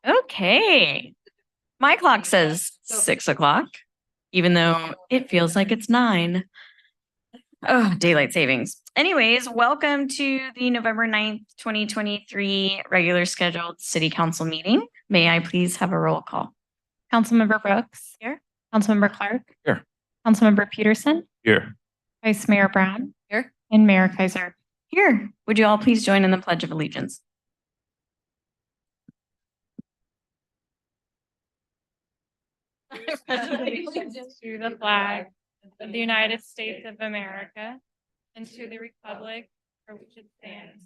Okay. My clock says 6 o'clock, even though it feels like it's 9. Oh, daylight savings. Anyways, welcome to the November 9th, 2023 regular scheduled city council meeting. May I please have a roll call? Councilmember Brooks. Here. Councilmember Clark. Here. Councilmember Peterson. Here. Vice Mayor Brown. Here. And Mayor Kaiser. Here. Would you all please join in the Pledge of Allegiance? Allegiance to the flag of the United States of America and to the republic for which it stands,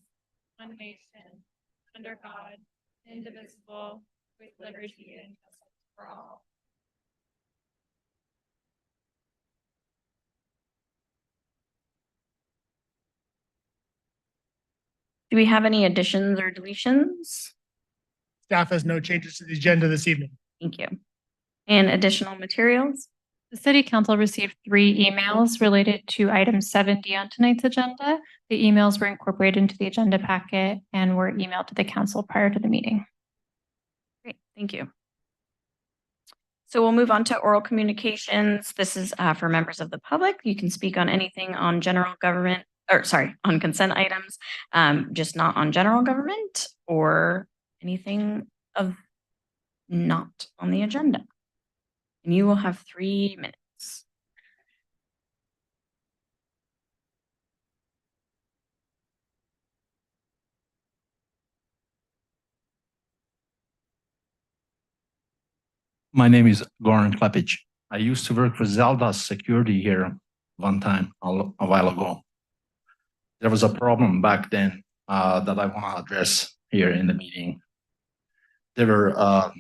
one nation, under God, indivisible, with liberty and justice for all. Do we have any additions or deletions? Staff has no changes to the agenda this evening. Thank you. And additional materials? The City Council received 3 emails related to item 7D on tonight's agenda. The emails were incorporated into the agenda packet and were emailed to the council prior to the meeting. Great, thank you. So we'll move on to oral communications. This is for members of the public. You can speak on anything on general government, on consent items, just not on general government or anything of not on the agenda. And you will have 3 minutes. My name is Goran Klepic. I used to work for Zelda Security here one time a while ago. There was a problem back then that I want to address here in the meeting. There were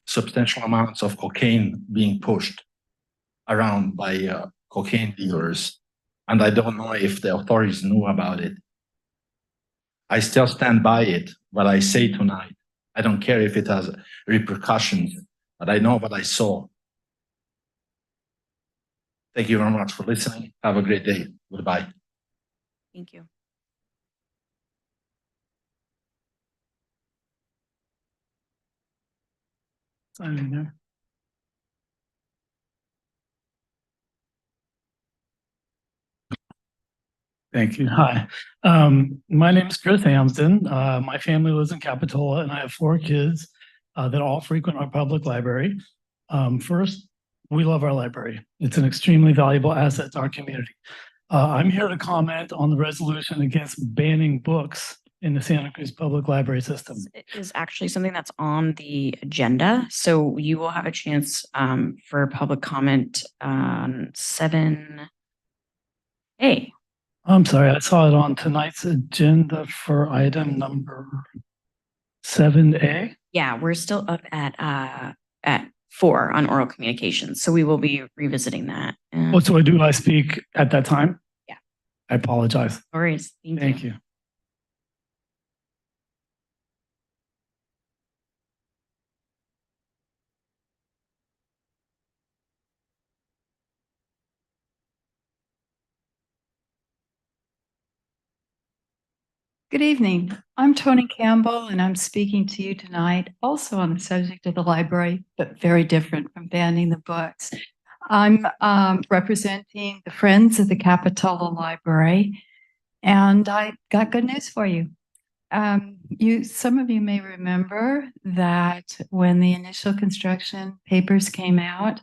substantial amounts of cocaine being pushed around by cocaine dealers, and I don't know if the authorities knew about it. I still stand by it, what I say tonight. I don't care if it has repercussions, but I know what I saw. Thank you very much for listening. Have a great day. Goodbye. Thank you. Thank you. Hi, my name is Chris Hamsden. My family lives in Capitola, and I have 4 kids that all frequent our public library. First, we love our library. It's an extremely valuable asset to our community. I'm here to comment on the resolution against banning books in the Santa Cruz Public Library system. It is actually something that's on the agenda, so you will have a chance for public comment on 7A. I'm sorry, I saw it on tonight's agenda for item number 7A. Yeah, we're still up at 4 on oral communications, so we will be revisiting that. Oh, so do I speak at that time? Yeah. I apologize. No worries. Thank you. Good evening. I'm Tony Campbell, and I'm speaking to you tonight also on the subject of the library, but very different from banning the books. I'm representing the Friends of the Capitola Library, and I got good news for you. Some of you may remember that when the initial construction papers came out,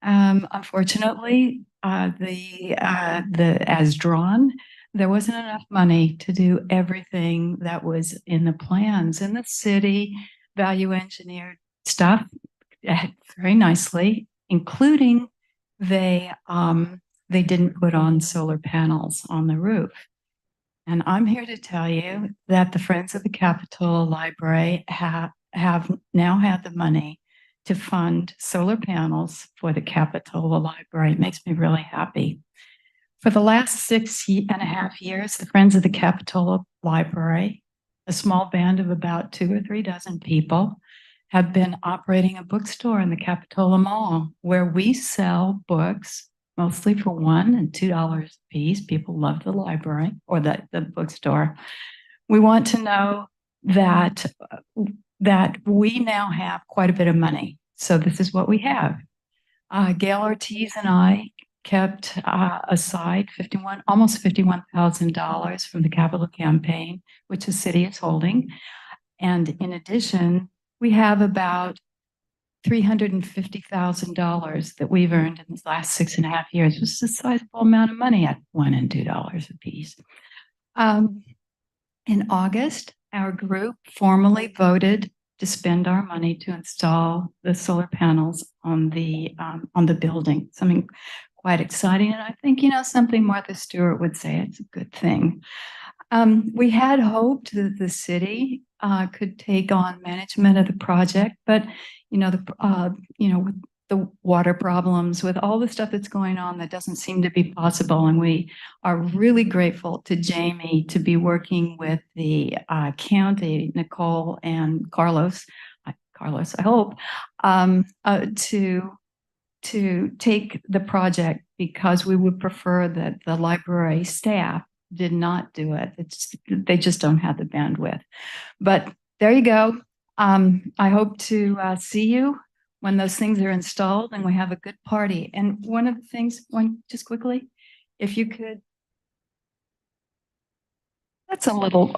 unfortunately, as drawn, there wasn't enough money to do everything that was in the plans, and the city value engineered stuff very nicely, including they didn't put on solar panels on the roof. And I'm here to tell you that the Friends of the Capitola Library have now had the money to fund solar panels for the Capitola Library. It makes me really happy. For the last 6.5 years, the Friends of the Capitola Library, a small band of about 2 or 3 dozen people, have been operating a bookstore in the Capitola Mall where we sell books mostly for $1 and $2 a piece. People love the library or the bookstore. We want to know that that we now have quite a bit of money. So this is what we have. Gail Ortiz and I kept aside almost $51,000 from the capital campaign, which the city is holding. And in addition, we have about $350,000 that we've earned in the last 6.5 years, which is a sizable amount of money at $1 and $2 a piece. In August, our group formally voted to spend our money to install the solar panels on the building. Something quite exciting, and I think something Martha Stewart would say. It's a good thing. We had hoped that the city could take on management of the project, but with the water problems, with all the stuff that's going on, that doesn't seem to be possible. And we are really grateful to Jamie to be working with the county, Nicole and Carlos, I hope, to take the project, because we would prefer that the library staff did not do it. They just don't have the bandwidth. But there you go. I hope to see you when those things are installed and we have a good party. And one of the things, just quickly, if you could, that's a little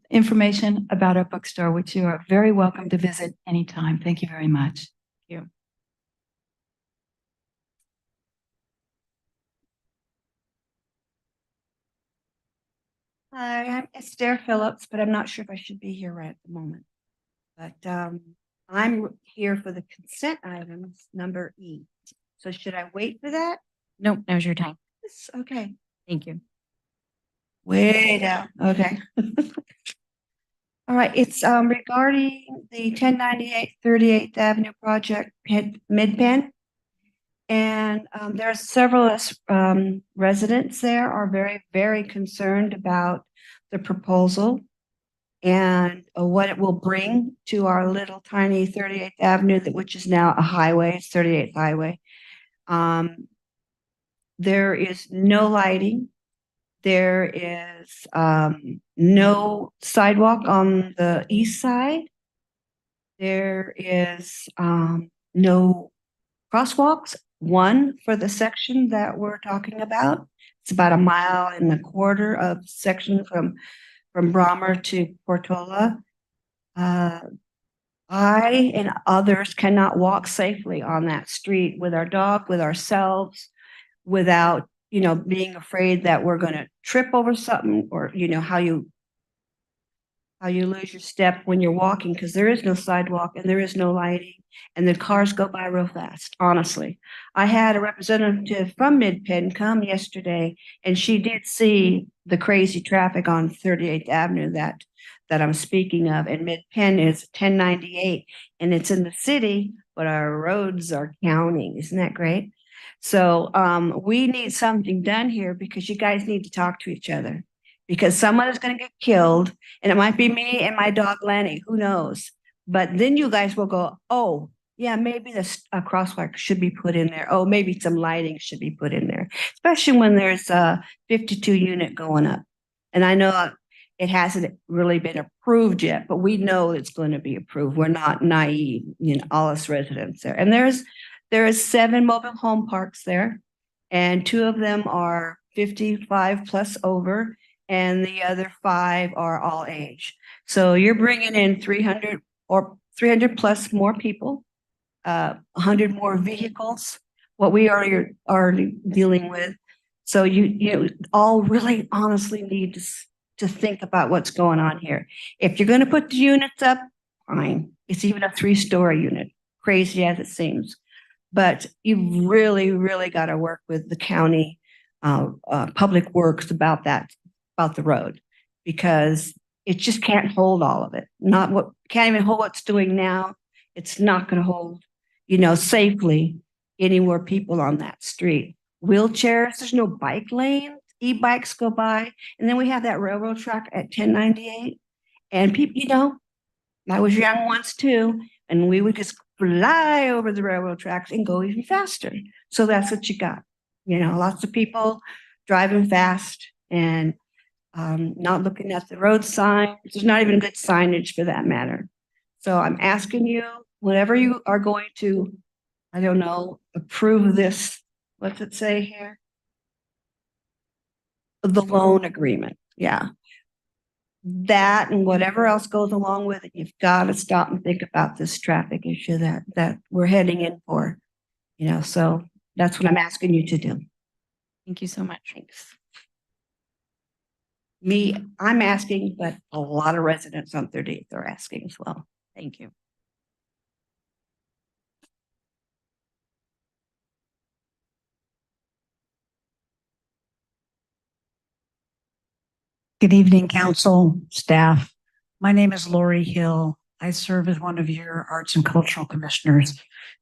information about our bookstore, which you are very welcome to visit anytime. Thank you very much. Thank you. Hi, I'm Esther Phillips, but I'm not sure if I should be here right at the moment. But I'm here for the consent items, number E. So should I wait for that? Nope, now's your time. Yes, okay. Thank you. Way down, okay. All right, it's regarding the 1098 38th Avenue project, Mid-Penn. And there are several residents there are very, very concerned about the proposal and what it will bring to our little tiny 38th Avenue, which is now a highway, it's 38th Highway. There is no lighting. There is no sidewalk on the east side. There is no crosswalks. One for the section that we're talking about. It's about 1.25 miles of section from Brommer to Portola. I and others cannot walk safely on that street with our dog, with ourselves, without being afraid that we're going to trip over something, or how you lose your step when you're walking, because there is no sidewalk and there is no lighting, and the cars go by real fast. Honestly, I had a representative from Mid-Penn come yesterday, and she did see the crazy traffic on 38th Avenue that I'm speaking of. And Mid-Penn is 1098, and it's in the city, but our roads are county. Isn't that great? So we need something done here, because you guys need to talk to each other, because someone is going to get killed, and it might be me and my dog Lenny, who knows? But then you guys will go, oh, yeah, maybe a crosswalk should be put in there. Oh, maybe some lighting should be put in there, especially when there's a 52 unit going up. And I know it hasn't really been approved yet, but we know it's going to be approved. We're not naive, all us residents there. And there is 7 mobile home parks there, and 2 of them are 55 plus over, and the other 5 are all age. So you're bringing in 300 300 plus more people, 100 more vehicles, what we are already dealing with. So you all really honestly need to think about what's going on here. If you're going to put the units up, fine. It's even a 3-story unit, crazy as it seems. But you really, really got to work with the county public works about the road, because it just can't hold all of it. Can't even hold what's doing now. It's not going to hold, safely any more people on that street. Wheelchairs, there's no bike lane. E-bikes go by, and then we have that railroad track at 1098. And people, I was young once too, and we would just fly over the railroad tracks and go even faster. So that's what you got. Lots of people driving fast and not looking at the road signs. There's not even good signage for that matter. So I'm asking you, whenever you are going to, I don't know, approve this, what's it say here? The loan agreement, yeah. That and whatever else goes along with it, you've got to stop and think about this traffic issue that we're heading in for. So that's what I'm asking you to do. Thank you so much. Thanks. I'm asking, but a lot of residents on 38th are asking as well. Thank you. Good evening, council, staff. My name is Lori Hill. I serve as one of your arts and cultural commissioners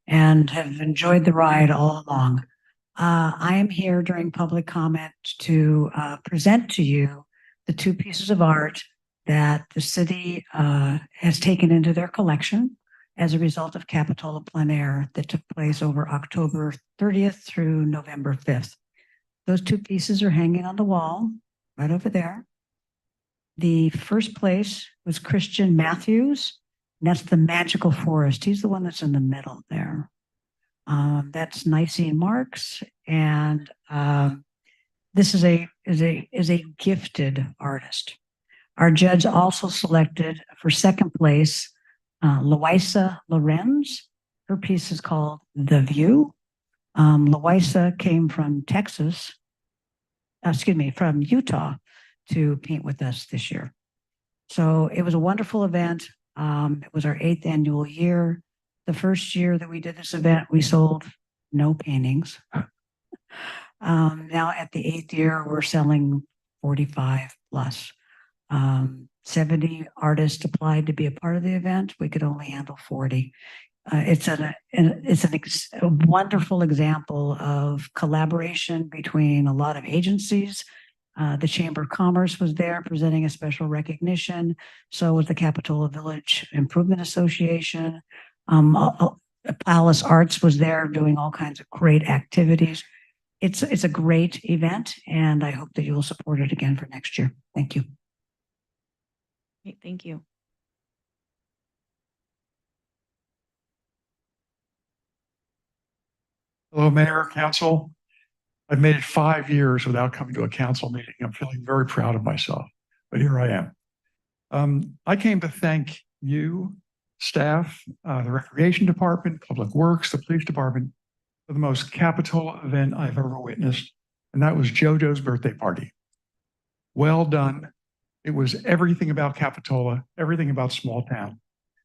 and have enjoyed the ride all along. I am here during public comment to present to you the two pieces of art that the city has taken into their collection as a result of Capitola Plein Air that took place over October 30th through November 5th. Those two pieces are hanging on the wall right over there. The first place was Christian Matthews, and that's the Magical Forest. He's the one that's in the middle there. That's Nicene Marks, and this is a gifted artist. Our judge also selected for second place Loisa Lorenz. Her piece is called The View. Loisa came from from Utah to paint with us this year. So it was a wonderful event. It was our 8th annual year. The first year that we did this event, we sold no paintings. Now at the 8th year, we're selling 45 plus. 70 artists applied to be a part of the event. We could only handle 40. It's a wonderful example of collaboration between a lot of agencies. The Chamber of Commerce was there presenting a special recognition. So was the Capitola Village Improvement Association. Palace Arts was there doing all kinds of great activities. It's a great event, and I hope that you will support it again for next year. Thank you. Great, thank you. Hello, Mayor, Council. I've made it 5 years without coming to a council meeting. I'm feeling very proud of myself, but here I am. I came to thank you, staff, the Recreation Department, Public Works, the Police Department, for the most Capitola event I've ever witnessed, and that was JoJo's birthday party. Well done. It was everything about Capitola, everything about small town,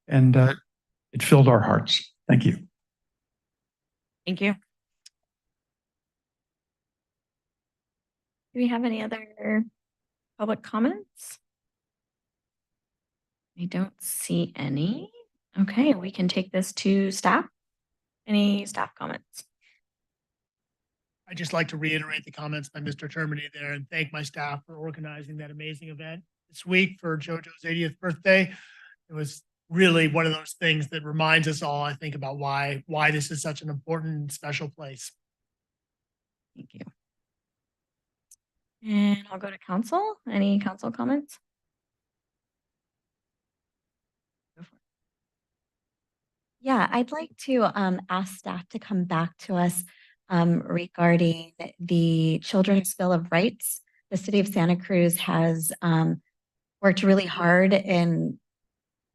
and it filled our hearts. Thank you. Thank you. Do we have any other public comments? I don't see any. Okay, we can take this to staff. Any staff comments? I'd just like to reiterate the comments by Mr. Termini there and thank my staff for organizing that amazing event this week for JoJo's 80th birthday. It was really one of those things that reminds us all, I think, about why this is such an important and special place. Thank you. And I'll go to council. Any council comments? Yeah, I'd like to ask staff to come back to us regarding the Children's Bill of Rights. The city of Santa Cruz has worked really hard in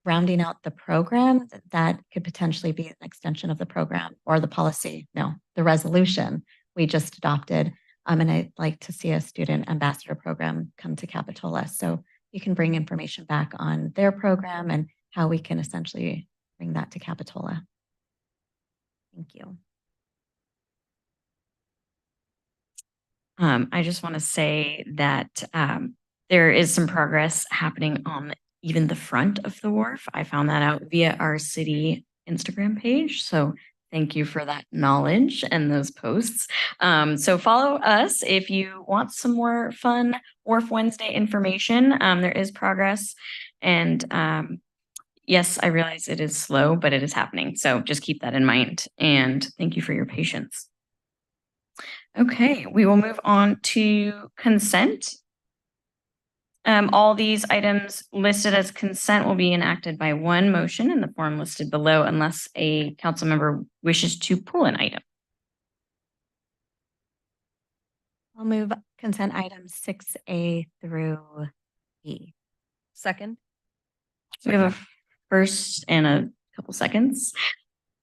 rounding out the program that could potentially be an extension of the program or the policy. No, the resolution we just adopted. And I'd like to see a student ambassador program come to Capitola. So you can bring information back on their program and how we can essentially bring that to Capitola. Thank you. I just want to say that there is some progress happening on even the front of the wharf. I found that out via our city Instagram page. So thank you for that knowledge and those posts. So follow us if you want some more fun Wharf Wednesday information. There is progress. And yes, I realize it is slow, but it is happening. So just keep that in mind. And thank you for your patience. Okay, we will move on to consent. All these items listed as consent will be enacted by one motion in the form listed below unless a council member wishes to pull an item. I'll move consent items 6A through E. Second. We have a first and a couple seconds.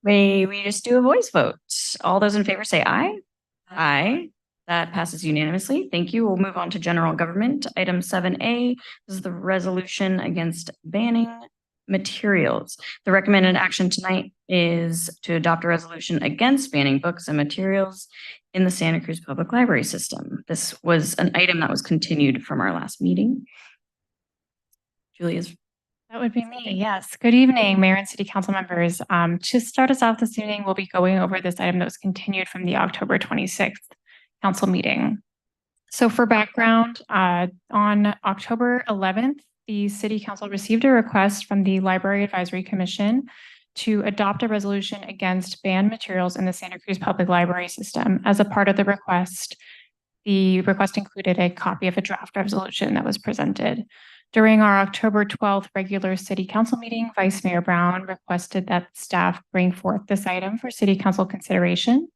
May we just do a voice vote? All those in favor say aye. Aye. That passes unanimously. Thank you. We'll move on to general government. Item 7A this is the resolution against banning materials. The recommended action tonight is to adopt a resolution against banning books and materials in the Santa Cruz Public Library System. This was an item that was continued from our last meeting. Julia's. That would be me. Yes. Good evening, Mayor and City Council members. To start us off this evening, we'll be going over this item that was continued from the October 26th council meeting. So for background, on October 11th, the City Council received a request from the Library Advisory Commission to adopt a resolution against banned materials in the Santa Cruz Public Library System. As a part of the request included a copy of a draft resolution that was presented. During our October 12th regular City Council meeting, Vice Mayor Brown requested that staff bring forth this item for City Council consideration.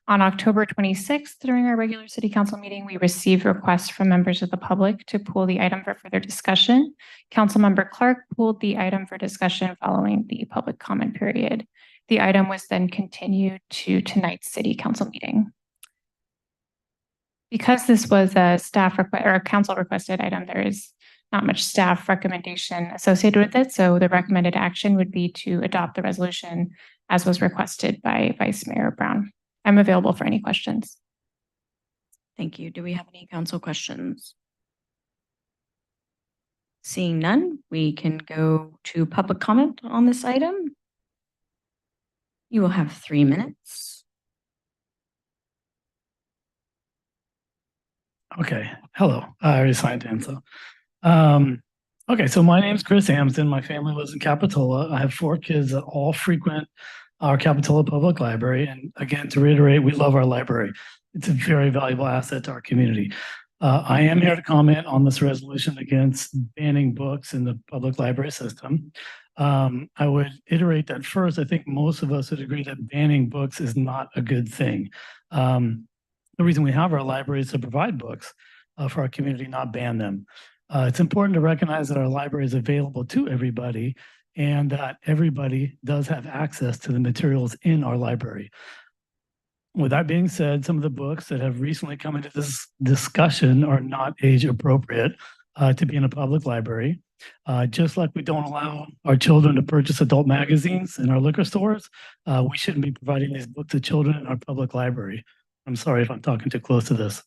On October 26th, during our regular City Council meeting, we received requests from members of the public to pull the item for further discussion. Councilmember Clark pulled the item for discussion following the public comment period. The item was then continued to tonight's City Council meeting. Because this was a staff request or a council requested item, there is not much staff recommendation associated with it. So the recommended action would be to adopt the resolution as was requested by Vice Mayor Brown. I'm available for any questions. Thank you. Do we have any council questions? Seeing none, we can go to public comment on this item. You will have 3 minutes. Okay. Hello. I already signed in. So, okay. So my name's Chris Amsden. My family lives in Capitola. I have 4 kids that all frequent our Capitola Public Library. And again, to reiterate, we love our library. It's a very valuable asset to our community. I am here to comment on this resolution against banning books in the public library system. I would iterate that first, I think most of us would agree that banning books is not a good thing. The reason we have our library is to provide books for our community, not ban them. It's important to recognize that our library is available to everybody and that everybody does have access to the materials in our library. With that being said, some of the books that have recently come into this discussion are not age appropriate to be in a public library. Just like we don't allow our children to purchase adult magazines in our liquor stores, we shouldn't be providing these books to children in our public library. I'm sorry if I'm talking too close to this.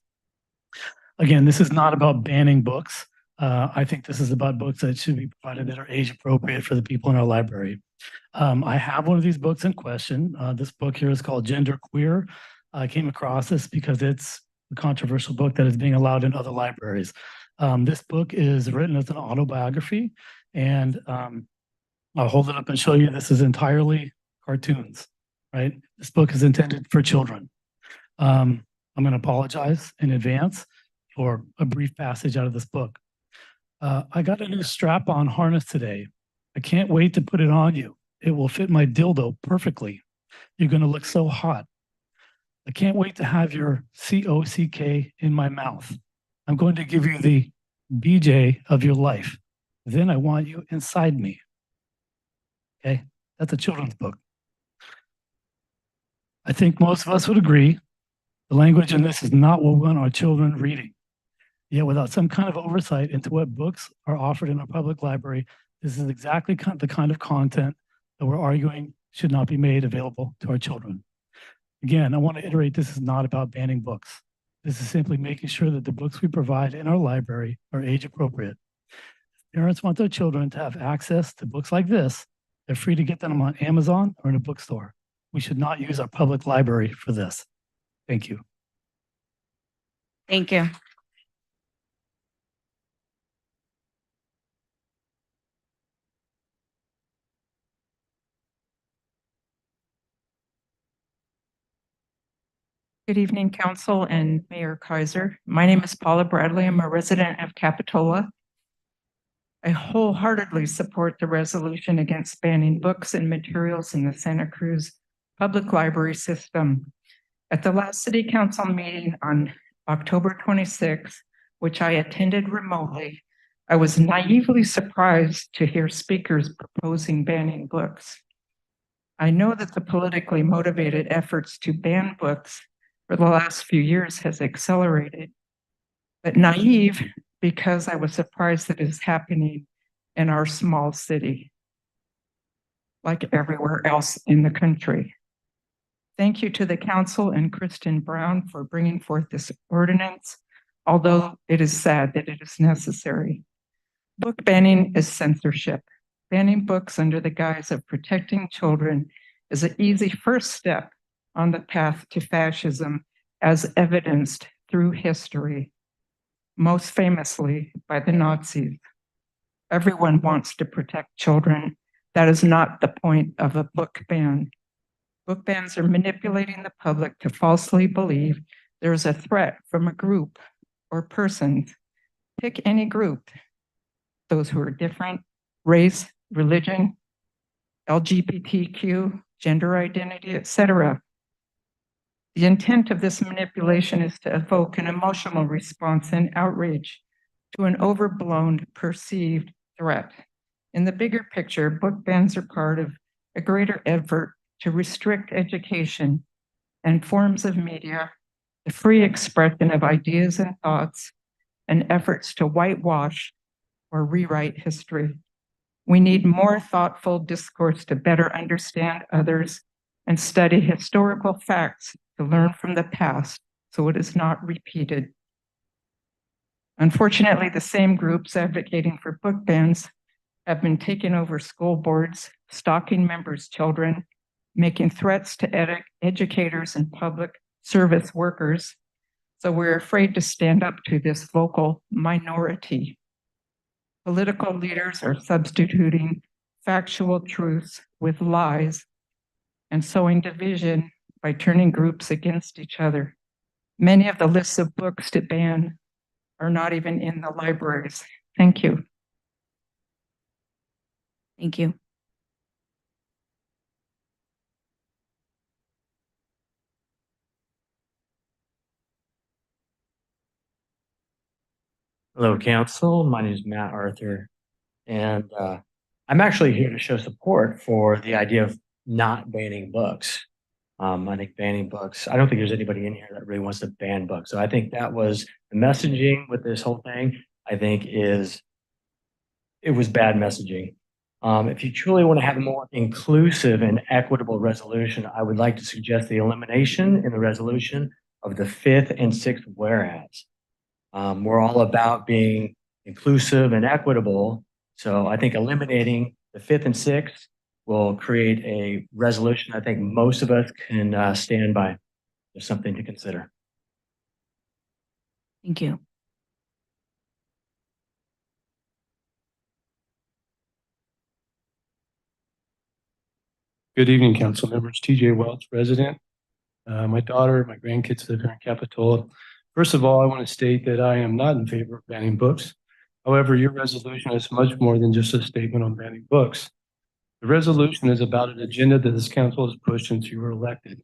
Again, this is not about banning books. I think this is about books that should be provided that are age appropriate for the people in our library. I have one of these books in question. This book here is called Gender Queer. I came across this because it's a controversial book that is being allowed in other libraries. This book is written as an autobiography, and I'll hold it up and show you this is entirely cartoons, right? This book is intended for children. I'm going to apologize in advance for a brief passage out of this book. I got a new strap-on harness today. I can't wait to put it on you. It will fit my dildo perfectly. You're going to look so hot. I can't wait to have your COCK in my mouth. I'm going to give you the BJ of your life. Then I want you inside me. Okay, that's a children's book. I think most of us would agree the language in this is not what we want our children reading. Yet without some kind of oversight into what books are offered in our public library, this is exactly the kind of content that we're arguing should not be made available to our children. Again, I want to iterate, this is not about banning books. This is simply making sure that the books we provide in our library are age appropriate. If parents want their children to have access to books like this, they're free to get them on Amazon or in a bookstore. We should not use our public library for this. Thank you. Thank you. Good evening, Council and Mayor Kaiser. My name is Paula Bradley. I'm a resident of Capitola. I wholeheartedly support the resolution against banning books and materials in the Santa Cruz Public Library system. At the last City Council meeting on October 26th, which I attended remotely, I was naively surprised to hear speakers proposing banning books. I know that the politically motivated efforts to ban books for the last few years has accelerated, but naive because I was surprised that it is happening in our small city, like everywhere else in the country. Thank you to the council and Kristen Brown for bringing forth this ordinance, although it is sad that it is necessary. Book banning is censorship. Banning books under the guise of protecting children is an easy first step on the path to fascism, as evidenced through history, most famously by the Nazis. Everyone wants to protect children. That is not the point of a book ban. Book bans are manipulating the public to falsely believe there is a threat from a group or persons. Pick any group, those who are different, race, religion, LGBTQ, gender identity, etc. The intent of this manipulation is to evoke an emotional response and outrage to an overblown perceived threat. In the bigger picture, book bans are part of a greater effort to restrict education and forms of media, the free expression of ideas and thoughts, and efforts to whitewash or rewrite history. We need more thoughtful discourse to better understand others and study historical facts to learn from the past so it is not repeated. Unfortunately, the same groups advocating for book bans have been taking over school boards, stalking members' children, making threats to educators and public service workers. So we're afraid to stand up to this vocal minority. Political leaders are substituting factual truths with lies and sowing division by turning groups against each other. Many of the lists of books to ban are not even in the libraries. Thank you. Thank you. Hello, council. My name is Matt Arthur, and I'm actually here to show support for the idea of not banning books. I think banning books, I don't think there's anybody in here that really wants to ban books. So I think that was the messaging with this whole thing, I think it was bad messaging. If you truly want to have a more inclusive and equitable resolution, I would like to suggest the elimination in the resolution of the 5th and 6th whereas. We're all about being inclusive and equitable. So I think eliminating the 5th and 6th will create a resolution I think most of us can stand by. There's something to consider. Thank you. Good evening, council members. TJ Welch, resident. My daughter, my grandkids live here in Capitola. First of all, I want to state that I am not in favor of banning books. However, your resolution is much more than just a statement on banning books. The resolution is about an agenda that this council has pushed since you were elected.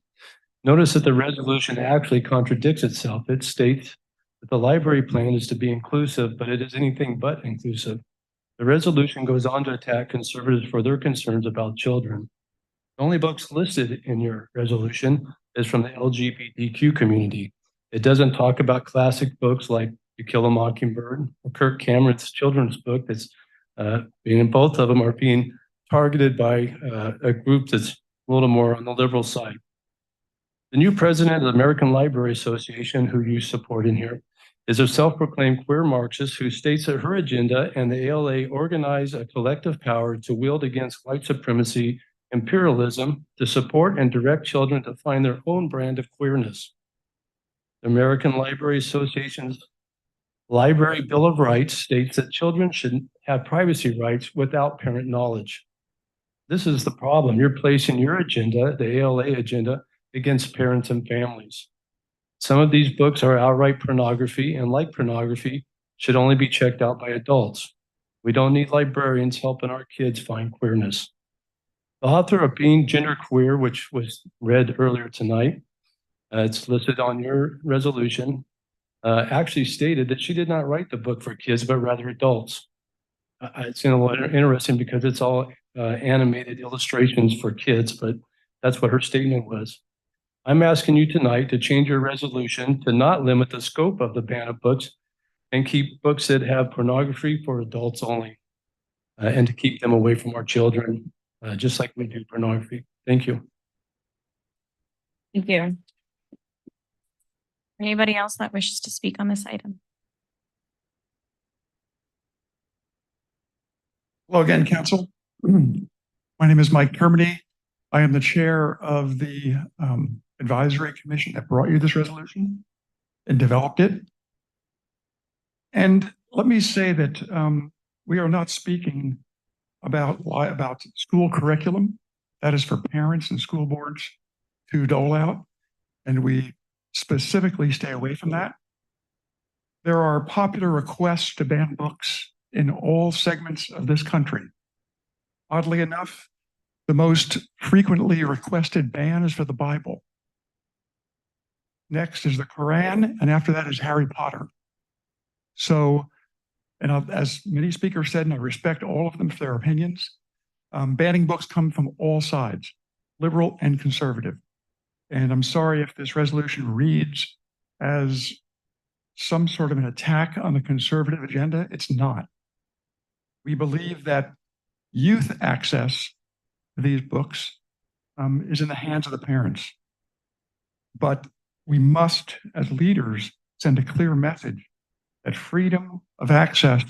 Notice that the resolution actually contradicts itself. It states that the library plan is to be inclusive, but it is anything but inclusive. The resolution goes on to attack conservatives for their concerns about children. The only books listed in your resolution is from the LGBTQ community. It doesn't talk about classic books like To Kill a Mockingbird or Kirk Cameron's children's book that's both of them are being targeted by a group that's a little more on the liberal side. The new president of the American Library Association, who you support in here, is a self-proclaimed queer Marxist who states that her agenda and the ALA organize a collective power to wield against white supremacy, imperialism, to support and direct children to find their own brand of queerness. The American Library Association's Library Bill of Rights states that children should have privacy rights without parent knowledge. This is the problem. You're placing your agenda, the ALA agenda, against parents and families. Some of these books are outright pornography, and like pornography, should only be checked out by adults. We don't need librarians helping our kids find queerness. The author of Being Genderqueer, which was read earlier tonight, it's listed on your resolution, actually stated that she did not write the book for kids, but rather adults. It's interesting because it's all animated illustrations for kids, but that's what her statement was. I'm asking you tonight to change your resolution to not limit the scope of the ban of books and keep books that have pornography for adults only, and to keep them away from our children, just like we do pornography. Thank you. Thank you. Anybody else that wishes to speak on this item? Hello again, Council. My name is Mike Termini. I am the chair of the advisory commission that brought you this resolution and developed it. And let me say that we are not speaking about school curriculum. That is for parents and school boards to dole out, and we specifically stay away from that. There are popular requests to ban books in all segments of this country. Oddly enough, the most frequently requested ban is for the Bible. Next is the Quran, and after that is Harry Potter. So, and as many speakers said, and I respect all of them for their opinions, banning books come from all sides, liberal and conservative. And I'm sorry if this resolution reads as some sort of an attack on the conservative agenda. It's not. We believe that youth access to these books is in the hands of the parents. But we must, as leaders, send a clear message that freedom of access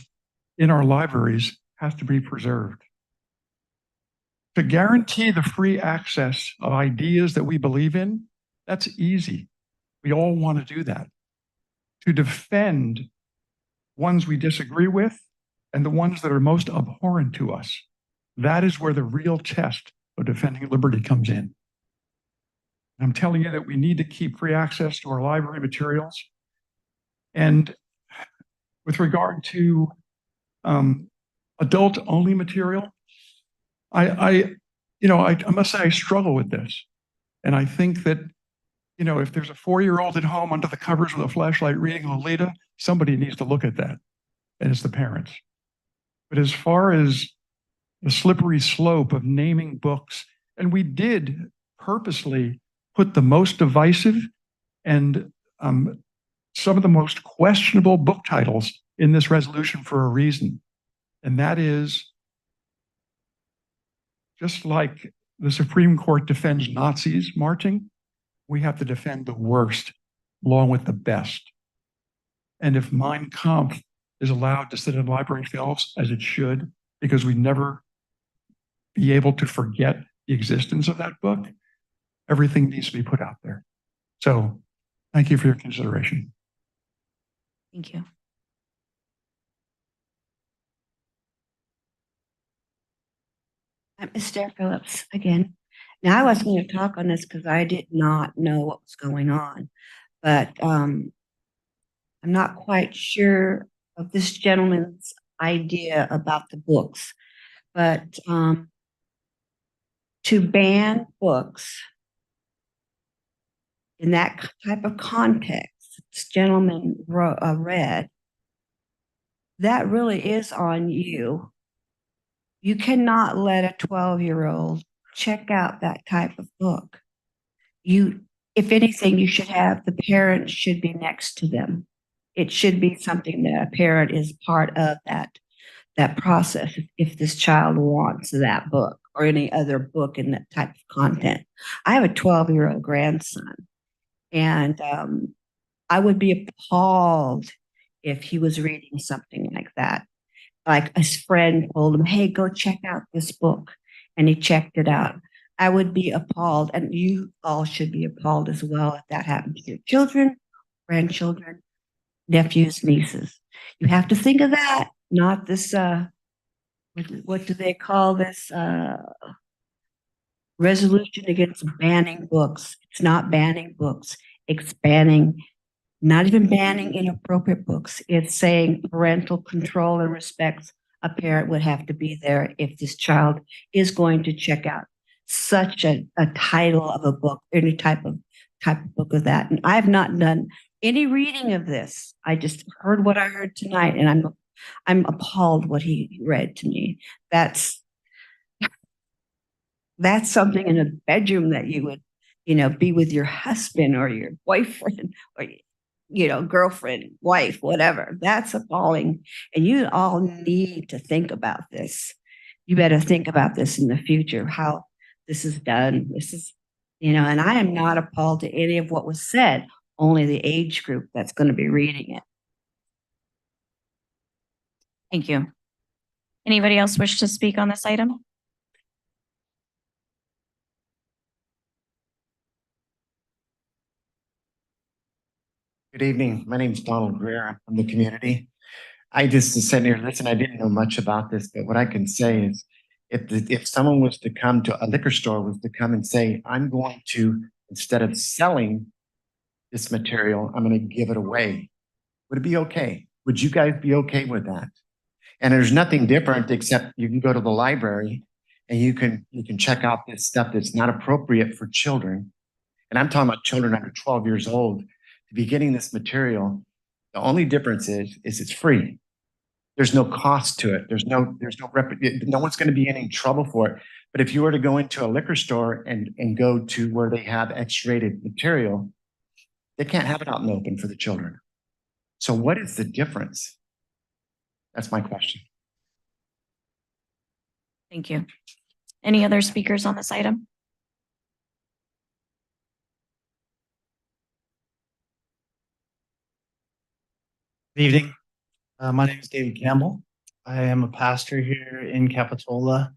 in our libraries has to be preserved. To guarantee the free access of ideas that we believe in, that's easy. We all want to do that. To defend ones we disagree with and the ones that are most abhorrent to us, that is where the real test of defending liberty comes in. And I'm telling you that we need to keep free access to our library materials. And with regard to adult-only material, I must say I struggle with this. And I think that, if there's a 4-year-old at home under the covers with a flashlight reading Lolita, somebody needs to look at that, and it's the parents. But as far as the slippery slope of naming books, and we did purposely put the most divisive and some of the most questionable book titles in this resolution for a reason. And that is, just like the Supreme Court defends Nazis marching, we have to defend the worst along with the best. And if Mein Kampf is allowed to sit in library shelves, as it should, because we never be able to forget the existence of that book, everything needs to be put out there. So thank you for your consideration. Thank you. I'm Esther Phillips again. Now, I wasn't going to talk on this because I did not know what was going on, but I'm not quite sure of this gentleman's idea about the books. But to ban books in that type of context this gentleman read, that really is on you. You cannot let a 12-year-old check out that type of book. If anything, you should have the parents should be next to them. It should be something that a parent is part of that process if this child wants that book or any other book in that type of content. I have a 12-year-old grandson, and I would be appalled if he was reading something like that. Like his friend told him, hey, go check out this book. And he checked it out. I would be appalled, and you all should be appalled as well if that happens to your children, grandchildren, nephews, nieces. You have to think of that, not this, what do they call this? Resolution against banning books. It's not banning books. It's banning, not even banning inappropriate books. It's saying parental control and respect a parent would have to be there if this child is going to check out such a title of a book, any type of book of that. And I've not done any reading of this. I just heard what I heard tonight, and I'm appalled what he read to me. That's something in a bedroom that you would, be with your husband or your boyfriend or, girlfriend, wife, whatever. That's appalling. And you all need to think about this. You better think about this in the future, how this is done. This is, and I am not appalled to any of what was said, only the age group that's going to be reading it. Thank you. Anybody else wish to speak on this item? Good evening. My name is Donald Greer. I'm from the community. I just sitting here, listen, I didn't know much about this, but what I can say is if someone was to come to a liquor store, was to come and say, I'm going to, instead of selling this material, I'm going to give it away, would it be okay? Would you guys be okay with that? And there's nothing different except you can go to the library and you can check out this stuff that's not appropriate for children. And I'm talking about children under 12 years old to be getting this material. The only difference is it's free. There's no cost to it. No one's going to be in any trouble for it. But if you were to go into a liquor store and go to where they have X-rated material, they can't have it out in the open for the children. So what is the difference? That's my question. Thank you. Any other speakers on this item? Good evening. My name is David Campbell. I am a pastor here in Capitola.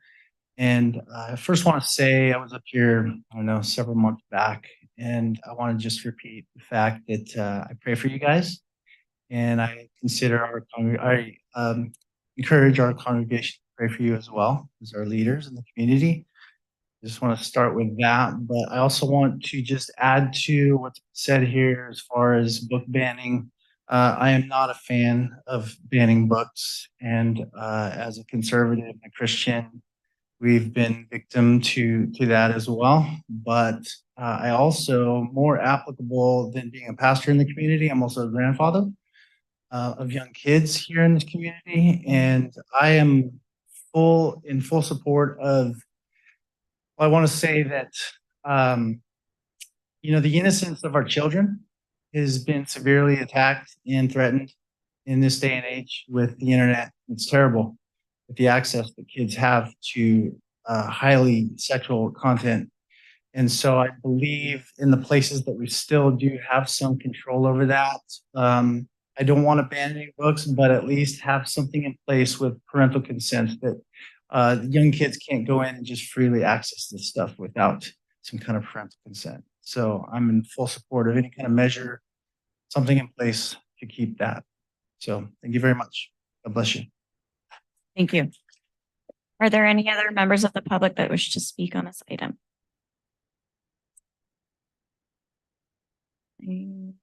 And I first want to say I was up here, several months back. And I want to just repeat the fact that I pray for you guys. And I encourage our congregation to pray for you as well as our leaders in the community. I just want to start with that. But I also want to just add to what's said here as far as book banning. I am not a fan of banning books, and as a conservative and a Christian, we've been victim to that as well. But I also, more applicable than being a pastor in the community, I'm also a grandfather of young kids here in this community, and I am in full support of. I want to say that the innocence of our children has been severely attacked and threatened in this day and age with the internet. It's terrible with the access that kids have to highly sexual content. And so I believe in the places that we still do have some control over that. I don't want to ban any books, but at least have something in place with parental consent that young kids can't go in and just freely access this stuff without some kind of parental consent. So I'm in full support of any kind of measure, something in place to keep that. So thank you very much. God bless you. Thank you. Are there any other members of the public that wish to speak on this item? Maybe.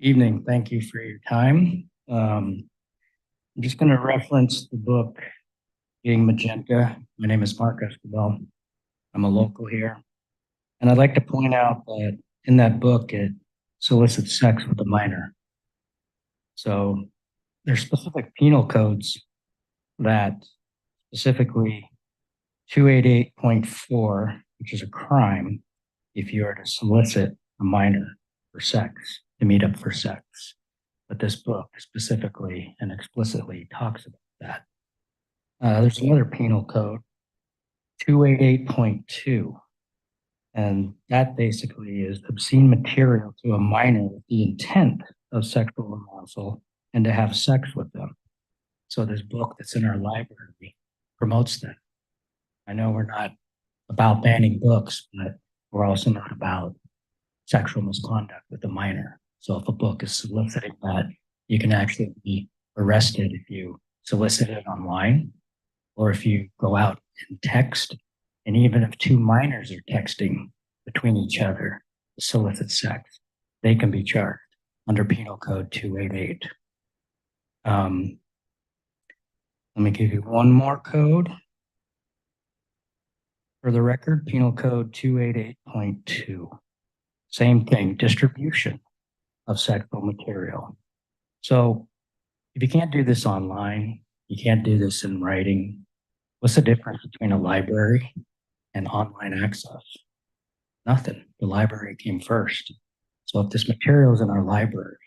Evening. Thank you for your time. I'm just going to reference the book, Being Magenta. My name is Mark Escobar. I'm a local here. And I'd like to point out that in that book, it solicits sex with a minor. So there's specific penal codes that specifically 288.4, which is a crime if you are to solicit a minor for sex, to meet up for sex. But this book specifically and explicitly talks about that. There's another penal code, 288.2. And that basically is obscene material to a minor with the intent of sexual arousal and to have sex with them. So this book that's in our library promotes that. I know we're not about banning books, but we're also not about sexual misconduct with a minor. So if a book is soliciting that, you can actually be arrested if you solicit it online, or if you go out and text And even if two minors are texting between each other to solicit sex, they can be charged under Penal Code 288. Let me give you one more code. For the record, Penal Code 288.2. Same thing, distribution of sexual material. So if you can't do this online, you can't do this in writing, what's the difference between a library and online access? Nothing. The library came first. So if this material is in our library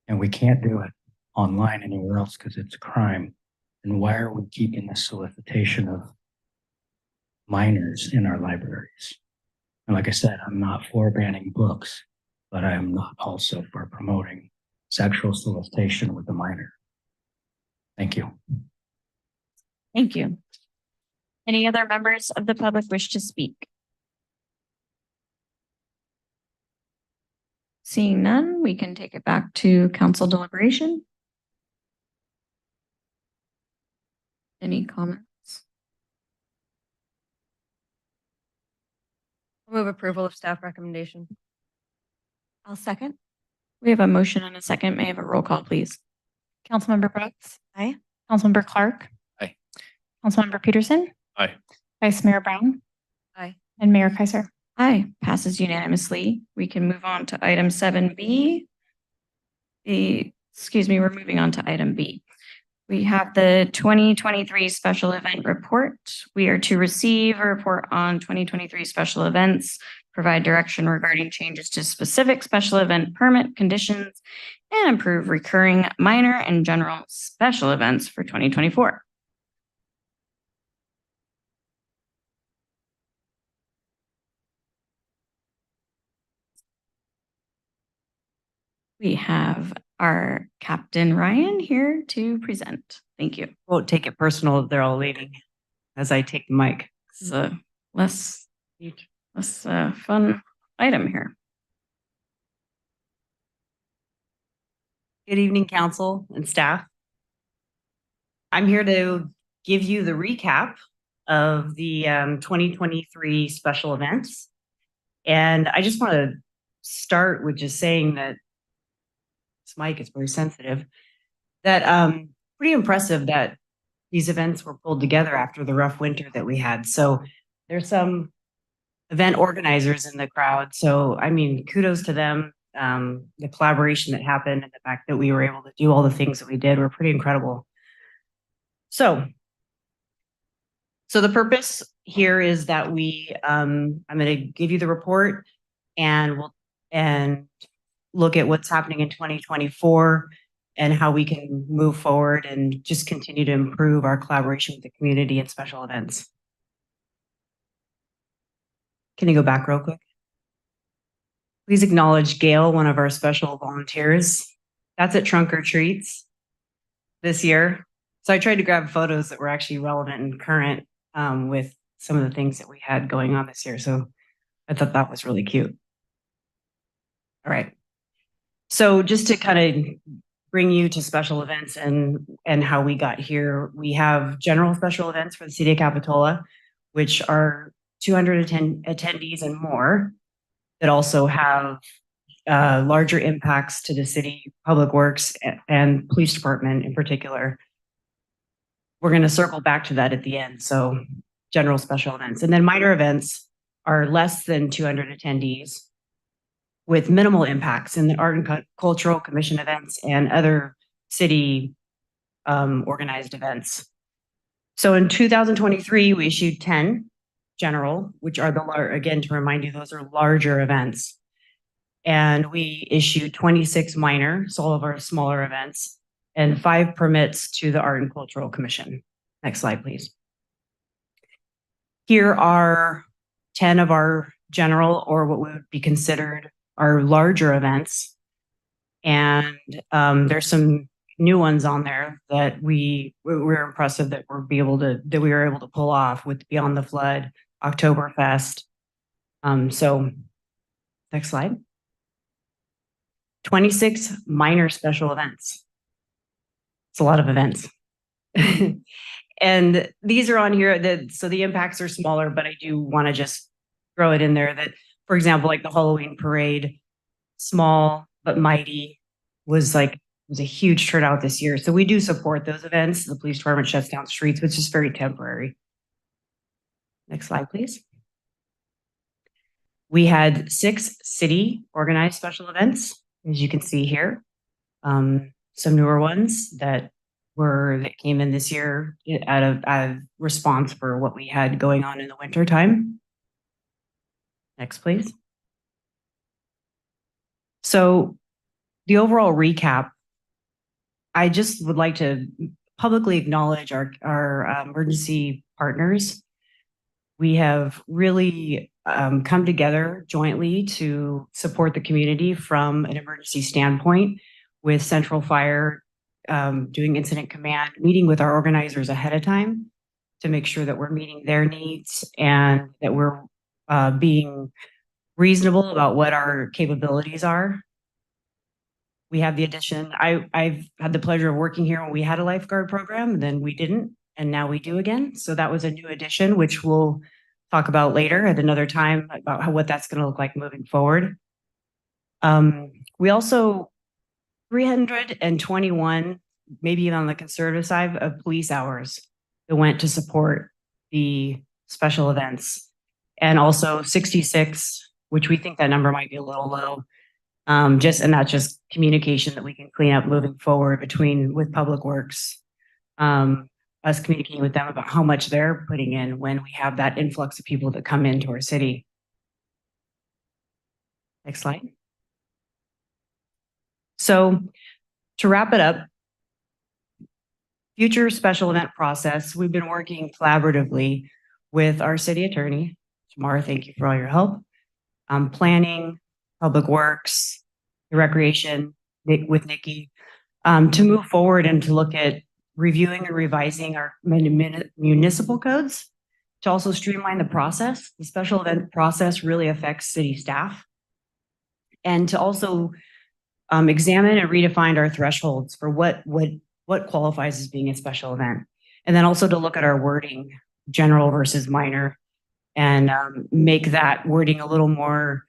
and we can't do it online anywhere else because it's a crime, then why are we keeping the solicitation of minors in our libraries? And like I said, I'm not for banning books, but I am not also for promoting sexual solicitation with a minor. Thank you. Thank you. Any other members of the public wish to speak? Seeing none, we can take it back to council deliberation. Any comments? Move approval of staff recommendation. I'll second. We have a motion and a second. May I have a roll call, please? Councilmember Brooks. Aye. Councilmember Clark. Aye. Councilmember Peterson. Aye. Vice Mayor Brown. Aye. And Mayor Kaiser. Aye, passes unanimously. We can move on to item 7B. We're moving on to item B. We have the 2023 special event report. We are to receive a report on 2023 special events, provide direction regarding changes to specific special event permit conditions, and approve recurring minor and general special events for 2024. We have our Captain Ryan here to present. Thank you. Won't take it personal. They're all leaving as I take the mic. This is a less fun item here. Good evening, council and staff. I'm here to give you the recap of the 2023 special events. And I just want to start with just saying that this mic is very sensitive, that pretty impressive that these events were pulled together after the rough winter that we had. So there's some event organizers in the crowd. So, I mean, kudos to them. The collaboration that happened and the fact that we were able to do all the things that we did were pretty incredible. So the purpose here is that I'm going to give you the report and look at what's happening in 2024 and how we can move forward and just continue to improve our collaboration with the community and special events. Can you go back real quick? Please acknowledge Gail, one of our special volunteers. That's at Trunk or Treats this year. So I tried to grab photos that were actually relevant and current with some of the things that we had going on this year. So I thought that was really cute. All right. So just to kind of bring you to special events and how we got here, we have general special events for the city of Capitola, which are 200 attendees and more, that also have larger impacts to the city, public works, and police department in particular. We're going to circle back to that at the end. So general special events. And then minor events are less than 200 attendees with minimal impacts in the Art and Cultural Commission events and other city organized events. So in 2023, we issued 10 general, which are again, to remind you, those are larger events. And we issued 26 minor, so all of our smaller events, and 5 permits to the Art and Cultural Commission. Next slide, please. Here are 10 of our general, or what would be considered our larger events. And there's some new ones on there that we're impressive that we were able to pull off with Beyond the Flood, Oktoberfest. So next slide. 26 minor special events. It's a lot of events. And these are on here that, so the impacts are smaller, but I do want to just throw it in there that, for example, like the Halloween parade, small but mighty, was a huge turnout this year. So we do support those events. The police department shuts down streets, which is very temporary. Next slide, please. We had 6 city organized special events, as you can see here. Some newer ones that came in this year out of response for what we had going on in the winter time. Next, please. So the overall recap, I just would like to publicly acknowledge our emergency partners. We have really come together jointly to support the community from an emergency standpoint, with Central Fire doing incident command, meeting with our organizers ahead of time to make sure that we're meeting their needs and that we're being reasonable about what our capabilities are. We have the addition. I've had the pleasure of working here when we had a lifeguard program, and then we didn't, and now we do again. So that was a new addition, which we'll talk about later at another time about what that's going to look like moving forward. We also 321, maybe even on the conservative side, of police hours that went to support the special events, and also 66, which we think that number might be a little low. And that's just communication that we can clean up moving forward with Public Works, us communicating with them about how much they're putting in when we have that influx of people that come into our city. Next slide. So to wrap it up, future special event process, we've been working collaboratively with our city attorney. Tamara, thank you for all your help. Planning, Public Works, Recreation, with Nikki, to move forward and to look at reviewing and revising our municipal codes, to also streamline the process. The special event process really affects city staff. And to also examine and redefine our thresholds for what qualifies as being a special event. And then also to look at our wording, general versus minor, and make that wording a little more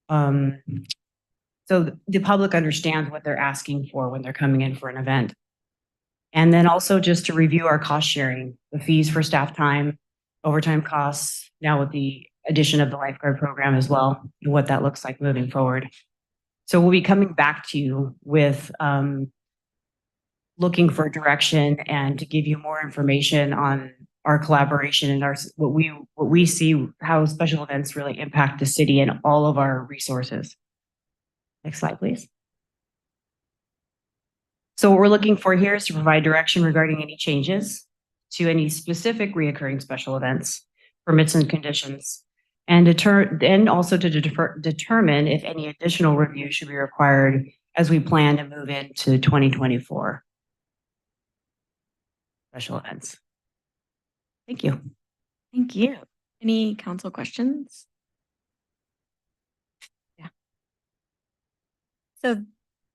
so the public understands what they're asking for when they're coming in for an event. And then also just to review our cost sharing, the fees for staff time, overtime costs, now with the addition of the lifeguard program as well, and what that looks like moving forward. So we'll be coming back to you with looking for direction and to give you more information on our collaboration and what we see, how special events really impact the city and all of our resources. Next slide, please. So what we're looking for here is to provide direction regarding any changes to any specific reoccurring special events, permits and conditions, and also to determine if any additional review should be required as we plan to move into 2024 special events. Thank you. Thank you. Any council questions? Yeah. So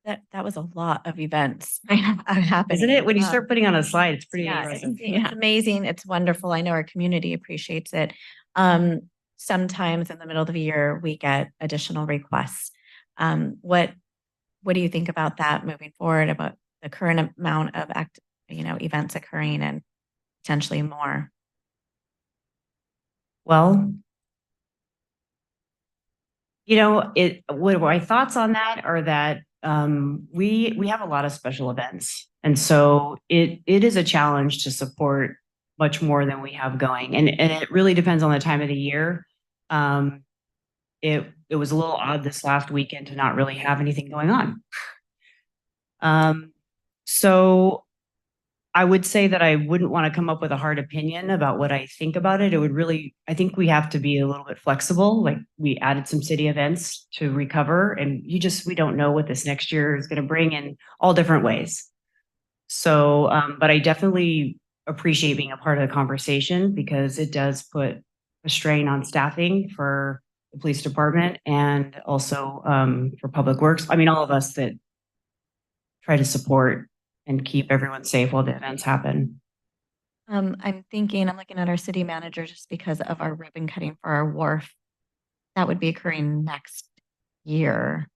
that was a lot of events happening. Isn't it? When you start putting on a slide, it's pretty impressive. It's amazing. It's wonderful. I know our community appreciates it. Sometimes in the middle of the year, we get additional requests. What do you think about that moving forward, about the current amount of events occurring and potentially more? Well, what my thoughts on that are that we have a lot of special events. And so it is a challenge to support much more than we have going. And it really depends on the time of the year. It was a little odd this last weekend to not really have anything going on. So I would say that I wouldn't want to come up with a hard opinion about what I think about it. I think we have to be a little bit flexible. Like, we added some city events to recover, and we don't know what this next year is going to bring in all different ways. So, but I definitely appreciate being a part of the conversation, because it does put a strain on staffing for the police department and also for Public Works. I mean, all of us that try to support and keep everyone safe while the events happen. I'm thinking, I'm looking at our city manager just because of our ribbon cutting for our wharf. That would be occurring next year,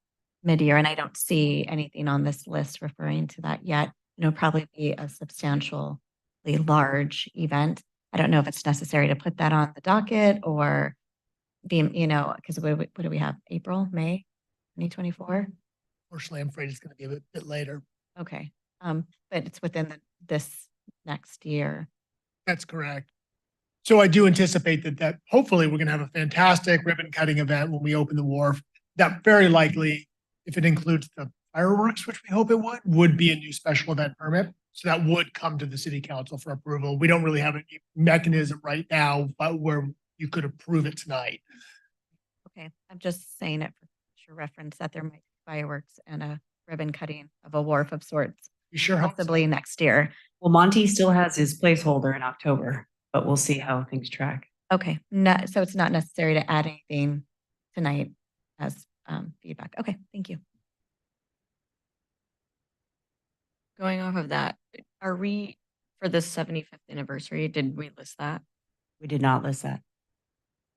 mid-year, and I don't see anything on this list referring to that yet. It'll probably be a substantially large event. I don't know if it's necessary to put that on the docket or because what do we have? April, May, 2024? Unfortunately, I'm afraid it's going to be a bit later. Okay. But it's within this next year. That's correct. So I do anticipate that hopefully we're going to have a fantastic ribbon cutting event when we open the wharf. That very likely, if it includes the fireworks, which we hope it would be a new special event permit. So that would come to the city council for approval. We don't really have a mechanism right now, but where you could approve it tonight. Okay. I'm just saying it for future reference that there might be fireworks and a ribbon cutting of a wharf of sorts. You sure hope so. Possibly next year. Well, Monty still has his placeholder in October, but we'll see how things track. Okay. So it's not necessary to add anything tonight as feedback. Okay. Thank you. Going off of that, are we, for the 75th anniversary, did we list that? We did not list that.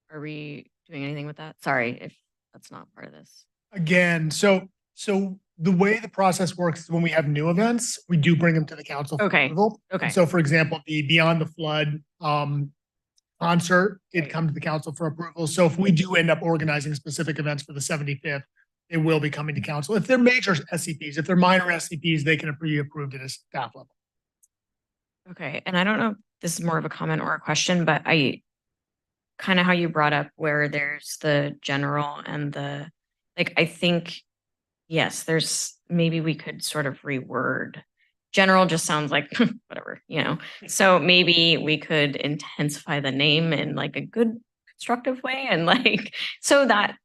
Are we doing anything with that? Sorry if that's not part of this. Again, so the way the process works is when we have new events, we do bring them to the council for Okay. approval. Okay. So for example, the Beyond the Flood concert did come to the council for approval. So if we do end up organizing specific events for the 75th, it will be coming to council. If they're major SCPs, if they're minor SCPs, they can be approved at a staff level. Okay, and I don't know if this is more of a comment or a question, but I kind of how you brought up where there's the general and I think, yes, there's maybe we could sort of reword. General just sounds like whatever, So maybe we could intensify the name in like a good constructive way and so that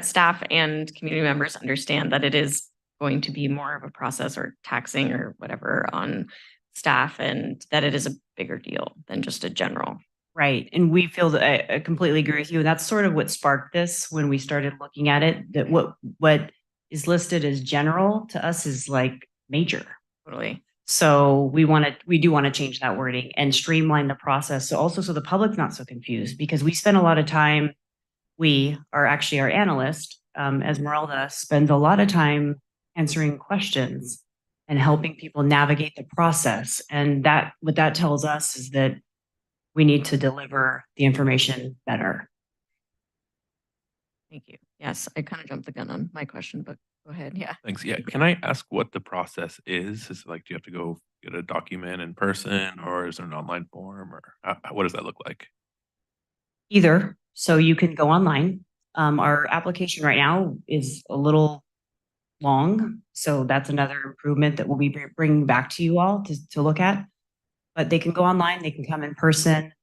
staff and community members understand that it is going to be more of a process or taxing or whatever on staff and that it is a bigger deal than just a general. Right. And we feel that I completely agree with you. And that's sort of what sparked this when we started looking at it, that what is listed as general to us is like major. Totally. So we do want to change that wording and streamline the process. So also, so the public's not so confused because we spend a lot of time, our analyst, Esmeralda, spends a lot of time answering questions and helping people navigate the process. And what that tells us is that we need to deliver the information better. Thank you. Yes, I kind of jumped the gun on my question, but go ahead. Yeah. Thanks. Yeah. Can I ask what the process is? Is it like, do you have to go get a document in person or is there an online form or what does that look like? Either. So you can go online. Our application right now is a little long. So that's another improvement that we'll be bringing back to you all to look at. But they can go online, they can come in person.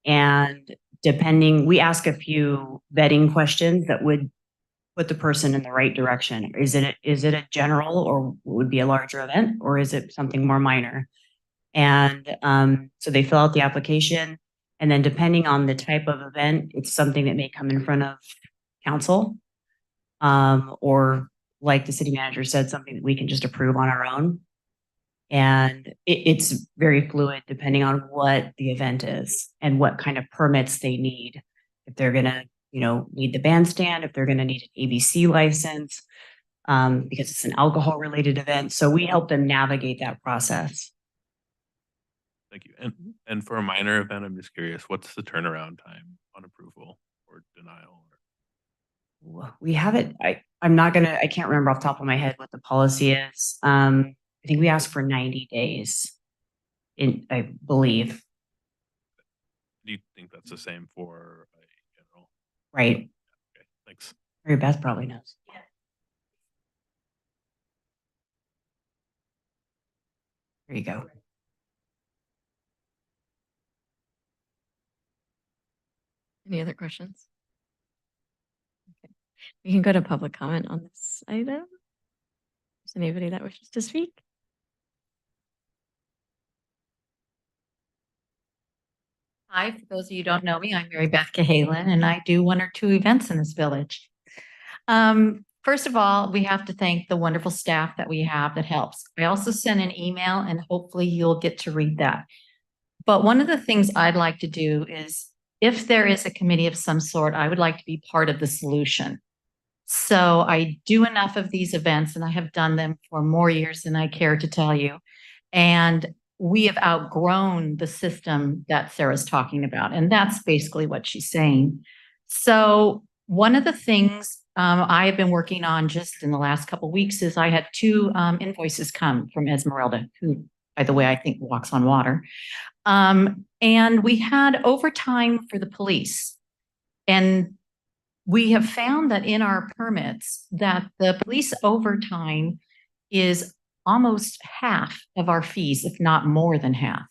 And we ask a few vetting questions that would put the person in the right direction. Is it a general or would be a larger event, or is it something more minor? And so they fill out the application, and then depending on the type of event, it's something that may come in front of council, or like the city manager said, something that we can just approve on our own. And it's very fluid depending on what the event is and what kind of permits they need. If they're going to, need the bandstand, if they're going to need an ABC license, because it's an alcohol related event. So we help them navigate that process. Thank you. And for a minor event, I'm just curious, what's the turnaround time on approval or denial? We have it. I can't remember off the top of my head what the policy is. I think we asked for 90 days, I believe. Do you think that's the same for a general? Right. Okay, thanks. Mary Beth probably knows. Yeah. There you go. Any other questions? Okay. We can go to public comment on this item. Is anybody that wishes to speak? Hi, for those of you who don't know me, I'm Mary Beth Cahalan, and I do 1 or 2 events in this village. First of all, we have to thank the wonderful staff that we have that helps. I also sent an email, and hopefully you'll get to read that. But one of the things I'd like to do is if there is a committee of some sort, I would like to be part of the solution. So I do enough of these events and I have done them for more years than I care to tell you. And we have outgrown the system that Sarah's talking about. And that's basically what she's saying. So one of the things I have been working on just in the last couple of weeks is I had 2 invoices come from Esmeralda, who, by the way, I think walks on water. And we had overtime for the police. And we have found that in our permits that the police overtime is almost half of our fees, if not more than half.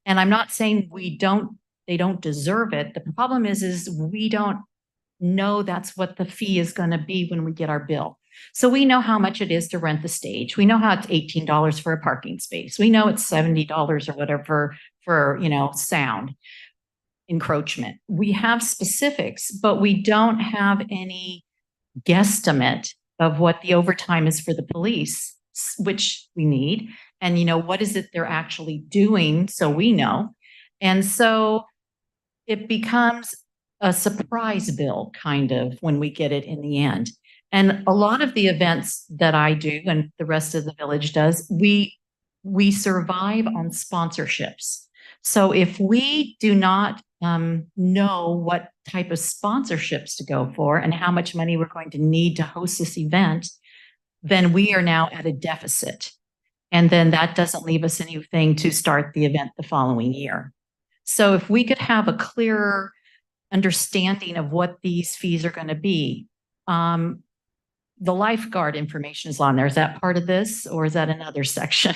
And I'm not saying they don't deserve it. The problem is we don't know that's what the fee is going to be when we get our bill. So we know how much it is to rent the stage. We know how it's $18 for a parking space. We know it's $70 or whatever for, sound encroachment. We have specifics, but we don't have any guesstimate of what the overtime is for the police, which we need. And, what is it they're actually doing? So we know. And so it becomes a surprise bill kind of when we get it in the end. And a lot of the events that I do and the rest of the village does, we survive on sponsorships. So if we do not know what type of sponsorships to go for and how much money we're going to need to host this event, then we are now at a deficit. And then that doesn't leave us anything to start the event the following year. So if we could have a clearer understanding of what these fees are going to be, the lifeguard information is on there. Is that part of this or is that another section?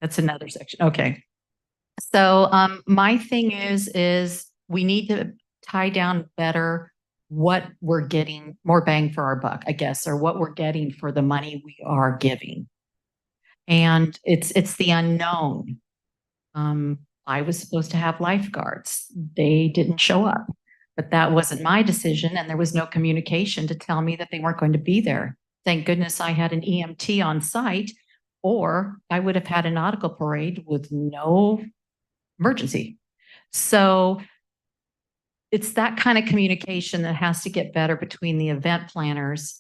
That's another section. Okay. So my thing is we need to tie down better what we're getting, more bang for our buck, I guess, or what we're getting for the money we are giving. And it's the unknown. I was supposed to have lifeguards. They didn't show up, but that wasn't my decision. And there was no communication to tell me that they weren't going to be there. Thank goodness I had an EMT on site, or I would have had a nautical parade with no emergency. So it's that kind of communication that has to get better between the event planners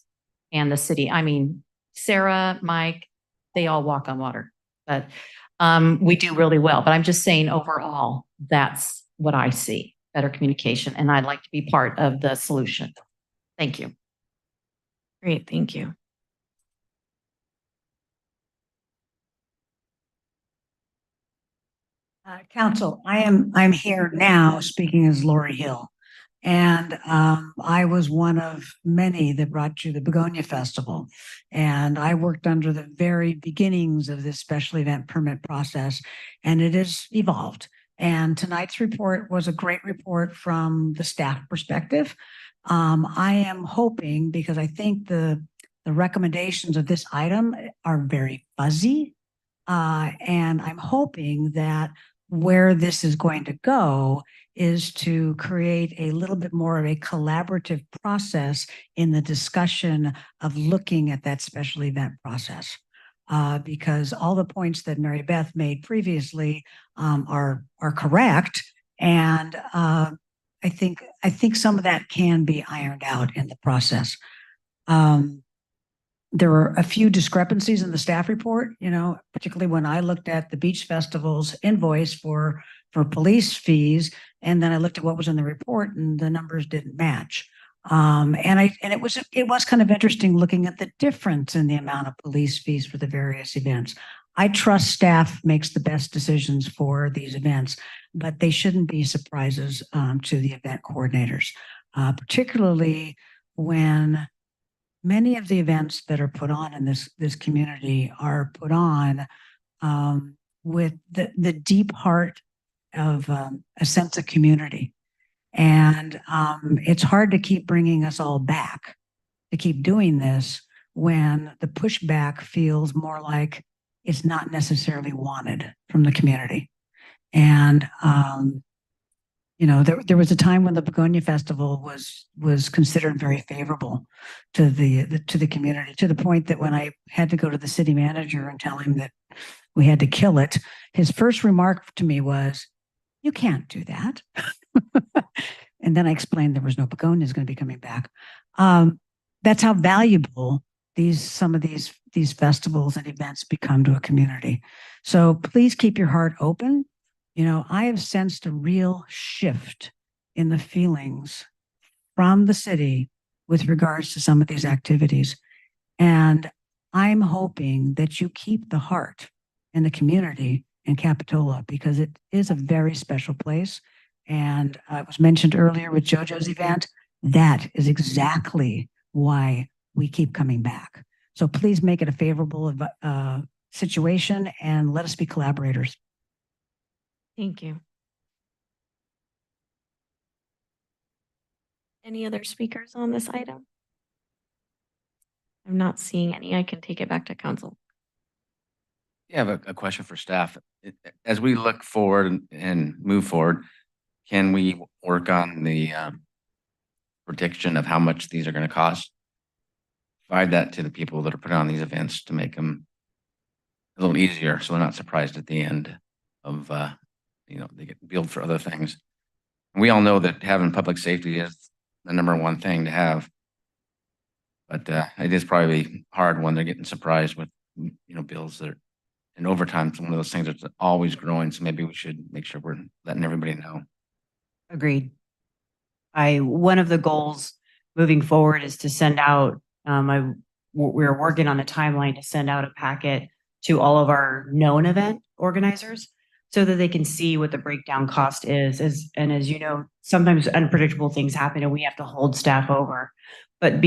and the city. I mean, Sarah, Mike, they all walk on water, but we do really well. But I'm just saying overall, that's what I see, better communication. And I'd like to be part of the solution. Thank you. Great, thank you. Council, I'm here now speaking as Lori Hill. And I was one of many that brought you the Begonia Festival. And I worked under the very beginnings of this special event permit process, and it has evolved. And tonight's report was a great report from the staff perspective. I am hoping, because I think the recommendations of this item are very fuzzy, and I'm hoping that where this is going to go is to create a little bit more of a collaborative process in the discussion of looking at that special event process. Because all the points that Mary Beth made previously are correct. And I think some of that can be ironed out in the process. There were a few discrepancies in the staff report, particularly when I looked at the beach festival's invoice for police fees, and then I looked at what was in the report, and the numbers didn't match. And it was kind of interesting looking at the difference in the amount of police fees for the various events. I trust staff makes the best decisions for these events, but they shouldn't be surprises to the event coordinators, particularly when many of the events that are put on in this community are put on with the deep heart of a sense of community. And it's hard to keep bringing us all back, to keep doing this when the pushback feels more like it's not necessarily wanted from the community. And there was a time when the Begonia Festival was considered very favorable to the community, to the point that when I had to go to the city manager and tell him that We had to kill it. His first remark to me was, "You can't do that." And then I explained there was no begonias going to be coming back. That's how valuable some of these festivals and events become to a community. So please keep your heart open. You know, I have sensed a real shift in the feelings from the city with regards to some of these activities. And I'm hoping that you keep the heart in the community in Capitola, because it is a very special place. And it was mentioned earlier with JoJo's event, that is exactly why we keep coming back. So please make it a favorable situation and let us be collaborators. Thank you. Any other speakers on this item? I'm not seeing any. I can take it back to council. Yeah, I have a question for staff. As we look forward and move forward, can we work on the prediction of how much these are going to cost? Provide that to the people that are putting on these events to make them a little easier, so they're not surprised at the end of, they get billed for other things. And we all know that having public safety is the #1 thing to have. But it is probably hard when they're getting surprised with, bills that are, and overtime is one of those things that's always growing. So maybe we should make sure we're letting everybody know. Agreed. One of the goals moving forward is to send out, we're working on a timeline to send out a packet to all of our known event organizers so that they can see what the breakdown cost is. And as you know, sometimes unpredictable things happen and we have to hold staff over, but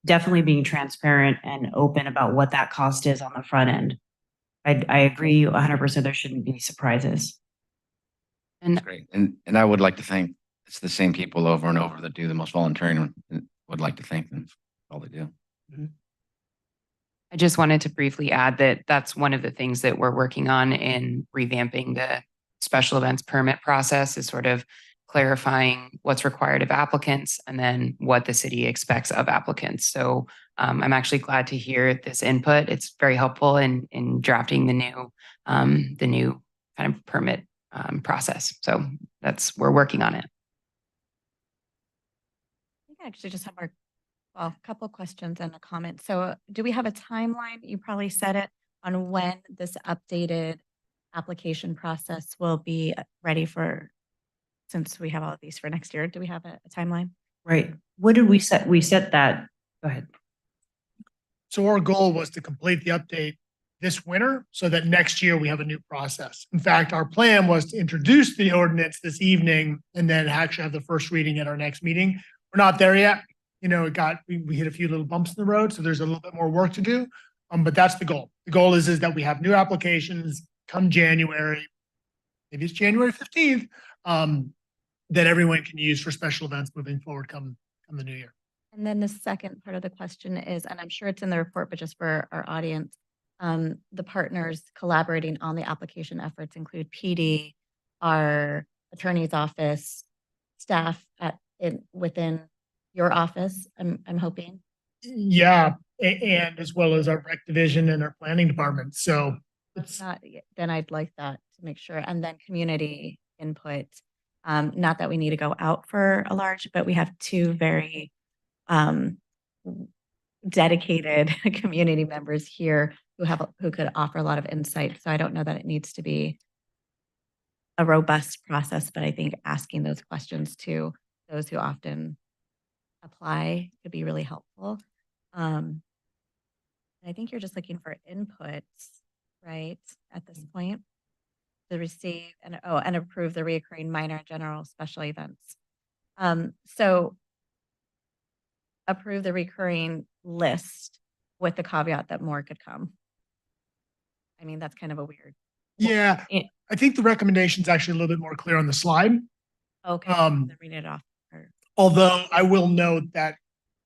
definitely being transparent and open about what that cost is on the front end. I agree 100%. There shouldn't be surprises. That's great. And I would like to thank, it's the same people over and over that do the most volunteering, and would like to thank them for all they do. I just wanted to briefly add that that's one of the things that we're working on in revamping the special events permit process, is sort of clarifying what's required of applicants and then what the city expects of applicants. So I'm actually glad to hear this input. It's very helpful in drafting the new kind of permit process. So we're working on it. I think I actually just have a couple questions and a comment. So do we have a timeline? You probably said it, on when this updated application process will be ready for, since we have all of these for next year. Do we have a timeline? Right. What did we set? We set that. Go ahead. So our goal was to complete the update this winter so that next year we have a new process. In fact, our plan was to introduce the ordinance this evening and then actually have the first reading at our next meeting. We're not there yet. We hit a few little bumps in the road, so there's a little bit more work to do. But that's the goal. The goal is that we have new applications come January, maybe it's January 15th, that everyone can use for special events moving forward come the new year. And then the second part of the question is, and I'm sure it's in the report, but just for our audience, the partners collaborating on the application efforts include PD, our attorney's office, staff within your office, I'm hoping. Yeah, and as well as our rec division and our planning department. So then I'd like that to make sure. And then community input. Not that we need to go out for a large, but we have two very dedicated community members here who could offer a lot of insight. So I don't know that it needs to be a robust process, but I think asking those questions to those who often apply could be really helpful. I think you're just looking for inputs, right, at this point, to receive and approve the reoccurring minor and general special events. So approve the recurring list with the caveat that more could come. I mean, that's kind of a weird. Yeah, I think the recommendation is actually a little bit more clear on the slide. Okay, read it off. Although I will note that,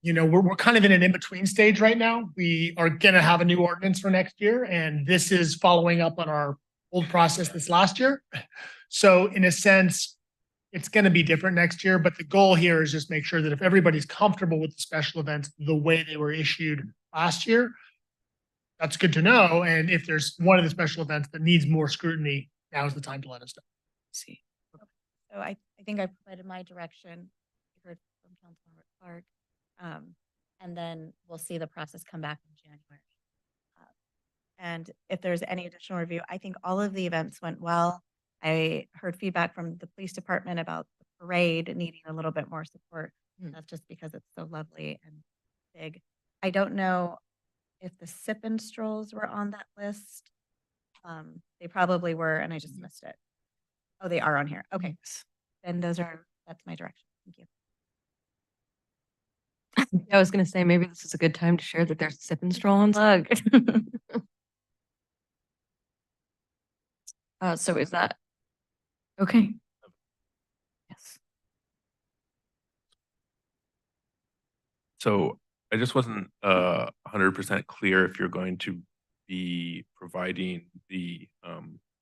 we're kind of in an in-between stage right now. We are going to have a new ordinance for next year, and this is following up on our old process this last year. So in a sense, it's going to be different next year, but the goal here is just make sure that if everybody's comfortable with the special events the way they were issued last year, that's good to know. And if there's one of the special events that needs more scrutiny, now's the time to let us know. See. So I think I provided my direction. You heard from Councilmember Clark. And then we'll see the process come back in January. And if there's any additional review, I think all of the events went well. I heard feedback from the police department about the parade needing a little bit more support. That's just because it's so lovely and big. I don't know if the sip and strolls were on that list. They probably were, and I just missed it. Oh, they are on here. Okay. Then that's my direction. Thank you. I was going to say, maybe this is a good time to share that there's a sip and stroll on. Plug. So is that okay? Yes. So I just wasn't 100% clear if you're going to be providing the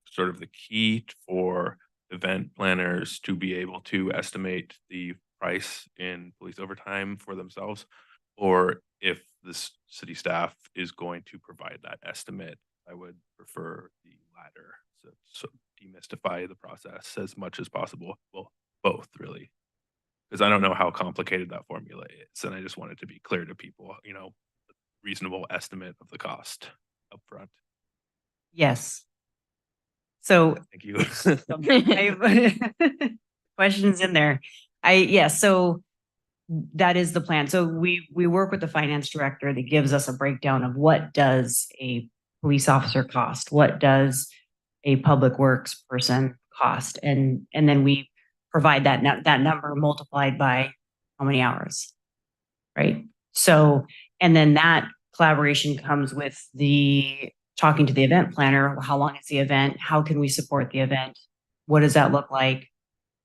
sort of the key for event planners to be able to estimate the price in police overtime for themselves, or if the city staff is going to provide that estimate. I would prefer the latter, so demystify the process as much as possible. Well, both really, because I don't know how complicated that formula is, and I just want it to be clear to people, reasonable estimate of the cost upfront. Yes. So Thank you. questions in there. So that is the plan. So we work with the finance director that gives us a breakdown of what does a police officer cost, what does a public works person cost, and then we provide that number multiplied by how many hours, right? So, and then that collaboration comes with the talking to the event planner. How long is the event? How can we support the event? What does that look like?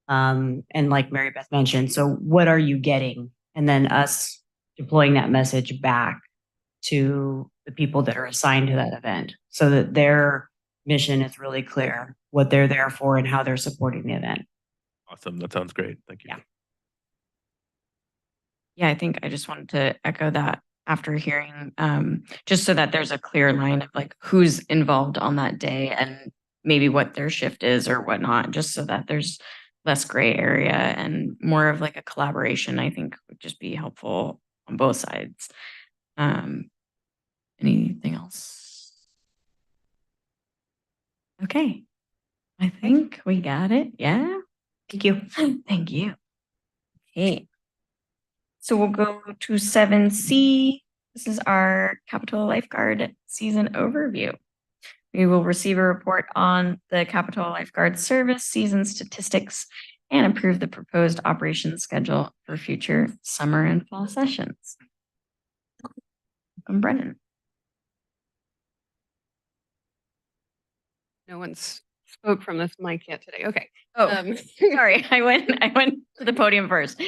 And like Mary Beth mentioned, so what are you getting? And then us deploying that message back to the people that are assigned to that event so that their mission is really clear, what they're there for and how they're supporting the event. Awesome. That sounds great. Thank you. Yeah, I think I just wanted to echo that after hearing, just so that there's a clear line of like who's involved on that day and maybe what their shift is or whatnot, just so that there's less gray area and more of like a collaboration, I think would just be helpful on both sides. Anything else? Okay. I think we got it. Yeah. Thank you. Thank you. Okay. So we'll go to 7C. This is our Capitola Lifeguard season overview. We will receive a report on the Capitola Lifeguard Service season statistics and approve the proposed operations schedule for future summer and fall sessions. Welcome, Brennan. No one's spoke from this mic yet today. Okay. Oh, sorry. I went to the podium first.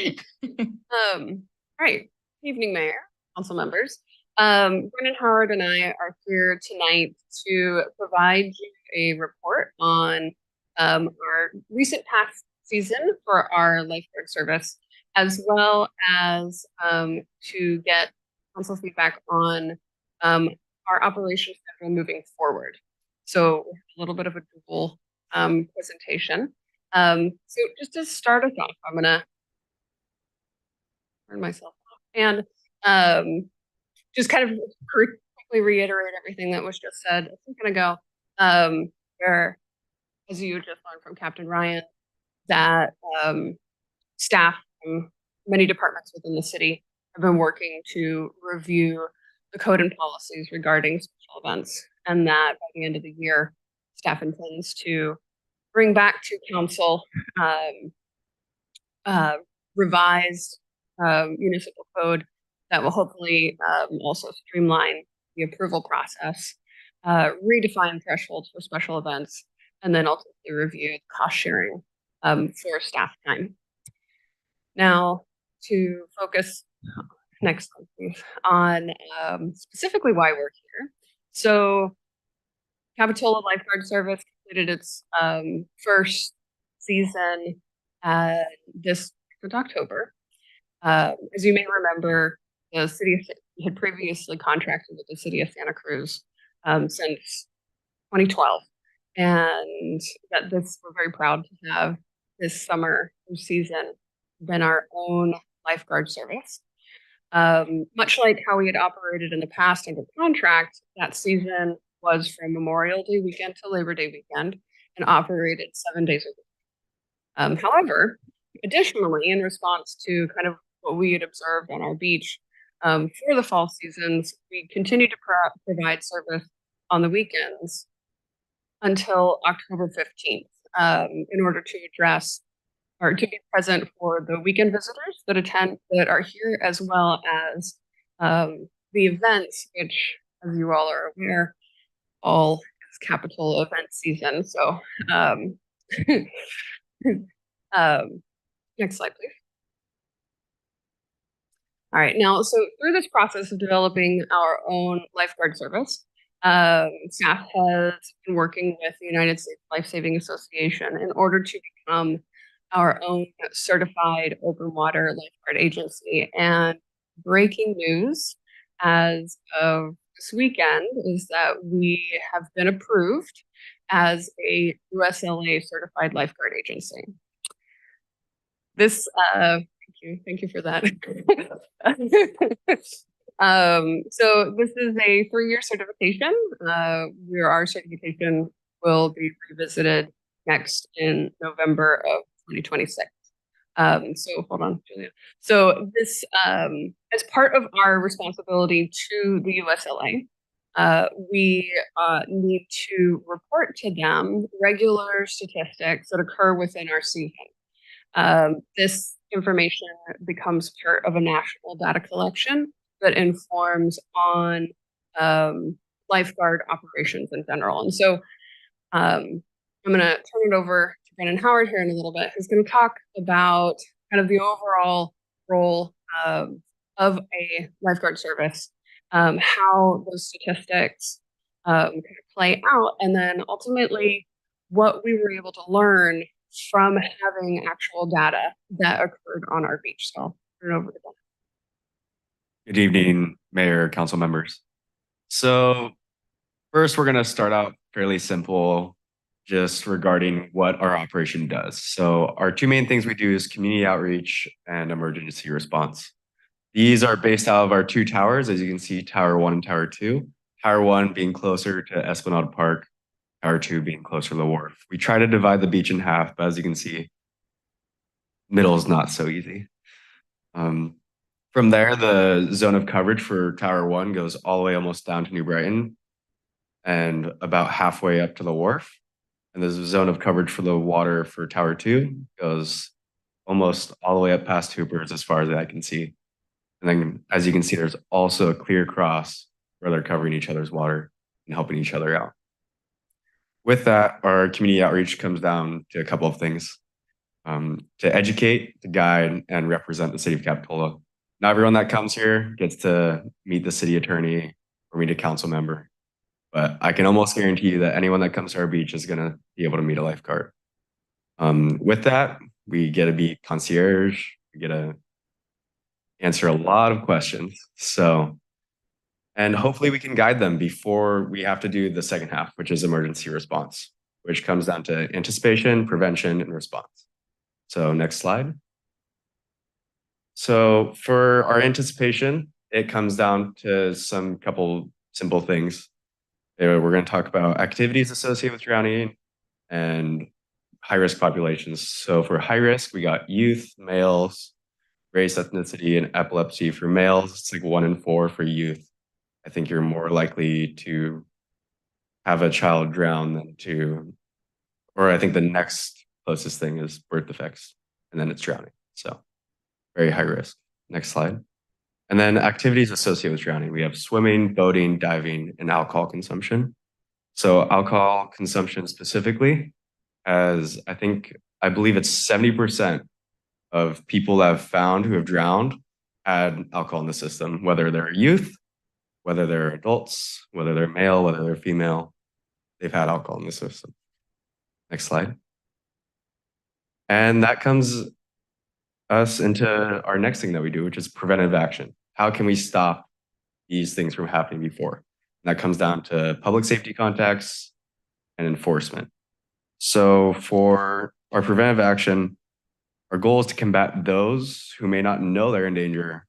Right. Evening, Mayor, council members. Brennan Howard and I are here tonight to provide you a report on our recent past season for our lifeguard service, as well as to get council feedback on our operations schedule moving forward. So a little bit of a dual presentation. So just to start us off, I'm gonna turn myself off and just kind of quickly reiterate everything that was just said a second ago. Where, as you just learned from Captain Ryan, that staff from many departments within the city have been working to review the code and policies regarding special events, and that by the end of the year, staff intends to bring back to council revised municipal code that will hopefully also streamline the approval process, redefine thresholds for special events, and then ultimately review cost sharing for staff time. Now, to focus next slide, please, on specifically why we're here. So Capitola Lifeguard Service completed its first season this October. As you may remember, the city had previously contracted with the city of Santa Cruz since 2012. And that this we're very proud to have this summer season been our own lifeguard service. Much like how we had operated in the past under contract, that season was from Memorial Day weekend to Labor Day weekend and operated 7 days a week. However, additionally, in response to kind of what we had observed on our beach for the fall seasons, we continue to provide service on the weekends until October 15th in order to address or to be present for the weekend visitors that are here, as well as the events, which, as you all are aware, all is capital event season. So next slide, please. All right, now, so through this process of developing our own lifeguard service, staff has been working with the United States Life Saving Association in order to become our own certified open water lifeguard agency. And breaking news as of this weekend is that we have been approved as a USLA certified lifeguard agency. This, thank you for that. So this is a 3-year certification, where our certification will be revisited next in November of 2026. So hold on, Julia. So this, as part of our responsibility to the USLA, we need to report to them regular statistics that occur within our season. This information becomes part of a national data collection that informs on lifeguard operations in general. And so I'm going to turn it over to Brennan Howard here in a little bit, who's going to talk about kind of the overall role of a lifeguard service, how those statistics kind of play out, and then ultimately what we were able to learn from having actual data that occurred on our beach. So I'll turn it over to Ben. Good evening, Mayor, council members. So first, we're going to start out fairly simple, just regarding what our operation does. So our two main things we do is community outreach and emergency response. These are based out of our 2 towers, as you can see, Tower 1 and Tower 2. Tower 1 being closer to Esplanade Park, Tower 2 being closer to the wharf. We try to divide the beach in half, but as you can see, middle is not so easy. From there, the zone of coverage for Tower 1 goes all the way almost down to New Brighton and about halfway up to the wharf. And the zone of coverage for the water for Tower 2 goes almost all the way up past Hooper's as far as I can see. And then, as you can see, there's also a clear cross where they're covering each other's water and helping each other out. With that, our community outreach comes down to a couple of things. To educate, to guide, and represent the city of Capitola. Not everyone that comes here gets to meet the city attorney or meet a council member, but I can almost guarantee you that anyone that comes to our beach is going to be able to meet a lifeguard. With that, we get to be concierge, we get to answer a lot of questions. So, and hopefully we can guide them before we have to do the second half, which is emergency response, which comes down to anticipation, prevention, and response. So next slide. So for our anticipation, it comes down to some couple simple things. We're going to talk about activities associated with drowning and high-risk populations. So for high risk, we got youth, males, race, ethnicity, and epilepsy. For males, it's like 1 in 4 for youth. I think you're more likely to have a child drown than to, or I think the next closest thing is birth defects, and then it's drowning. So very high risk. Next slide. And then activities associated with drowning. We have swimming, boating, diving, and alcohol consumption. So alcohol consumption specifically, as I believe it's 70% of people that I've found who have drowned had alcohol in the system, whether they're youth, whether they're adults, whether they're male, whether they're female, they've had alcohol in the system. Next slide. And that comes us into our next thing that we do, which is preventive action. How can we stop these things from happening before? That comes down to public safety contacts and enforcement. So for our preventive action, our goal is to combat those who may not know they're in danger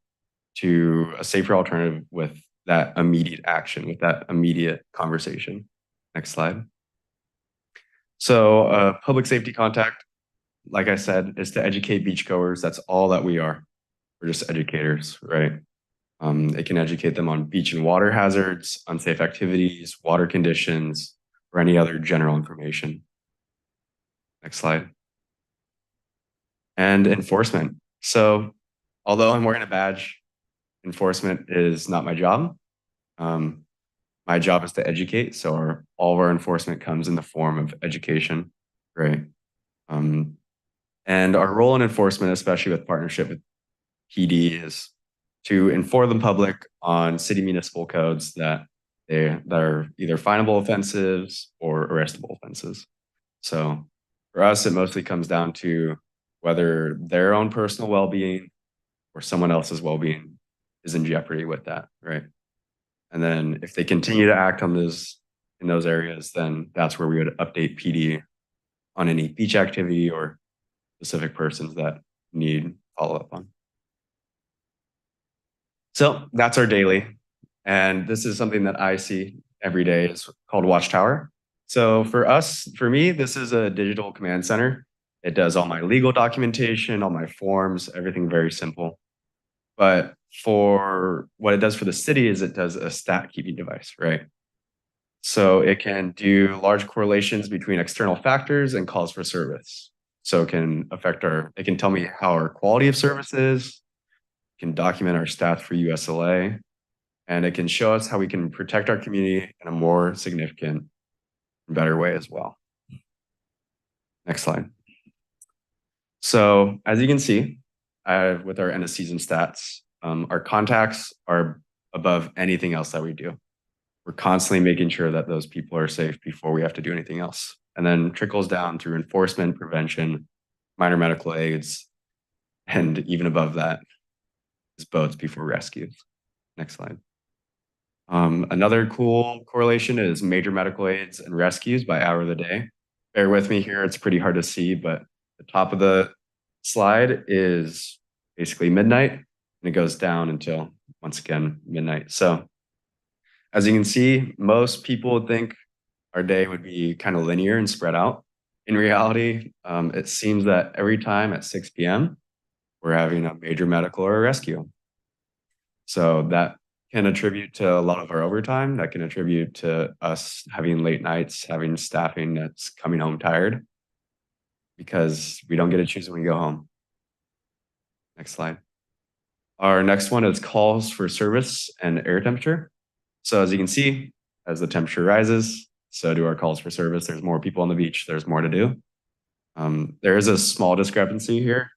to a safer alternative with that immediate action, with that immediate conversation. Next slide. So public safety contact, like I said, is to educate beachgoers. That's all that we are. We're just educators, right? It can educate them on beach and water hazards, unsafe activities, water conditions, or any other general information. Next slide. And enforcement. So although I'm wearing a badge, enforcement is not my job. My job is to educate. So all of our enforcement comes in the form of education, right? And our role in enforcement, especially with partnership with PD, is to inform the public on city municipal codes that are either finable offenses or arrestable offenses. So for us, it mostly comes down to whether their own personal well-being or someone else's well-being is in jeopardy with that, right? And then if they continue to act on in those areas, then that's where we would update PD on any beach activity or specific persons that need follow-up on. So that's our daily. And this is something that I see every day. It's called Watchtower. So for me, this is a digital command center. It does all my legal documentation, all my forms, everything very simple. But for what it does for the city is it does a stat keeping device, right? So it can do large correlations between external factors and calls for service. So it can it can tell me how our quality of service is, can document our stats for USLA, and it can show us how we can protect our community in a more significant and better way as well. Next slide. So as you can see, with our end of season stats, our contacts are above anything else that we do. We're constantly making sure that those people are safe before we have to do anything else. And then trickles down through enforcement, prevention, minor medical aids, and even above that is boats before rescues. Next slide. Another cool correlation is major medical aids and rescues by hour of the day. Bear with me here, it's pretty hard to see, but the top of the slide is basically midnight, and it goes down until, once again, midnight. So as you can see, most people would think our day would be kind of linear and spread out. In reality, it seems that every time at 6 p.m., we're having a major medical or a rescue. So that can attribute to a lot of our overtime. That can attribute to us having late nights, having staffing that's coming home tired because we don't get to choose when we go home. Next slide. Our next one is calls for service and air temperature. So as you can see, as the temperature rises, so do our calls for service. There's more people on the beach. There's more to do. There is a small discrepancy here.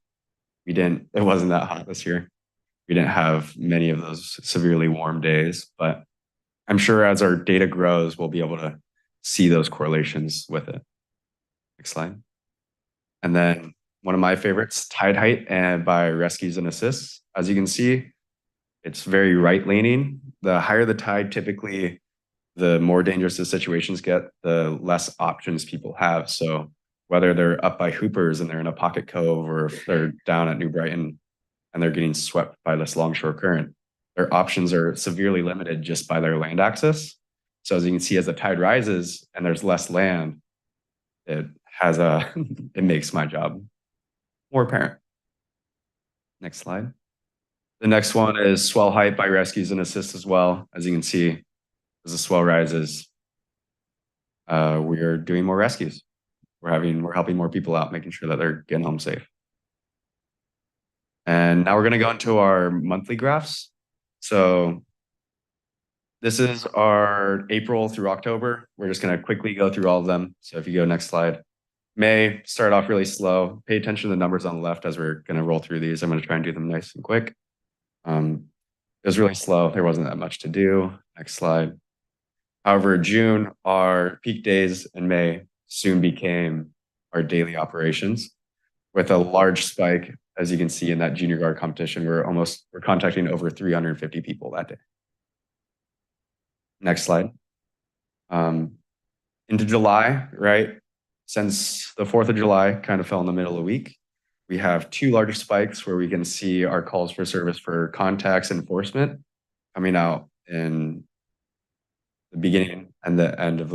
It wasn't that hot this year. We didn't have many of those severely warm days, but I'm sure as our data grows, we'll be able to see those correlations with it. Next slide. And then one of my favorites, tide height and by rescues and assists. As you can see, it's very right leaning. The higher the tide, typically, the more dangerous the situations get, the less options people have. So whether they're up by Hoopers and they're in a pocket cove, or if they're down at New Brighton and they're getting swept by this longshore current, their options are severely limited just by their land access. So as you can see, as the tide rises and there's less land, it makes my job more apparent. Next slide. The next one is swell height by rescues and assists as well. As you can see, as the swell rises, we are doing more rescues. We're helping more people out, making sure that they're getting home safe. And now we're going to go into our monthly graphs. So this is our April through October. We're just going to quickly go through all of them. So if you go next slide. May start off really slow. Pay attention to the numbers on the left as we're going to roll through these. I'm going to try and do them nice and quick. It was really slow. There wasn't that much to do. Next slide. However, June, our peak days, in May soon became our daily operations with a large spike. As you can see in that junior guard competition, we're contacting over 350 people that day. Next slide. Into July, right? Since the 4th of July kind of fell in the middle of the week, we have two larger spikes where we can see our calls for service for contacts enforcement coming out in the beginning and the end of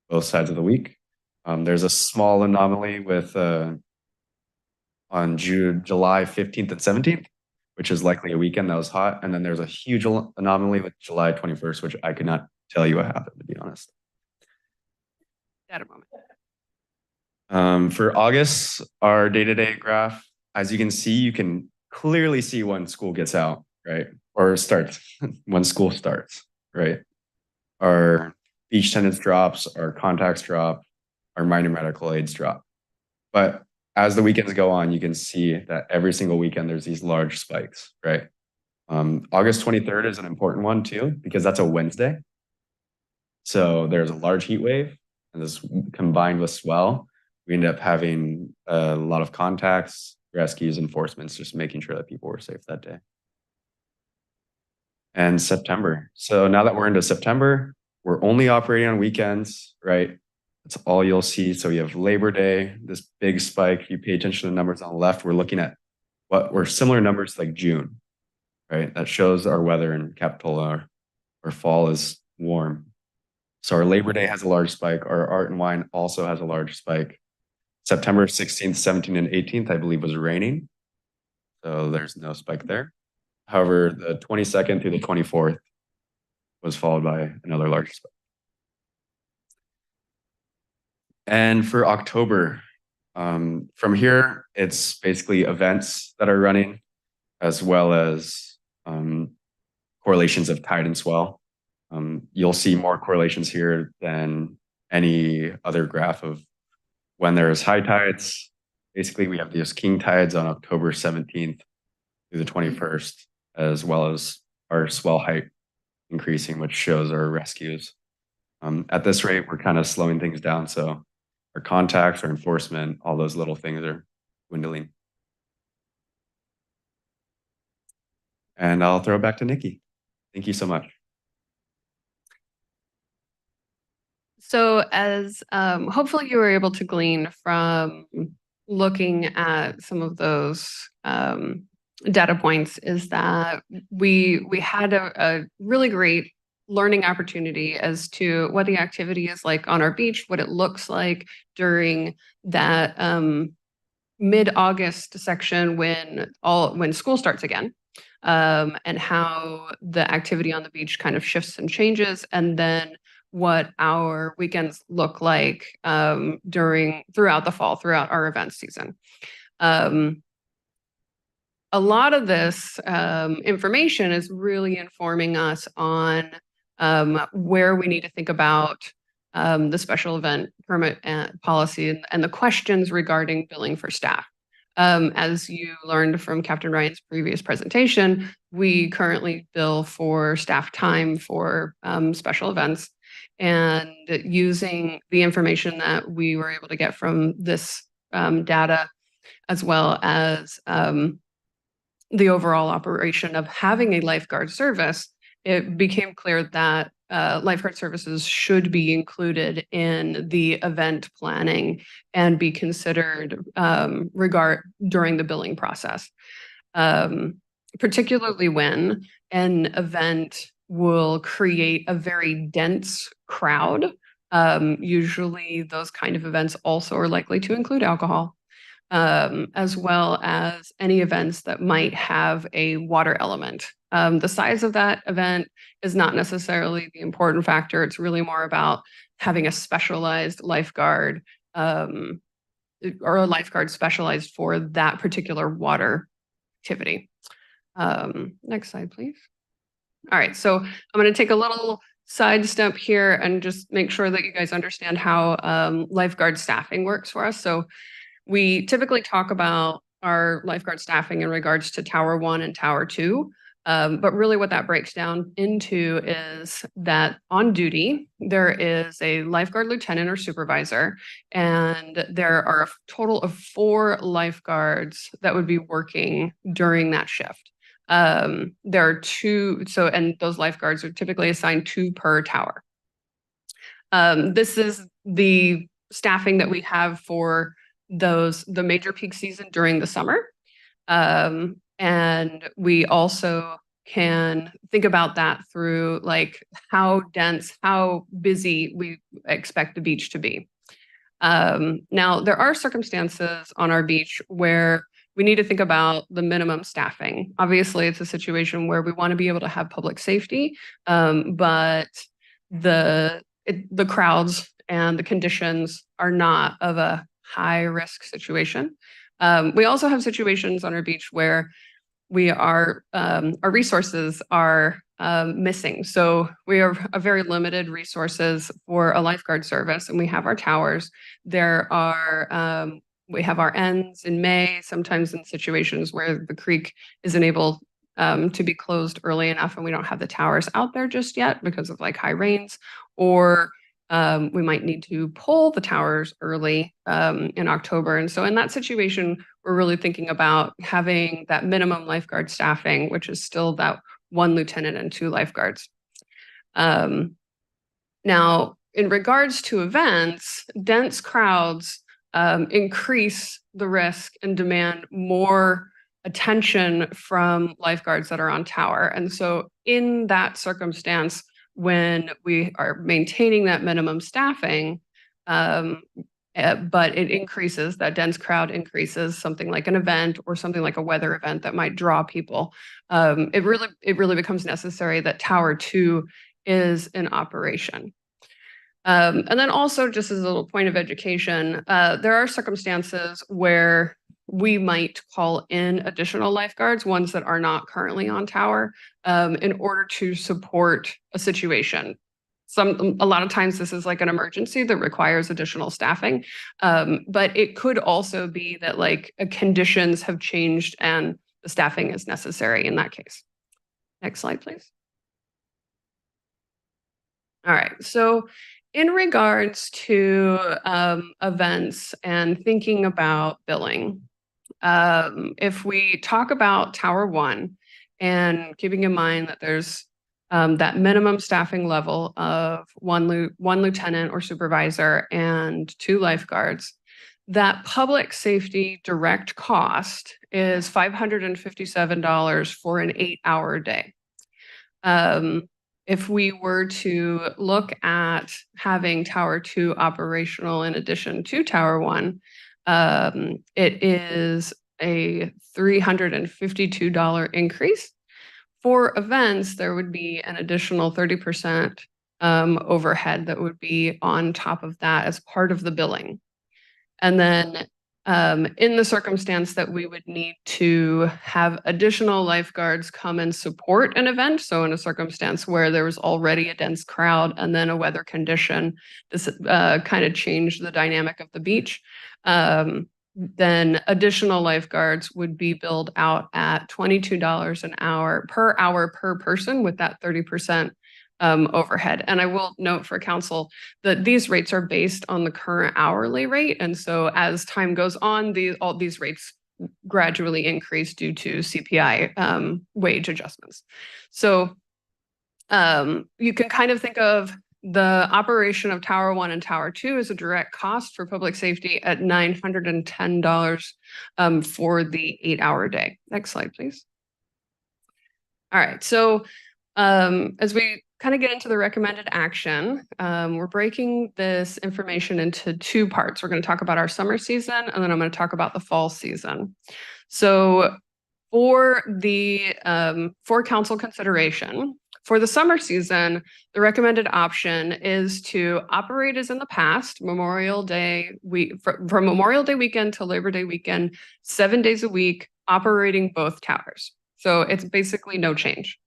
both sides of the week. There's a small anomaly with on July 15th and 17th, which is likely a weekend that was hot. And then there's a huge anomaly with July 21st, which I could not tell you what happened, to be honest. At a moment. For August, our day-to-day graph, as you can see, you can clearly see when school gets out, right? Or starts, when school starts, right? Our beach attendance drops, our contacts drop, our minor medical aids drop. But as the weekends go on, you can see that every single weekend there's these large spikes, right? August 23rd is an important one too, because that's a Wednesday. So there's a large heat wave, and this combined with swell, we ended up having a lot of contacts, rescues, enforcements, just making sure that people were safe that day. And September. So now that we're into September, we're only operating on weekends, right? That's all you'll see. So we have Labor Day, this big spike. You pay attention to the numbers on the left. We're looking at what were similar numbers like June, right? That shows our weather in Capitola. Our fall is warm. So our Labor Day has a large spike. Our Art and Wine also has a large spike. September 16th, 17th, and 18th, I believe, was raining. So there's no spike there. However, the 22nd through the 24th was followed by another large spike. And for October, from here, it's basically events that are running, as well as correlations of tide and swell. You'll see more correlations here than any other graph of when there's high tides. Basically, we have these king tides on October 17th through the 21st, as well as our swell height increasing, which shows our rescues. At this rate, we're kind of slowing things down. So our contacts, our enforcement, all those little things are dwindling. And I'll throw it back to Nikki. Thank you so much. So as hopefully you were able to glean from looking at some of those data points, is that we had a really great learning opportunity as to what the activity is like on our beach, what it looks like during that mid-August section when school starts again, and how the activity on the beach kind of shifts and changes, and then what our weekends look like throughout the fall, throughout our event season. A lot of this information is really informing us on where we need to think about the special event permit policy and the questions regarding billing for staff. As you learned from Captain Ryan's previous presentation, we currently bill for staff time for special events, and using the information that we were able to get from this data, as well as the overall operation of having a lifeguard service, it became clear that lifeguard services should be included in the event planning and be considered during the billing process, particularly when an event will create a very dense crowd. Usually those kind of events also are likely to include alcohol, as well as any events that might have a water element. The size of that event is not necessarily the important factor. It's really more about having a specialized lifeguard or a lifeguard specialized for that particular water activity. Next slide, please. All right, so I'm going to take a little sidestep here and just make sure that you guys understand how lifeguard staffing works for us. So we typically talk about our lifeguard staffing in regards to Tower 1 and Tower 2. But really what that breaks down into is that on duty, there is a lifeguard lieutenant or supervisor, and there are a total of 4 lifeguards that would be working during that shift. There are two, and those lifeguards are typically assigned 2 per tower. This is the staffing that we have for the major peak season during the summer. And we also can think about that through like how dense, how busy we expect the beach to be. Now, there are circumstances on our beach where we need to think about the minimum staffing. Obviously, it's a situation where we want to be able to have public safety, but the crowds and the conditions are not of a high risk situation. We also have situations on our beach where our resources are missing. So we have a very limited resources for a lifeguard service, and we have our towers. We have our ends in May, sometimes in situations where the creek isn't able to be closed early enough and we don't have the towers out there just yet because of like high rains, or we might need to pull the towers early in October. And so in that situation, we're really thinking about having that minimum lifeguard staffing, which is still that 1 lieutenant and 2 lifeguards. Now, in regards to events, dense crowds increase the risk and demand more attention from lifeguards that are on tower. And so in that circumstance, when we are maintaining that minimum staffing, but it increases, that dense crowd increases, something like an event or something like a weather event that might draw people, it really becomes necessary that Tower 2 is in operation. And then also, just as a little point of education, there are circumstances where we might call in additional lifeguards, ones that are not currently on tower, in order to support a situation. A lot of times this is like an emergency that requires additional staffing, but it could also be that like conditions have changed and the staffing is necessary in that case. Next slide, please. All right, so in regards to events and thinking about billing, if we talk about Tower 1 and keeping in mind that there's that minimum staffing level of one lieutenant or supervisor and 2 lifeguards, that public safety direct cost is $557 for an 8-hour day. If we were to look at having Tower 2 operational in addition to Tower 1, it is a $352 increase. For events, there would be an additional 30% overhead that would be on top of that as part of the billing. And then in the circumstance that we would need to have additional lifeguards come and support an event, so in a circumstance where there was already a dense crowd and then a weather condition, this kind of changed the dynamic of the beach, then additional lifeguards would be billed out at $22 an hour per person with that 30% overhead. And I will note for council that these rates are based on the current hourly rate. And so as time goes on, all these rates gradually increase due to CPI wage adjustments. So you can kind of think of the operation of Tower 1 and Tower 2 as a direct cost for public safety at $910 for the 8-hour day. Next slide, please. All right, so as we kind of get into the recommended action, we're breaking this information into 2 parts. We're going to talk about our summer season, and then I'm going to talk about the fall season. So for council consideration, for the summer season, the recommended option is to operate as in the past, from Memorial Day weekend to Labor Day weekend, 7 days a week, operating both towers. So it's basically no change.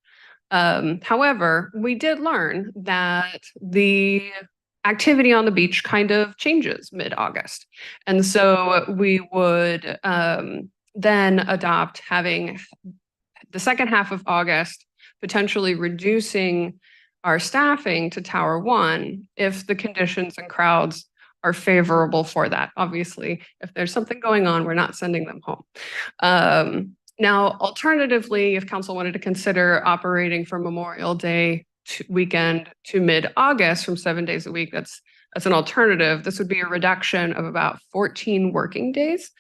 However, we did learn that the activity on the beach kind of changes mid-August. And so we would then adopt having the second half of August potentially reducing our staffing to Tower 1 if the conditions and crowds are favorable for that. Obviously, if there's something going on, we're not sending them home. Now, alternatively, if council wanted to consider operating from Memorial Day weekend to mid-August from 7 days a week, that's an alternative. This would be a reduction of about 14 working days.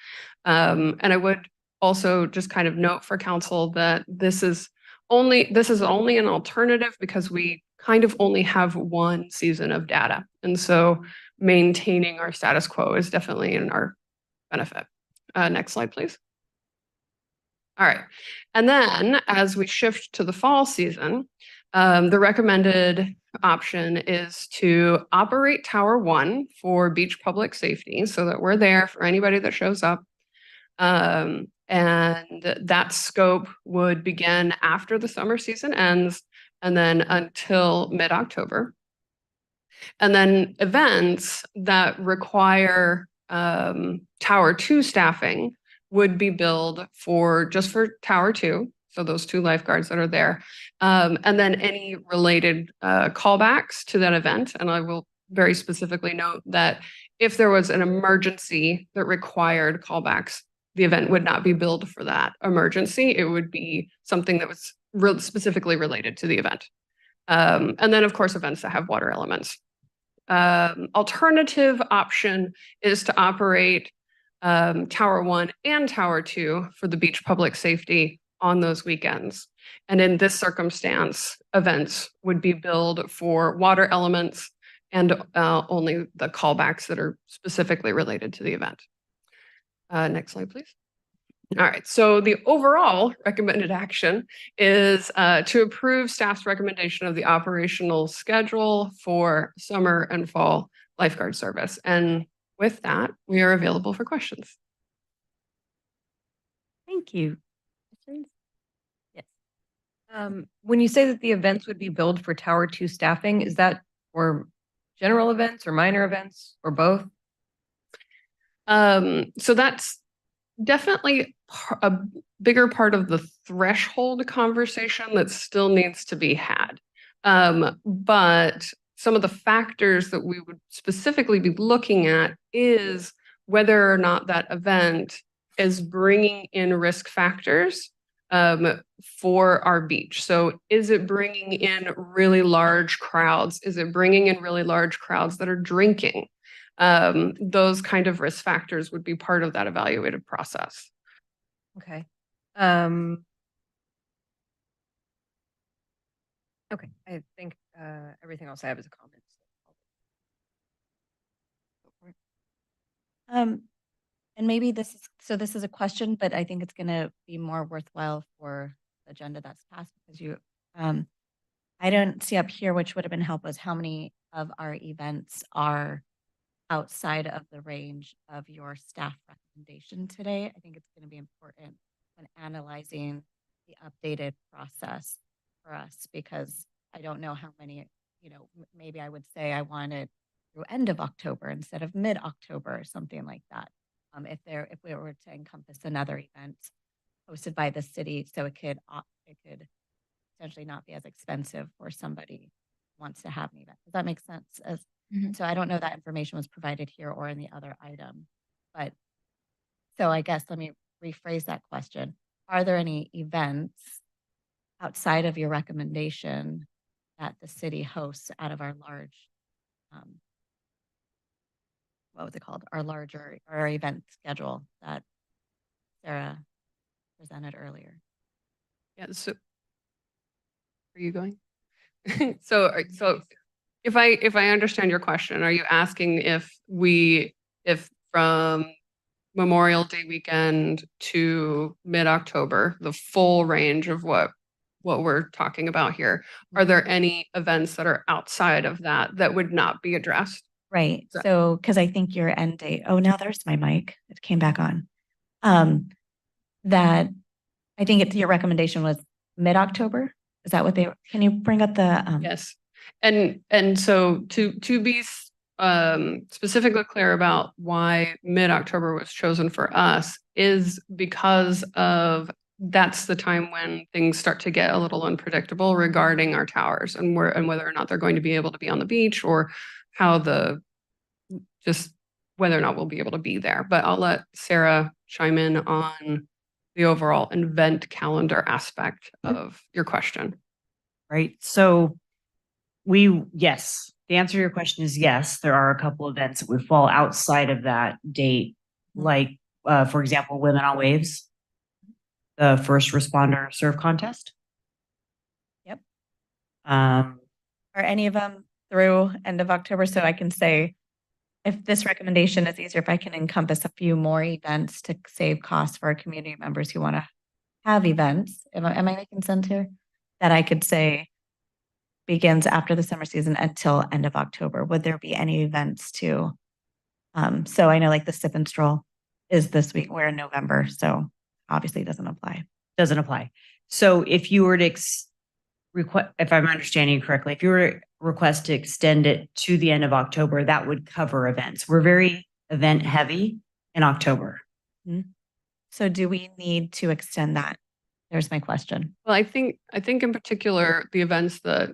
And I would also just kind of note for council that this is only an alternative because we kind of only have one season of data. And so maintaining our status quo is definitely in our benefit. Next slide, please. All right. And then as we shift to the fall season, the recommended option is to operate Tower 1 for beach public safety so that we're there for anybody that shows up. And that scope would begin after the summer season ends and then until mid-October. And then events that require Tower 2 staffing would be billed just for Tower 2, so those 2 lifeguards that are there, and then any related callbacks to that event. And I will very specifically note that if there was an emergency that required callbacks, the event would not be billed for that emergency. It would be something that was specifically related to the event. And then, of course, events that have water elements. Alternative option is to operate Tower 1 and Tower 2 for the beach public safety on those weekends. And in this circumstance, events would be billed for water elements and only the callbacks that are specifically related to the event. Next slide, please. All right, so the overall recommended action is to approve staff's recommendation of the operational schedule for summer and fall lifeguard service. And with that, we are available for questions. Thank you. Questions? Yes. When you say that the events would be billed for Tower 2 staffing, is that for general events or minor events or both? So that's definitely a bigger part of the threshold conversation that still needs to be had. But some of the factors that we would specifically be looking at is whether or not that event is bringing in risk factors for our beach. So is it bringing in really large crowds? Is it bringing in really large crowds that are drinking? Those kind of risk factors would be part of that evaluated process. Okay. Okay, I think everything else I have is a comment. And maybe this is a question, but I think it's going to be more worthwhile for the agenda that's passed because I don't see up here, which would have been helpful, is how many of our events are outside of the range of your staff recommendation today. I think it's going to be important when analyzing the updated process for us because I don't know how many, maybe I would say I wanted through end of October instead of mid-October or something like that. If we were to encompass another event hosted by the city, so it could essentially not be as expensive for somebody who wants to have an event. Does that make sense? So I don't know that information was provided here or in the other item, but so I guess let me rephrase that question. Are there any events outside of your recommendation that the city hosts out of our large, what was it called? Our event schedule that Sarah presented earlier? Yeah, so are you going? So if I understand your question, are you asking if from Memorial Day weekend to mid-October, the full range of what we're talking about here, are there any events that are outside of that would not be addressed? Right. So, because I think your end date, now there's my mic. It came back on. That I think your recommendation was mid-October. Is that what can you bring up the? Yes. And so to be specifically clear about why mid-October was chosen for us is because of that's the time when things start to get a little unpredictable regarding our towers and whether or not they're going to be able to be on the beach or whether or not we'll be able to be there. But I'll let Sarah chime in on the overall event calendar aspect of your question. Right? So yes, the answer to your question is yes, there are a couple events that would fall outside of that date, like, for example, Women on Waves, the first responder surf contest. Yep. Um, Are any of them through end of October? So I can say, if this recommendation is easier, if I can encompass a few more events to save costs for our community members who want to have events, am I making sense here? That I could say begins after the summer season until end of October. Would there be any events to? So I know like the Sip and Stroll is this week. We're in November, so obviously it doesn't apply. doesn't apply. So if you were to if I'm understanding you correctly, if you were to request to extend it to the end of October, that would cover events. We're very event heavy in October. So do we need to extend that? There's my question. Well, I think in particular, the events that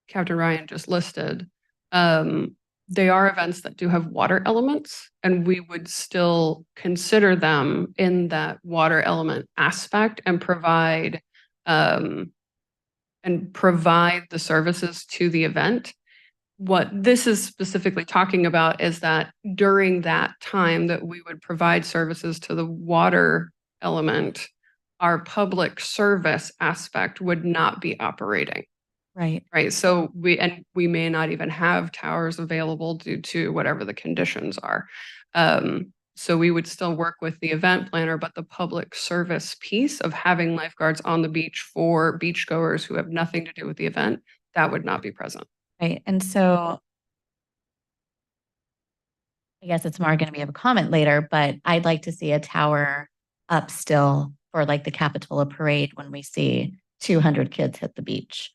Captain Ryan just listed, they are events that do have water elements, and we would still consider them in that water element aspect and provide the services to the event. What this is specifically talking about is that during that time that we would provide services to the water element, our public service aspect would not be operating. Right. Right. So we may not even have towers available due to whatever the conditions are. So we would still work with the event planner, but the public service piece of having lifeguards on the beach for beachgoers who have nothing to do with the event, that would not be present. Right. And so I guess it's more going to be a comment later, but I'd like to see a tower up still for like the Capitola parade when we see 200 kids hit the beach.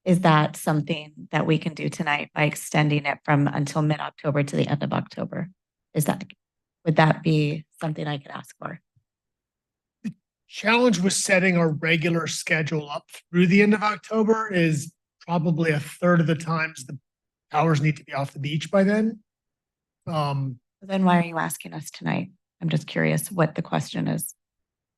Is that something that we can do tonight by extending it from until mid-October to the end of October? Would that be something I could ask for? Challenge with setting our regular schedule up through the end of October is probably a third of the times the towers need to be off the beach by then. Then why are you asking us tonight? I'm just curious what the question is.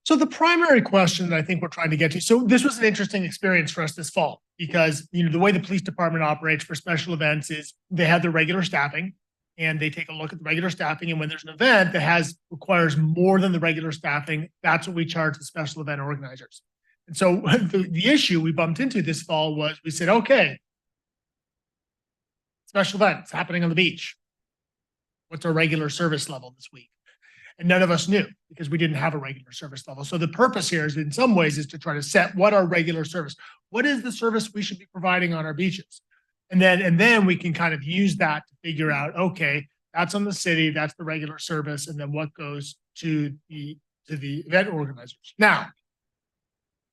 So the primary question that I think we're trying to get to, so this was an interesting experience for us this fall because, the way the police department operates for special events is they have their regular staffing and they take a look at the regular staffing. And when there's an event that requires more than the regular staffing, that's what we charge the special event organizers. And so the issue we bumped into this fall was we said, okay, special events happening on the beach. What's our regular service level this week? And none of us knew because we didn't have a regular service level. So the purpose here is in some ways is to try to set what our regular service, what is the service we should be providing on our beaches? And then we can kind of use that to figure out, okay, that's on the city, that's the regular service, and then what goes to the event organizers. Now,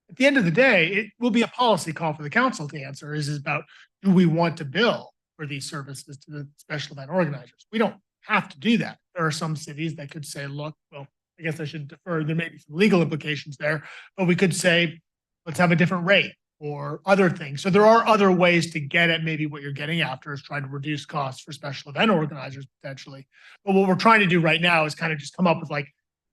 at the end of the day, it will be a policy call for the council to answer is about, do we want to bill for these services to the special event organizers? We don't have to do that. There are some cities that could say, look, well, I guess I should defer. There may be some legal implications there, but we could say, let's have a different rate or other things. So there are other ways to get at maybe what you're getting after is trying to reduce costs for special event organizers potentially. But what we're trying to do right now is kind of just come up with like,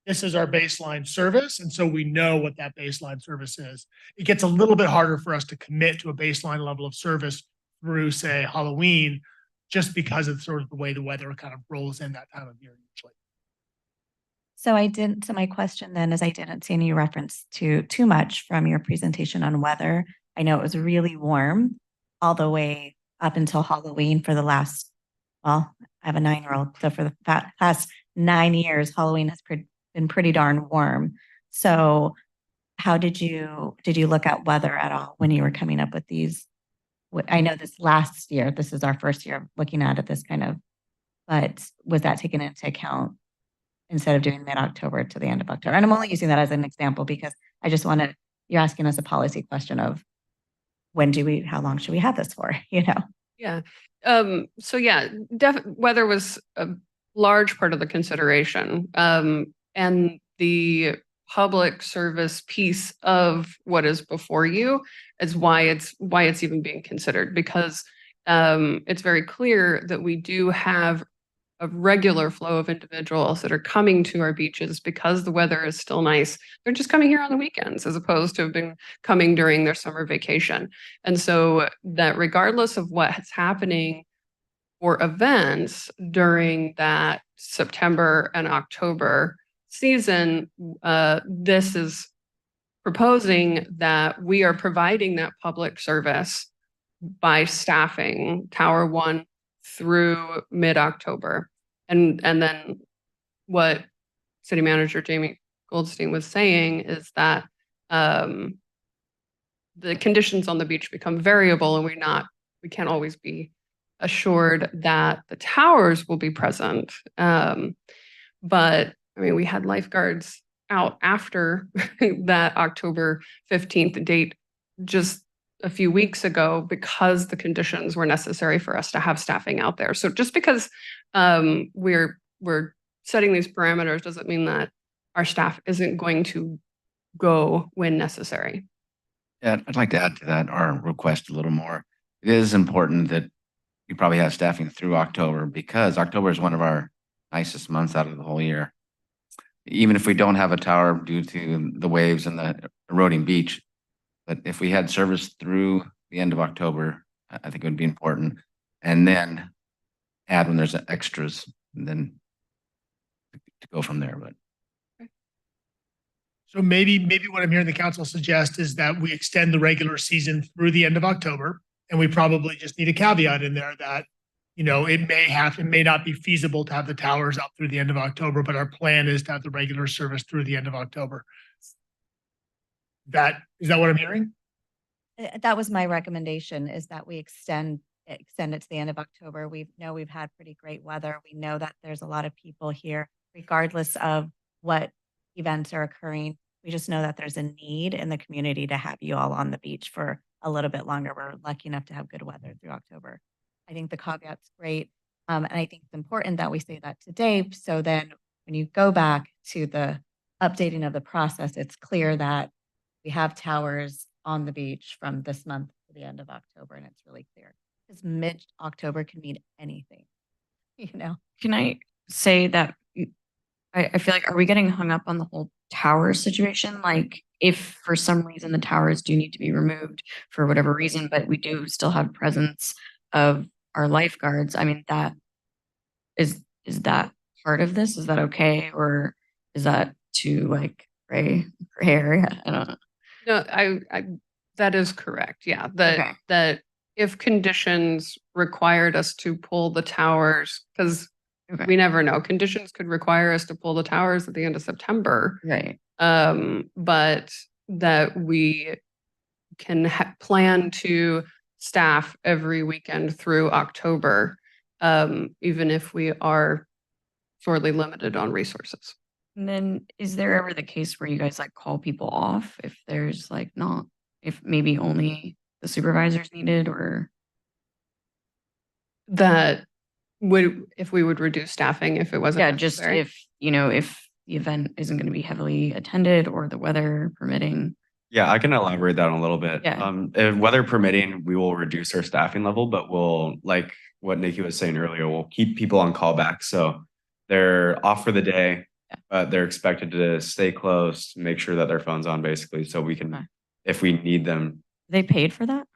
this is our baseline service. And so we know what that baseline service is. It gets a little bit harder for us to commit to a baseline level of service through, say, Halloween, just because of sort of the way the weather kind of rolls in that time of year usually. So my question then is I didn't see any reference to too much from your presentation on weather. I know it was really warm all the way up until Halloween for the last, well, I have a 9-year-old. So for the past 9 years, Halloween has been pretty darn warm. So how did you look at weather at all when you were coming up with these? I know this last year, this is our first year looking at it, this kind of, but was that taken into account instead of doing mid-October to the end of October? And I'm only using that as an example because I just you're asking us a policy question of how long should we have this for, Yeah. So yeah, weather was a large part of the consideration. And the public service piece of what is before you is why it's even being considered, because it's very clear that we do have a regular flow of individuals that are coming to our beaches because the weather is still nice. They're just coming here on the weekends as opposed to have been coming during their summer vacation. And so that regardless of what's happening for events during that September and October season, this is proposing that we are providing that public service by staffing Tower 1 through mid-October. And then what City Manager Jamie Goldstein was saying is that the conditions on the beach become variable, and we can't always be assured that the towers will be present. But I mean, we had lifeguards out after that October 15th date just a few weeks ago because the conditions were necessary for us to have staffing out there. So just because we're setting these parameters doesn't mean that our staff isn't going to go when necessary. Yeah, I'd like to add to that, our request a little more. It is important that we probably have staffing through October because October is one of our nicest months out of the whole year. Even if we don't have a tower due to the waves and the eroding beach, but if we had service through the end of October, I think it would be important. And then add when there's extras, and then to go from there. But So maybe what I'm hearing the council suggest is that we extend the regular season through the end of October. And we probably just need a caveat in there that, you know, it may not be feasible to have the towers up through the end of October, but our plan is to have the regular service through the end of October. Is that what I'm hearing? That was my recommendation, is that we extend it to the end of October. We've had pretty great weather. We know that there's a lot of people here, regardless of what events are occurring. We just know that there's a need in the community to have you all on the beach for a little bit longer. We're lucky enough to have good weather through October. I think the caveat's great. And I think it's important that we say that today. So then when you go back to the updating of the process, it's clear that we have towers on the beach from this month to the end of October. And it's really clear because mid-October can mean anything, you know? Can I say that I feel like, are we getting hung up on the whole tower situation? Like, if for some reason the towers do need to be removed for whatever reason, but we do still have presence of our lifeguards, I mean, that is that part of this? Is that okay? Or is that too like gray area? I don't know. No, I that is correct. Yeah. That if conditions required us to pull the towers, because we never know, conditions could require us to pull the towers at the end of September. Right. But that we can plan to staff every weekend through October, even if we are sorely limited on resources. And then is there ever the case where you guys like call people off if there's like not, if maybe only the supervisors needed, or that if we would reduce staffing if it wasn't necessary? Just if the event isn't going to be heavily attended or the weather permitting? Yeah, I can elaborate that a little bit. Yeah. If weather permitting, we will reduce our staffing level, but we'll, like what Nikki was saying earlier, we'll keep people on callback. So they're off for the day, but they're expected to stay close, make sure that their phone's on basically. So we can, if we need them. They paid for that?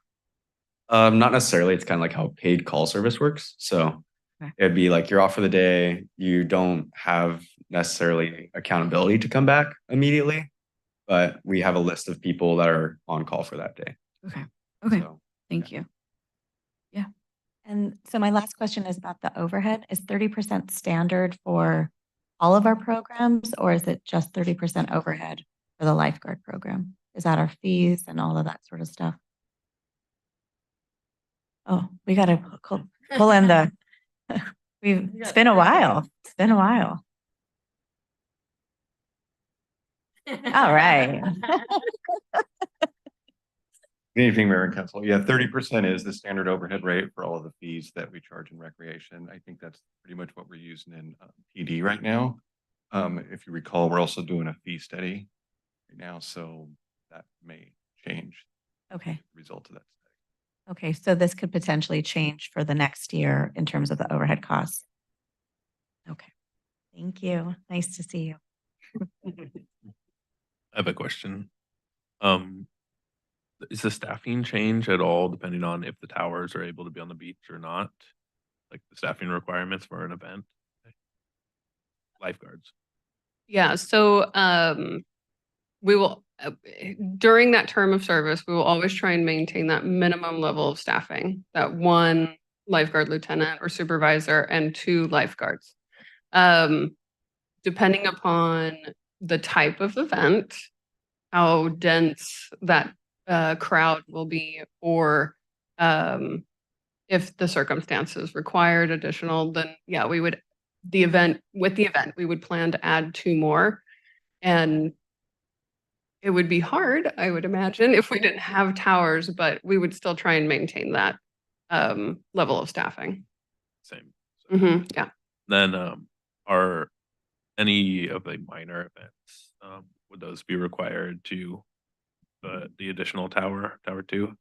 Not necessarily. It's kind of like how paid call service works. So it'd be like you're off for the day. You don't have necessarily accountability to come back immediately, but we have a list of people that are on call for that day. Okay. Thank you. And so my last question is about the overhead. Is 30% standard for all of our programs, or is it just 30% overhead for the lifeguard program? Is that our fees and all of that sort of stuff? Oh, we got to pull in the, it's been a while. It's been a while. All right. Good evening, Mayor and Council. Yeah, 30% is the standard overhead rate for all of the fees that we charge in recreation. I think that's pretty much what we're using in PD right now. If you recall, we're also doing a fee study right now, so that may change. Okay. As a result of that. Okay, so this could potentially change for the next year in terms of the overhead costs. Okay. Thank you. Nice to see you. I have a question. Um, is the staffing change at all depending on if the towers are able to be on the beach or not? Like the staffing requirements for an event? Lifeguards. Yeah, so we will during that term of service, we will always try and maintain that minimum level of staffing, that one lifeguard lieutenant or supervisor and 2 lifeguards. Depending upon the type of event, how dense that crowd will be, or if the circumstances required additional, then yeah, we would we would plan to add 2 more. And it would be hard, I would imagine, if we didn't have towers, but we would still try and maintain that level of staffing. Same. Yeah. Then are any of the minor events, would those be required to the additional tower 2?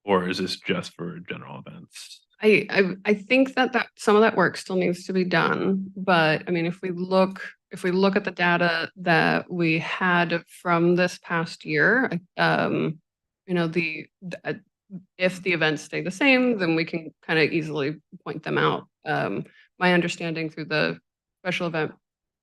Or is this just for general events? I think that some of that work still needs to be done, but I mean, if we look at the data that we had from this past year, you know, if the events stay the same, then we can kind of easily point them out. My understanding through the special event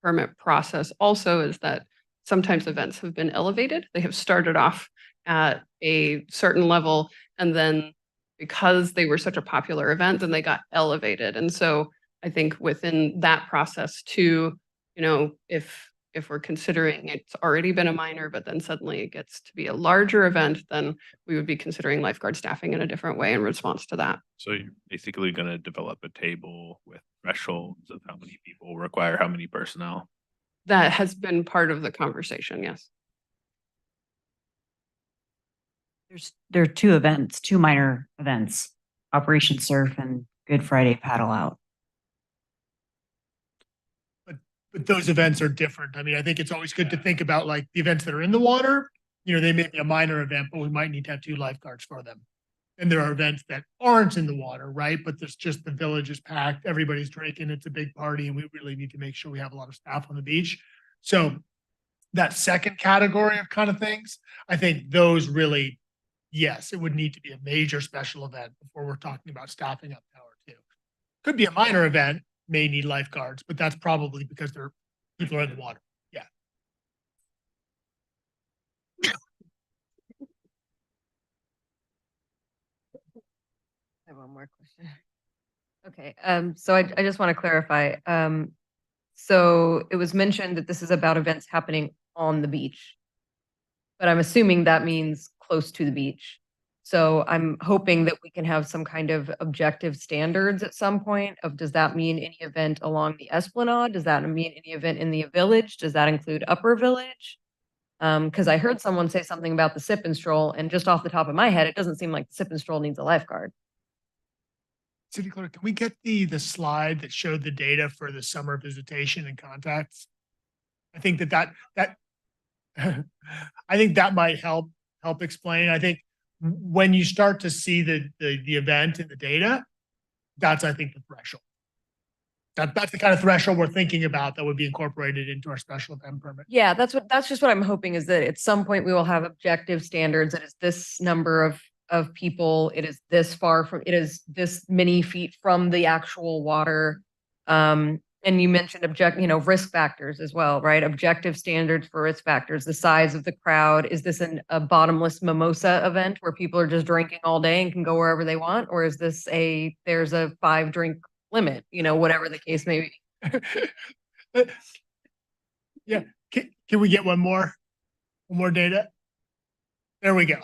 permit process also is that sometimes events have been elevated. They have started off at a certain level, and then because they were such a popular event, then they got elevated. And so I think within that process too, you know, if we're considering it's already been a minor, but then suddenly it gets to be a larger event, then we would be considering lifeguard staffing in a different way in response to that. So you're basically going to develop a table with thresholds of how many people require how many personnel? That has been part of the conversation, yes. There are 2 events, 2 minor events, Operation Surf and Good Friday Paddle Out. But those events are different. I mean, I think it's always good to think about like the events that are in the water. You know, they may be a minor event, but we might need to have 2 lifeguards for them. And there are events that aren't in the water, right? But there's just the village is packed, everybody's drinking, it's a big party, and we really need to make sure we have a lot of staff on the beach. So that second category of kind of things, I think those really, yes, it would need to be a major special event before we're talking about staffing up Tower 2. Could be a minor event, may need lifeguards, but that's probably because people are in the water. Yeah. I have one more question. Okay, so I just want to clarify. So it was mentioned that this is about events happening on the beach, but I'm assuming that means close to the beach. So I'm hoping that we can have some kind of objective standards at some point of, does that mean any event along the Esplanade? Does that mean any event in the village? Does that include Upper Village? Because I heard someone say something about the sip and stroll, and just off the top of my head, it doesn't seem like the sip and stroll needs a lifeguard. City Clerk, can we get the slide that showed the data for the summer visitation and contacts? I think that I think that might help explain. I think when you start to see the event in the data, that's, I think, the threshold. That's the kind of threshold we're thinking about that would be incorporated into our special event permit. Yeah, that's just what I'm hoping, is that at some point we will have objective standards. It is this number of people. It is this far from, it is this many feet from the actual water. And you mentioned risk factors as well, right? Objective standards for risk factors, the size of the crowd. Is this a bottomless mimosa event where people are just drinking all day and can go wherever they want? Or is this there's a 5-drink limit, whatever the case may be? Yeah. Can we get one more data? There we go.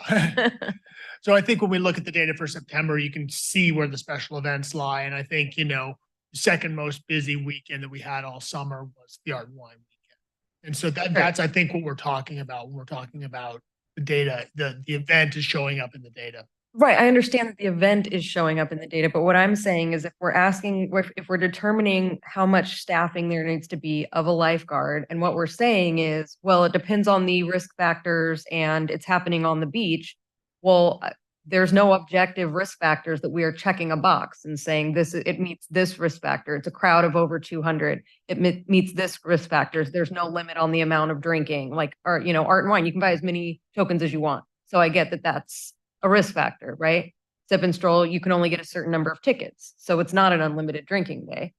So I think when we look at the data for September, you can see where the special events lie. And I think, the second most busy weekend that we had all summer was the Art and Wine weekend. And so that's, I think, what we're talking about when we're talking about the data. The event is showing up in the data. Right. I understand that the event is showing up in the data, but what I'm saying is if we're determining how much staffing there needs to be of a lifeguard, and what we're saying is, well, it depends on the risk factors and it's happening on the beach. Well, there's no objective risk factors that we are checking a box and saying it meets this risk factor. It's a crowd of over 200. It meets this risk factors. There's no limit on the amount of drinking, like art and wine. You can buy as many tokens as you want. So I get that that's a risk factor, right? Sip and stroll, you can only get a certain number of tickets. So it's not an unlimited drinking day.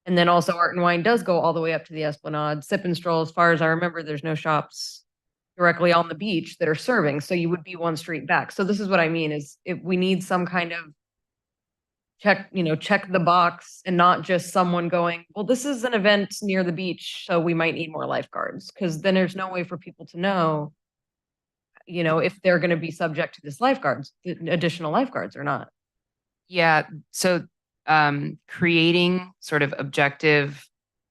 And then also art and wine does go all the way up to the Esplanade. Sip and stroll, as far as I remember, there's no shops directly on the beach that are serving. So you would be one street back. So this is what I mean is if we need some kind of check the box and not just someone going, well, this is an event near the beach, so we might need more lifeguards. Because then there's no way for people to know, if they're going to be subject to this additional lifeguards or not. Yeah. So creating sort of objective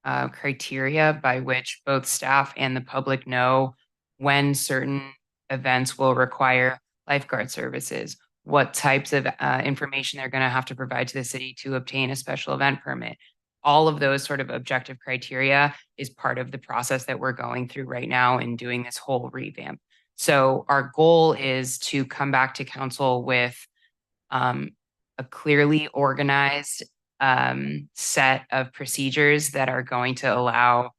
criteria by which both staff and the public know when certain events will require lifeguard services, what types of information they're going to have to provide to the city to obtain a special event permit. All of those sort of objective criteria is part of the process that we're going through right now in doing this whole revamp. So our goal is to come back to council with a clearly organized set of procedures that are going to allow,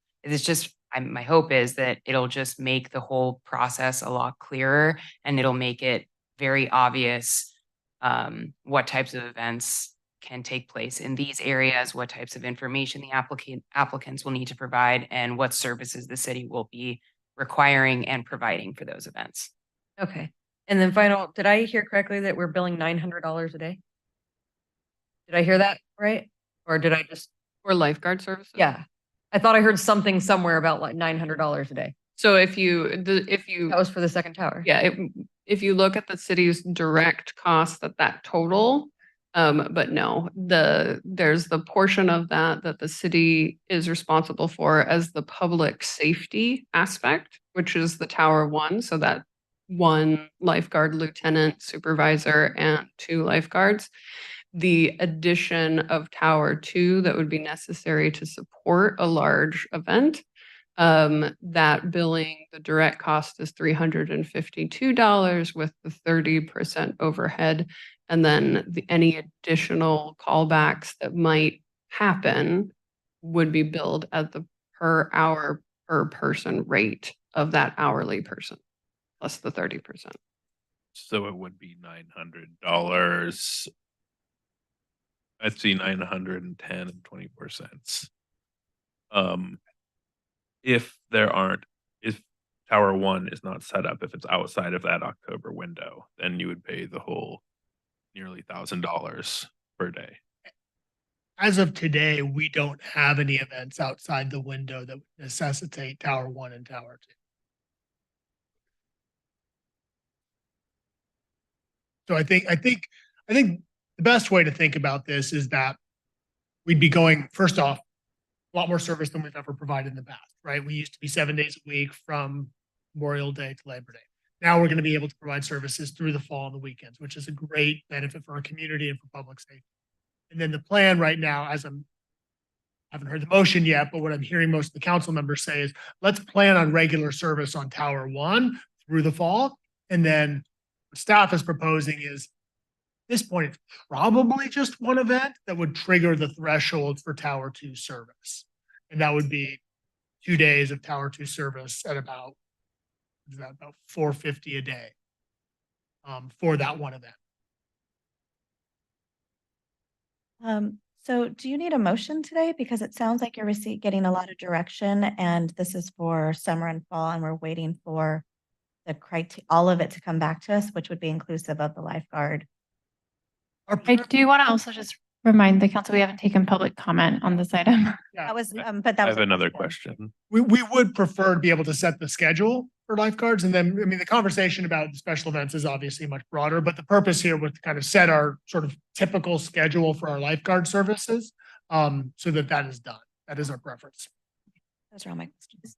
my hope is that it'll just make the whole process a lot clearer, and it'll make it very obvious what types of events can take place in these areas, what types of information the applicants will need to provide, and what services the city will be requiring and providing for those events. Okay. And then did I hear correctly that we're billing $900 a day? Did I hear that right? Or did I just? For lifeguard services? Yeah. I thought I heard something somewhere about like $900 a day. So if you that was for the second tower. Yeah, if you look at the city's direct cost that total, but no, there's the portion of that the city is responsible for as the public safety aspect, which is the Tower 1. So that 1 lifeguard lieutenant, supervisor, and 2 lifeguards. The addition of Tower 2 that would be necessary to support a large event, that billing, the direct cost is $352 with the 30% overhead. And then any additional callbacks that might happen would be billed at the per hour per person rate of that hourly person, plus the 30%. So it would be $900. I see 910 and 24 cents. If Tower 1 is not set up, if it's outside of that October window, then you would pay the whole nearly $1,000 per day. As of today, we don't have any events outside the window that would necessitate Tower 1 and Tower 2. So I think the best way to think about this is that we'd be going, first off, a lot more service than we've ever provided in the past, right? We used to be 7 days a week from Memorial Day to Labor Day. Now we're going to be able to provide services through the fall and the weekends, which is a great benefit for our community and for public safety. And then the plan right now, I haven't heard the motion yet, but what I'm hearing most of the council members say is let's plan on regular service on Tower 1 through the fall. And then what staff is proposing is at this point, it's probably just one event that would trigger the threshold for Tower 2 service. And that would be 2 days of Tower 2 service at about $450 a day for that one event. So do you need a motion today? Because it sounds like you're getting a lot of direction, and this is for summer and fall, and we're waiting for all of it to come back to us, which would be inclusive of the lifeguard. I do want to also just remind the council we haven't taken public comment on this item. That was, I have another question. We would prefer to be able to set the schedule for lifeguards. And then, I mean, the conversation about special events is obviously much broader, but the purpose here was to kind of set our sort of typical schedule for our lifeguard services so that is done. That is our preference. Those are all my questions.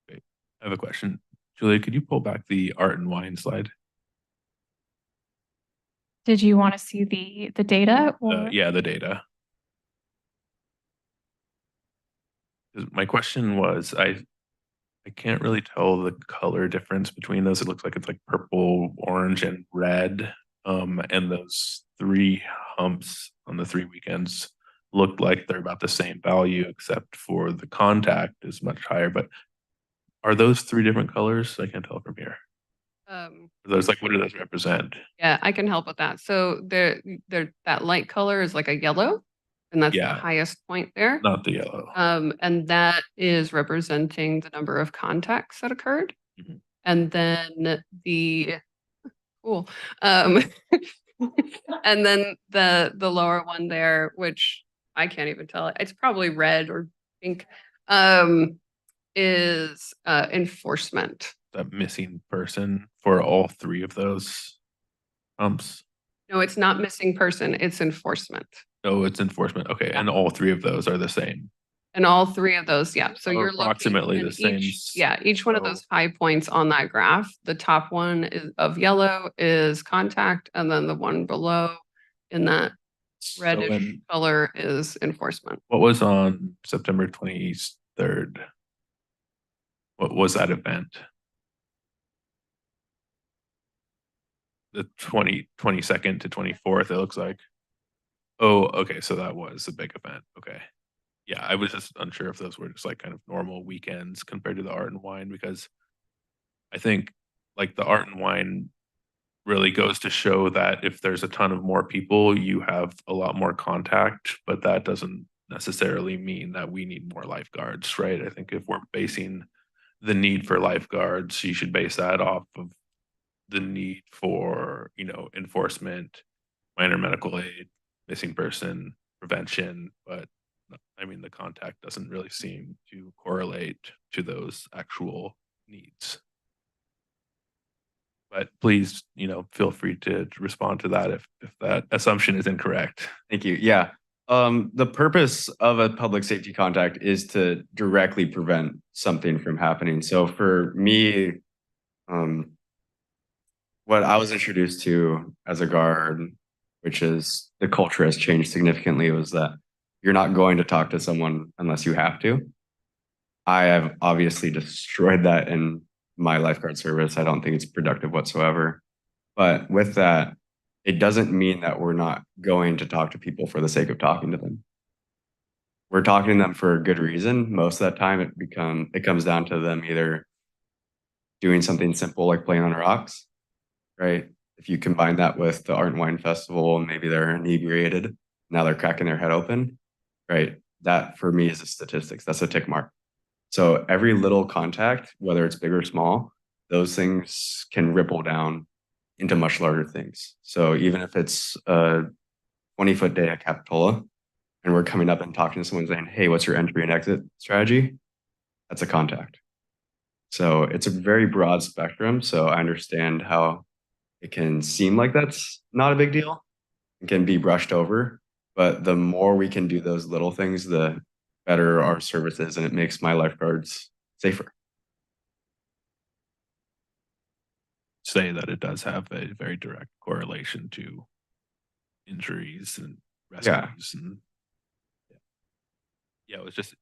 Great. I have a question. Julia, could you pull back the art and wine slide? Did you want to see the data? Or? Yeah, the data. My question was, I can't really tell the color difference between those. It looks like it's like purple, orange, and red. And those 3 humps on the 3 weekends looked like they're about the same value, except for the contact is much higher. But are those 3 different colors? I can't tell from here. Are those like, what do those represent? Yeah, I can help with that. So that light color is like a yellow, and that's the Yeah. highest point there. Not the yellow. And that is representing the number of contacts that occurred. Mhm. And then cool. Um, and then the lower one there, which I can't even tell, it's probably red or pink, is enforcement. The missing person for all 3 of those humps? No, it's not missing person, it's enforcement. Oh, it's enforcement. Okay, and all 3 of those are the same. And all 3 of those, yeah. So Or you're looking approximately at the same. each one of those high points on that graph. The top one is of yellow is contact, and then the one below in that reddish when- color is enforcement. What was on September 23rd? What was that event? The 22nd to 24th, it looks like. Oh, okay, so that was a big event. Okay. Yeah, I was just unsure if those were just like kind of normal weekends compared to the Art and Wine, because I think like the Art and Wine really goes to show that if there's a ton of more people, you have a lot more contact, but that doesn't necessarily mean that we need more lifeguards, right? I think if we're basing the need for lifeguards, you should base that off of the need for, enforcement, minor medical aid, missing person, prevention, but I mean, the contact doesn't really seem to correlate to those actual needs. But please, feel free to respond to that if that assumption is incorrect. Thank you. Yeah. The purpose of a public safety contact is to directly prevent something from happening. So for me, what I was introduced to as a guard, which is the culture has changed significantly, was that you're not going to talk to someone unless you have to. I have obviously destroyed that in my lifeguard service. I don't think it's productive whatsoever. But with that, it doesn't mean that we're not going to talk to people for the sake of talking to them. We're talking to them for a good reason. Most of that time it comes down to them either doing something simple like playing on rocks, right? If you combine that with the Art and Wine Festival and maybe they're inebriated, now they're cracking their head open, right? That for me is a statistics. That's a tick mark. So every little contact, whether it's big or small, those things can ripple down into much larger things. So even if it's a 20-foot day at Capitola and we're coming up and talking to someone saying, hey, what's your entry and exit strategy? That's a contact. So it's a very broad spectrum. So I understand how it can seem like that's not a big deal. It can be brushed over, but the more we can do those little things, the better our service is, and it makes my lifeguards safer. Say that it does have a very direct correlation to injuries and rescues. And yeah, it was just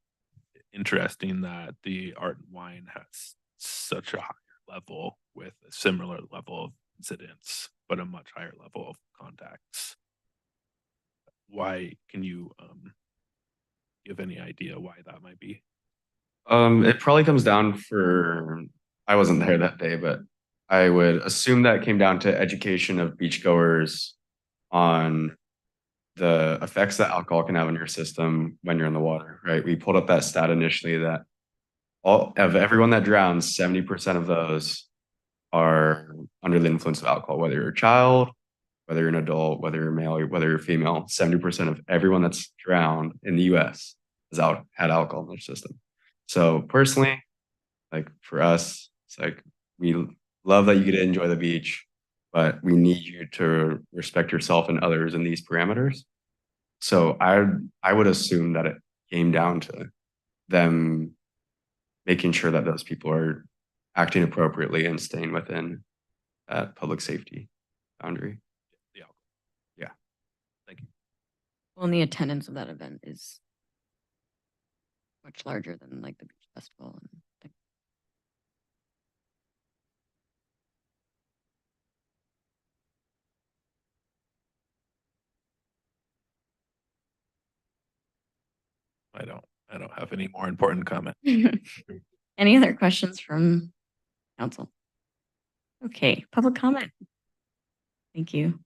interesting that the Art and Wine has such a higher level with a similar level of incidents, but a much higher level of contacts. Why can you give any idea why that might be? It probably comes down I wasn't there that day, but I would assume that came down to education of beachgoers on the effects that alcohol can have in your system when you're in the water, right? We pulled up that stat initially that all of everyone that drowns, 70% of those are under the influence of alcohol, whether you're a child, whether you're an adult, whether you're male, whether you're female. 70% of everyone that's drowned in the US has had alcohol in their system. So personally, like for us, it's like we love that you get to enjoy the beach, but we need you to respect yourself and others in these parameters. So I would assume that it came down to them making sure that those people are acting appropriately and staying within that public safety boundary. Yeah. Thank you. Well, and the attendance of that event is much larger than like the beach festival and things. I don't have any more important comment. Any other questions from council? Okay, public comment. Thank you.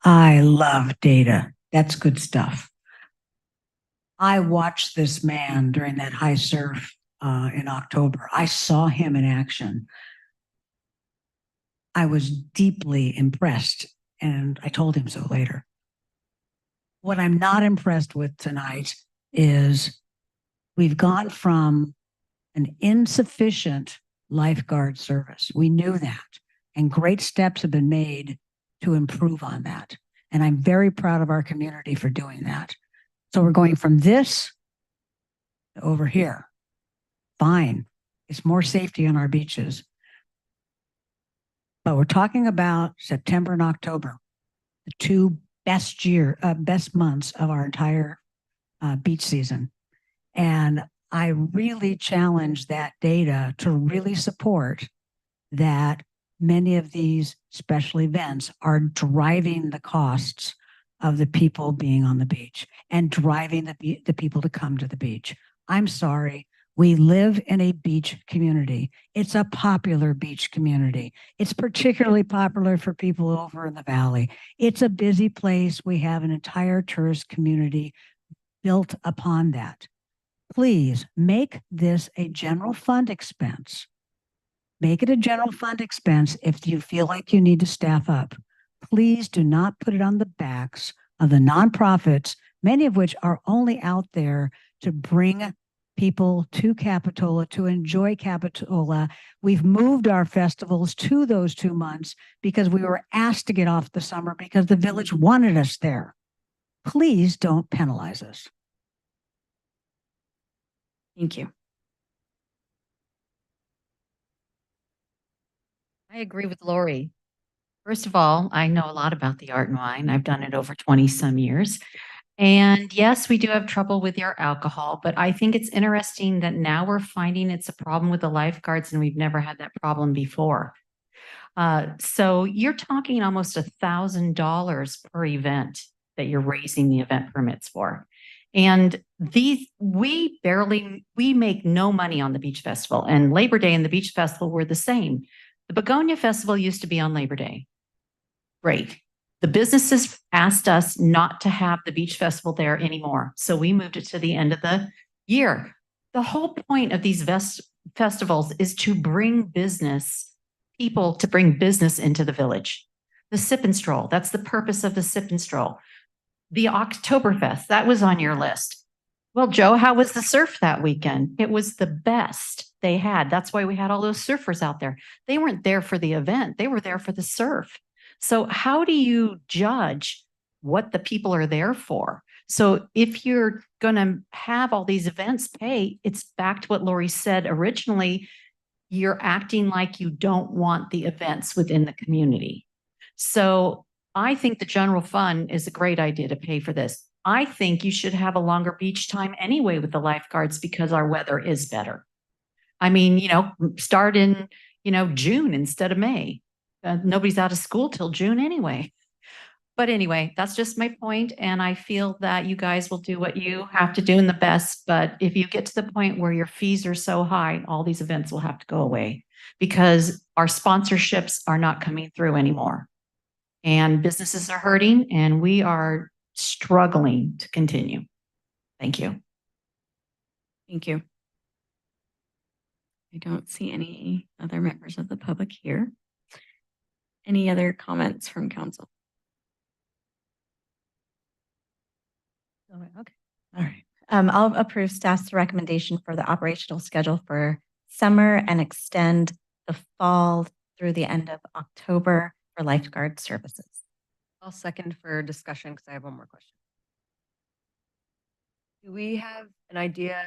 I love data. That's good stuff. I watched this man during that high surf in October. I saw him in action. I was deeply impressed, and I told him so later. What I'm not impressed with tonight is we've gone from an insufficient lifeguard service. We knew that, and great steps have been made to improve on that. And I'm very proud of our community for doing that. So we're going from this to over here. Fine. It's more safety on our beaches. But we're talking about September and October, the two best months of our entire beach season. And I really challenge that data to really support that many of these special events are driving the costs of the people being on the beach and driving the people to come to the beach. I'm sorry. We live in a beach community. It's a popular beach community. It's particularly popular for people over in the valley. It's a busy place. We have an entire tourist community built upon that. Please make this a general fund expense. Make it a general fund expense if you feel like you need to staff up. Please do not put it on the backs of the nonprofits, many of which are only out there to bring people to Capitola, to enjoy Capitola. We've moved our festivals to those 2 months because we were asked to get off the summer because the village wanted us there. Please don't penalize us. Thank you. I agree with Lori. First of all, I know a lot about the Art and Wine. I've done it over 20 some years. And yes, we do have trouble with your alcohol, but I think it's interesting that now we're finding it's a problem with the lifeguards and we've never had that problem before. So you're talking almost $1,000 per event that you're raising the event permits for. And we make no money on the beach festival, and Labor Day and the beach festival were the same. The Begonia Festival used to be on Labor Day. Great. The businesses asked us not to have the beach festival there anymore. So we moved it to the end of the year. The whole point of these festivals is to bring people to bring business into the village. The Sip and Stroll, that's the purpose of the Sip and Stroll. The Oktoberfest, that was on your list. Well, Joe, how was the surf that weekend? It was the best they had. That's why we had all those surfers out there. They weren't there for the event. They were there for the surf. So how do you judge what the people are there for? So if you're going to have all these events pay, it's back to what Lori said originally. You're acting like you don't want the events within the community. So I think the general fund is a great idea to pay for this. I think you should have a longer beach time anyway with the lifeguards because our weather is better. I mean, start in, June instead of May. Nobody's out of school till June anyway. But anyway, that's just my point. And I feel that you guys will do what you have to do in the best. But if you get to the point where your fees are so high, all these events will have to go away because our sponsorships are not coming through anymore. And businesses are hurting and we are struggling to continue. Thank you. Thank you. I don't see any other members of the public here. Any other comments from council? Okay. All right. I'll approve staff's recommendation for the operational schedule for summer and extend the fall through the end of October for lifeguard services. I'll second for discussion because I have one more question. Do we have an idea,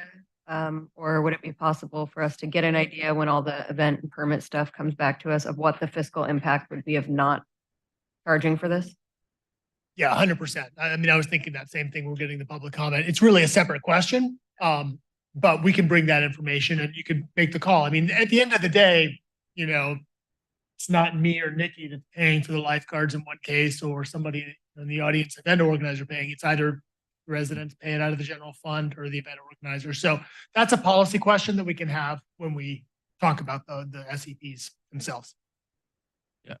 or would it be possible for us to get an idea when all the event and permit stuff comes back to us of what the fiscal impact would be of not charging for this? Yeah, 100%. I mean, I was thinking that same thing. We're getting the public comment. It's really a separate question, but we can bring that information and you can make the call. I mean, at the end of the day, you know, it's not me or Nikki that's paying for the lifeguards in one case or somebody in the audience, event organizer paying. It's either residents pay it out of the general fund or the event organizer. So that's a policy question that we can have when we talk about the SEPs themselves. Yeah.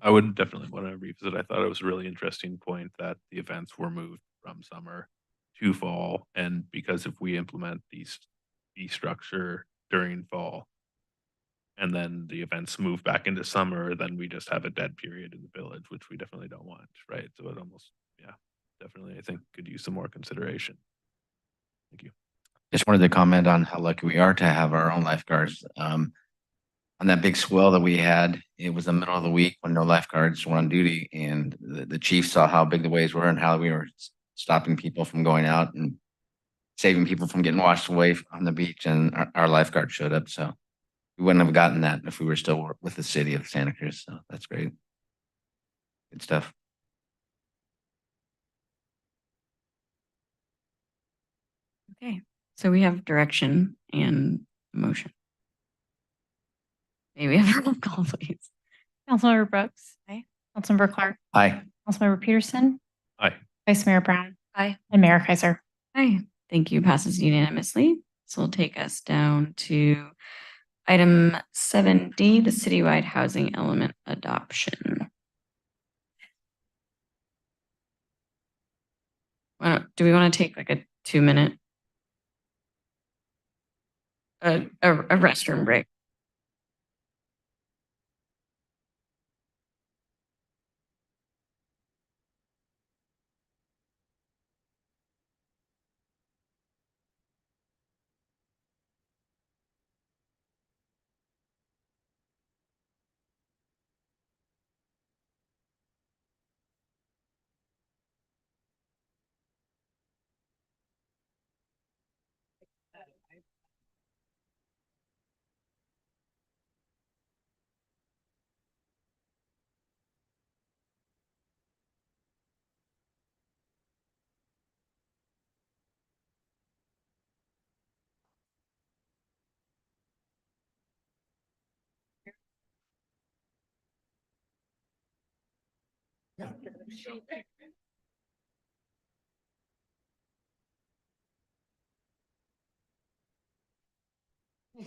I would definitely want to revisit. I thought it was a really interesting point that the events were moved from summer to fall. And because if we implement these fee structure during fall, and then the events move back into summer, then we just have a dead period in the village, which we definitely don't want, right? So it almost, yeah, definitely, I think could use some more consideration. Thank you. Just wanted to comment on how lucky we are to have our own lifeguards. On that big swell that we had, it was the middle of the week when no lifeguards were on duty, and the chief saw how big the waves were and how we were stopping people from going out and saving people from getting washed away on the beach, and our lifeguard showed up. So we wouldn't have gotten that if we were still with the city of Santa Cruz. So that's great. Good stuff. Okay, so we have direction and motion. Maybe have a roll call, please. Councilmember Brooks. Aye. Councilmember Clark. Aye. Councilmember Peterson. Aye. Vice Mayor Brown. Aye. And Mayor Kaiser. Aye. Thank you. Passes unanimously. This will take us down to item 7D, the citywide housing element adoption. Do we want to take like a 2-minute a restroom break?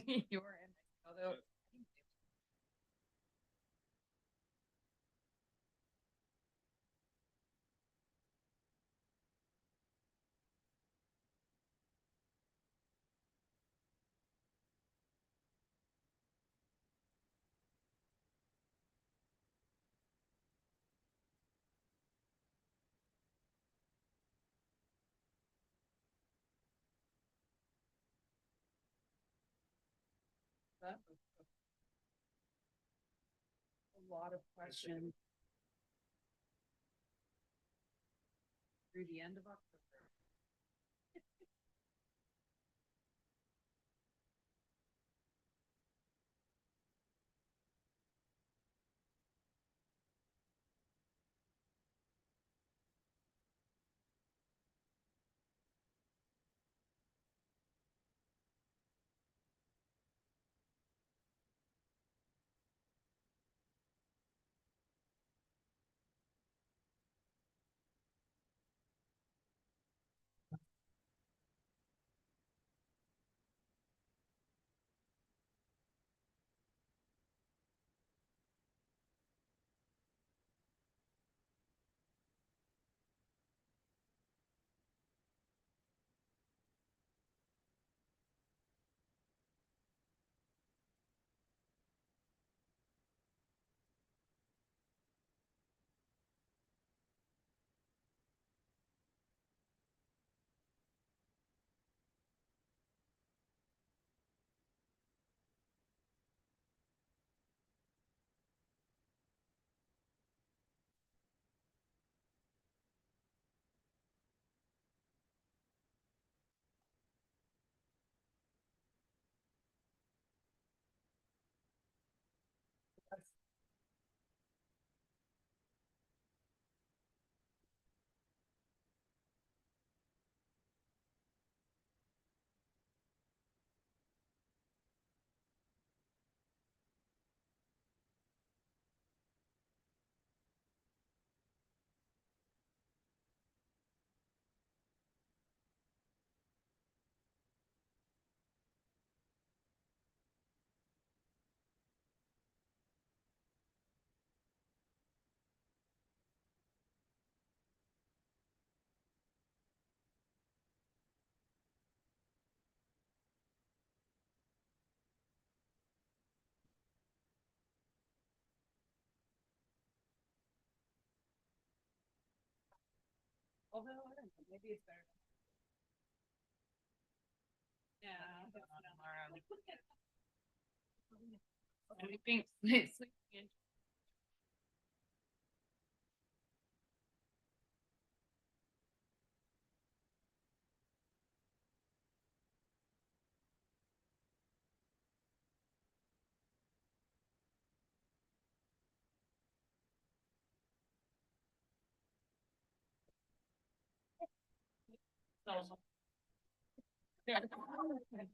You were in, although. That was a lot of questions. Through the end of October.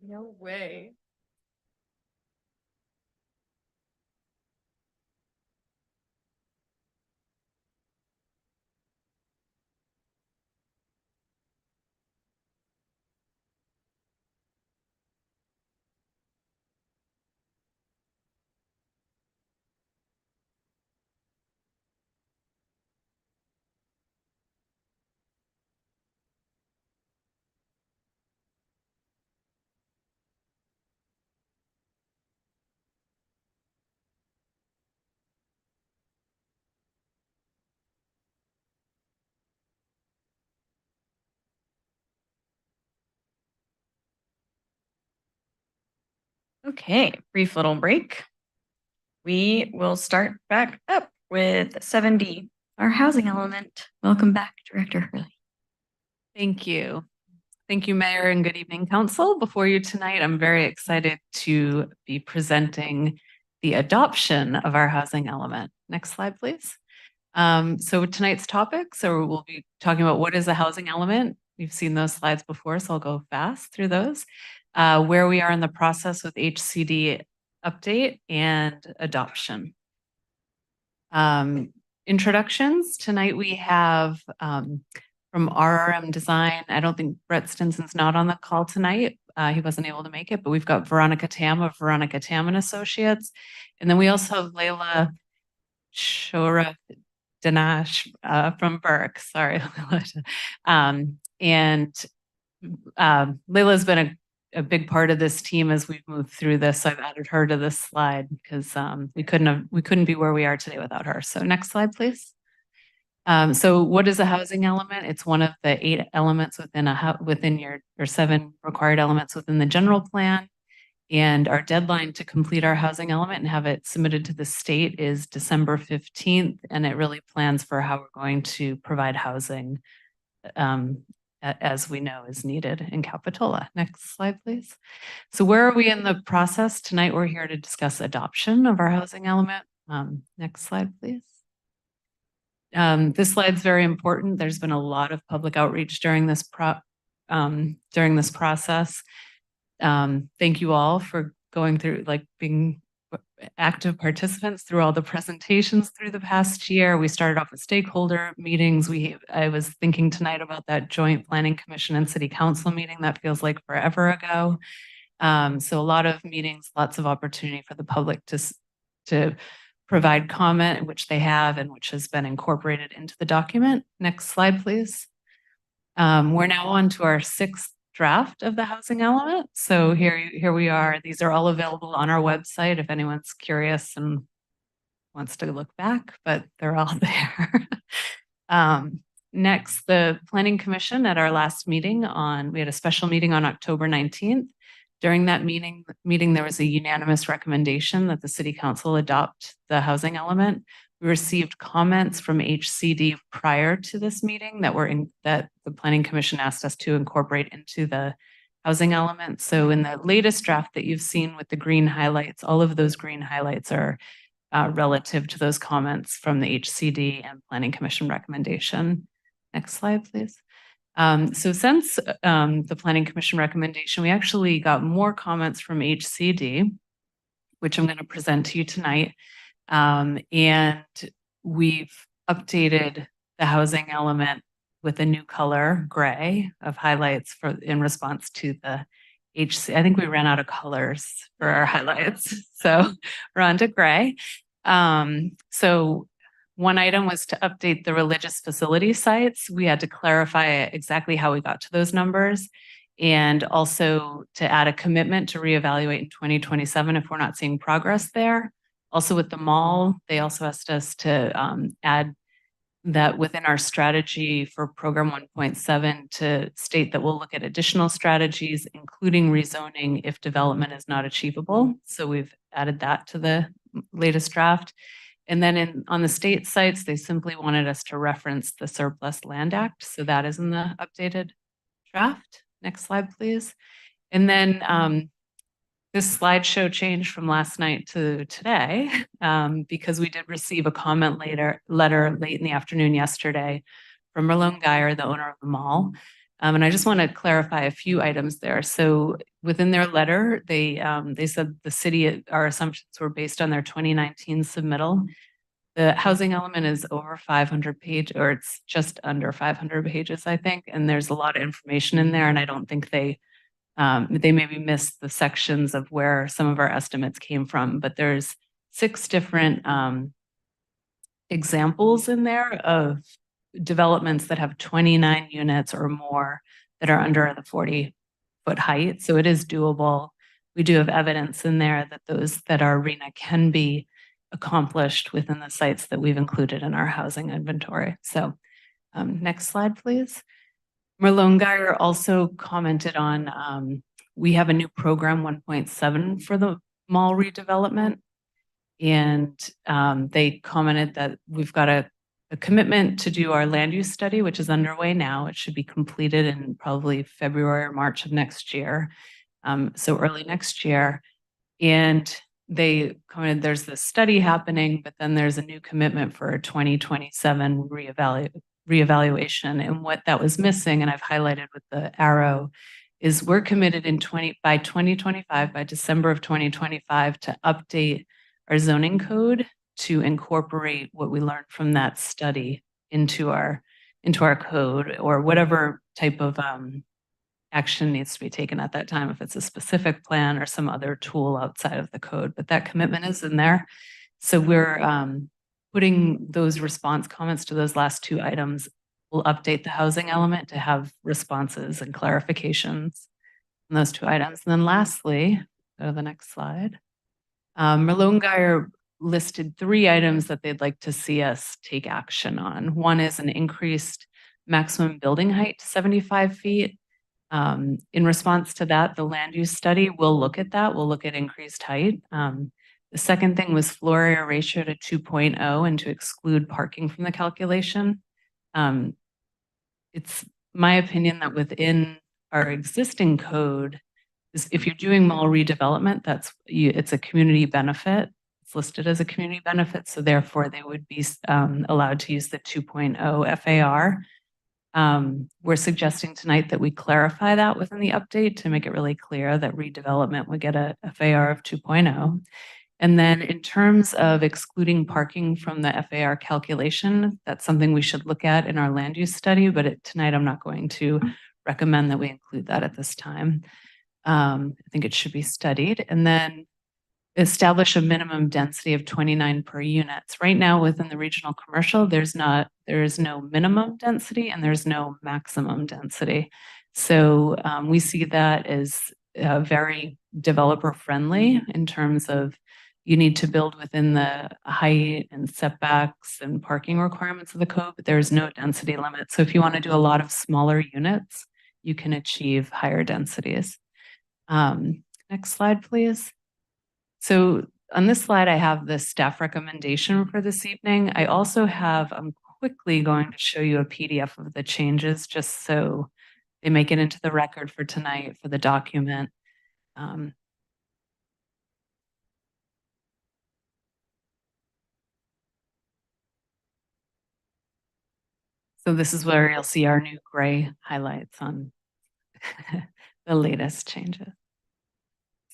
No way. Okay, brief little break. We will start back up with 7D, our housing element. Welcome back, Director Hurley. Thank you. Thank you, Mayor, and good evening, Council. Before you tonight, I'm very excited to be presenting the adoption of our housing element. Next slide, please. So tonight's topic, so we'll be talking about what is a housing element. You've seen those slides before, so I'll go fast through those. Where we are in the process with HCD update and adoption. Introductions. Tonight we have from RRM Design. I don't think Brett Stinson's not on the call tonight. He wasn't able to make it, but we've got Veronica Tam of Veronica Tam and Associates. And then we also have Layla Shora Danash from Burke. Sorry. Layla's been a big part of this team as we've moved through this. I've added her to this slide because we couldn't be where we are today without her. So next slide, please. So what is a housing element? It's one of the 8 elements within your 7 required elements within the general plan. And our deadline to complete our housing element and have it submitted to the state is December 15th. And it really plans for how we're going to provide housing as we know is needed in Capitola. Next slide, please. So where are we in the process? Tonight, we're here to discuss adoption of our housing element. Next slide, please. This slide's very important. There's been a lot of public outreach during this process. Thank you all for going through, being active participants through all the presentations through the past year. We started off with stakeholder meetings. I was thinking tonight about that joint planning commission and city council meeting that feels like forever ago. So a lot of meetings, lots of opportunity for the public to provide comment, which they have and which has been incorporated into the document. Next slide, please. We're now on to our 6th draft of the housing element. So here we are. These are all available on our website if anyone's curious and wants to look back, but they're all there. Next, the Planning Commission at our last meeting we had a special meeting on October 19th. During that meeting, there was a unanimous recommendation that the City Council adopt the housing element. We received comments from HCD prior to this meeting that the Planning Commission asked us to incorporate into the housing element. So in the latest draft that you've seen with the green highlights, all of those green highlights are relative to those comments from the HCD and Planning Commission recommendation. Next slide, please. So since the Planning Commission recommendation, we actually got more comments from HCD, which I'm going to present to you tonight. And we've updated the housing element with a new color, gray, of highlights in response to the HC. I think we ran out of colors for our highlights, so we're on to gray. So one item was to update the religious facility sites. We had to clarify exactly how we got to those numbers, and also to add a commitment to reevaluate in 2027 if we're not seeing progress there. Also with the mall, they also asked us to add that within our strategy for program 1.7 to state that we'll look at additional strategies, including rezoning if development is not achievable. So we've added that to the latest draft. And then on the state sites, they simply wanted us to reference the Surplus Land Act. So that is in the updated draft. Next slide, please. And then this slideshow changed from last night to today because we did receive a comment letter late in the afternoon yesterday from Merlone Geyer, the owner of the mall. And I just want to clarify a few items there. So within their letter, they said the city, our assumptions were based on their 2019 submittal. The housing element is over 500 pages, or it's just under 500 pages, I think. And there's a lot of information in there. And I don't think they maybe missed the sections of where some of our estimates came from, but there's 6 different examples in there of developments that have 29 units or more that are under the 40-foot height. So it is doable. We do have evidence in there that those that are RHNA can be accomplished within the sites that we've included in our housing inventory. So next slide, please. Merlone Geyer also commented on, we have a new program 1.7 for the mall redevelopment. And they commented that we've got a commitment to do our land use study, which is underway now. It should be completed in probably February or March of next year. So early next year. And they commented there's this study happening, but then there's a new commitment for a 2027 reevaluation. And what that was missing, and I've highlighted with the arrow, is we're committed by 2025, by December of 2025, to update our zoning code to incorporate what we learned from that study into our code, or whatever type of action needs to be taken at that time, if it's a specific plan or some other tool outside of the code. But that commitment is in there. So we're putting those response comments to those last 2 items. We'll update the housing element to have responses and clarifications on those 2 items. And then lastly, go to the next slide. Merlone Geyer listed 3 items that they'd like to see us take action on. One is an increased maximum building height to 75 feet. In response to that, the land use study will look at that. We'll look at increased height. The second thing was floor area ratio to 2.0 and to exclude parking from the calculation. It's my opinion that within our existing code, if you're doing mall redevelopment, it's a community benefit. It's listed as a community benefit, so therefore they would be allowed to use the 2.0 FAR. We're suggesting tonight that we clarify that within the update to make it really clear that redevelopment would get a FAR of 2.0. And then in terms of excluding parking from the FAR calculation, that's something we should look at in our land use study, but tonight I'm not going to recommend that we include that at this time. I think it should be studied. And then establish a minimum density of 29 per units. Right now within the regional commercial, there is no minimum density and there's no maximum density. So we see that as very developer friendly in terms of you need to build within the height and setbacks and parking requirements of the code, but there's no density limit. So if you want to do a lot of smaller units, you can achieve higher densities. Next slide, please. So on this slide, I have the staff recommendation for this evening. I also have, I'm quickly going to show you a PDF of the changes just so they make it into the record for tonight for the document. So this is where you'll see our new gray highlights on the latest changes.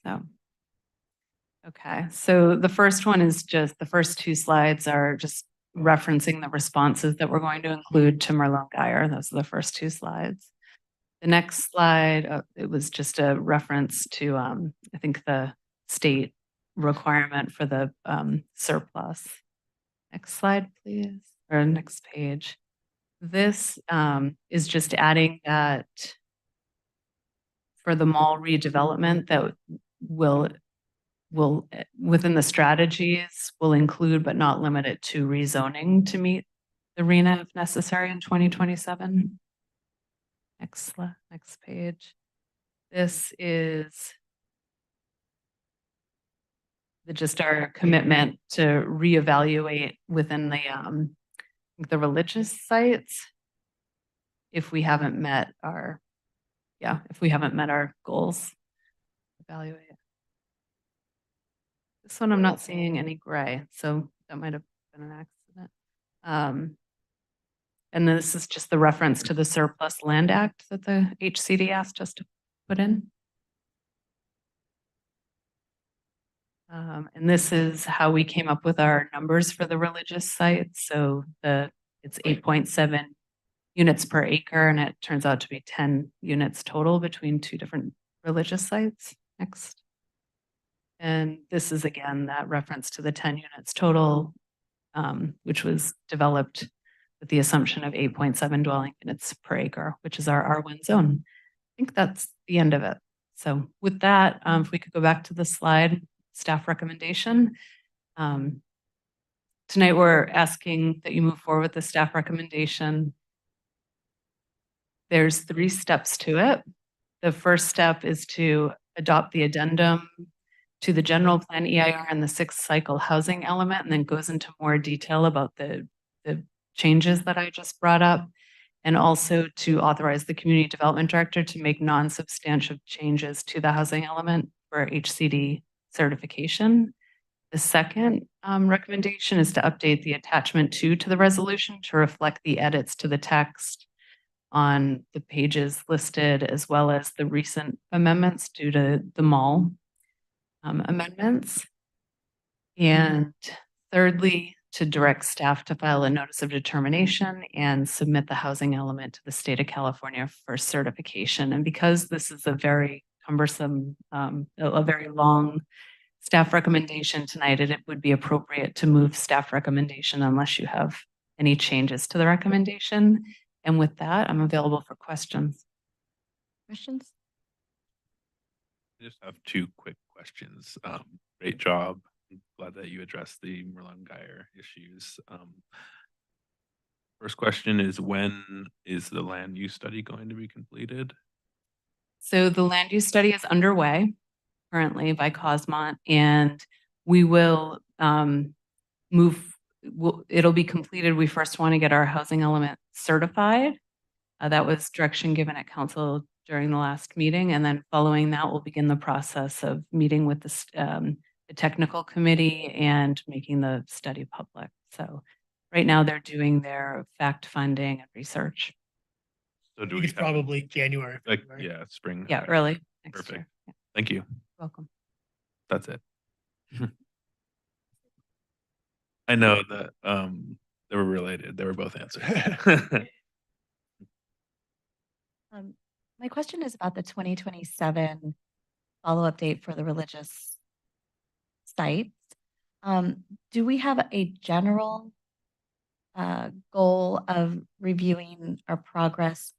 So, okay, so the first one is just, the first 2 slides are just referencing the responses that we're going to include to Merlone Geyer. Those are the first 2 slides. The next slide, it was just a reference to, I think, the state requirement for the surplus. Next slide, please, or next page. This is just adding that for the mall redevelopment that will within the strategies will include but not limit it to rezoning to meet the RENA if necessary in 2027. Next page. This is just our commitment to reevaluate within the religious sites if we haven't met our goals. Evaluate. This one I'm not seeing any gray, so that might have been an accident. And this is just the reference to the Surplus Land Act that the HCD asked us to put in. And this is how we came up with our numbers for the religious sites. So it's 8.7 units per acre, and it turns out to be 10 units total between two different religious sites. Next. And this is again that reference to the 10 units total, which was developed with the assumption of 8.7 dwelling units per acre, which is our R1 zone. I think that's the end of it. So with that, if we could go back to the slide, staff recommendation. Tonight, we're asking that you move forward with the staff recommendation. There's 3 steps to it. The first step is to adopt the addendum to the general plan EIR and the 6th cycle housing element, and then goes into more detail about the changes that I just brought up, and also to authorize the community development director to make non-substantial changes to the housing element for HCD certification. The second recommendation is to update the attachment 2 to the resolution to reflect the edits to the text on the pages listed, as well as the recent amendments due to the mall amendments. And thirdly, to direct staff to file a notice of determination and submit the housing element to the state of California for certification. And because this is a very cumbersome, a very long staff recommendation tonight, it would be appropriate to move staff recommendation unless you have any changes to the recommendation. And with that, I'm available for questions. Questions? I just have 2 quick questions. Great job. I'm glad that you addressed the Merlin-Geyer issues. First question is, when is the land use study going to be completed? So the land use study is underway currently by Cosmont, and we will it'll be completed. We first want to get our housing element certified. That was direction given at council during the last meeting. And then following that, we'll begin the process of meeting with the technical committee and making the study public. So right now they're doing their fact finding and research. So do I think it's probably January. like, February. yeah, spring? Yeah, Okay. early next Perfect. year. Yeah, Thank you. welcome. That's it. I know that they were related. They were both answered. My question is about the 2027 follow-up date for the religious sites. Do we have a general goal of reviewing our progress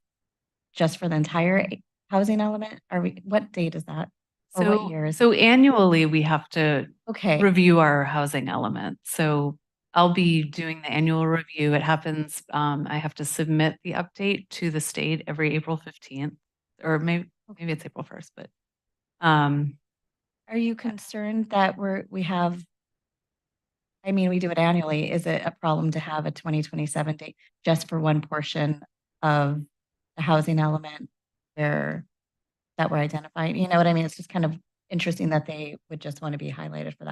just for the entire housing element? What date is that? Or what year is So annually, we have to Okay. review our housing element. So I'll be doing the annual review. It happens, I have to submit the update to the state every April 15th, or maybe it's April 1st, but Are you concerned that we do it annually. Is it a problem to have a 2027 date just for one portion of the housing element that we're identifying? You know what I mean? It's just kind of interesting that they would just want to be highlighted for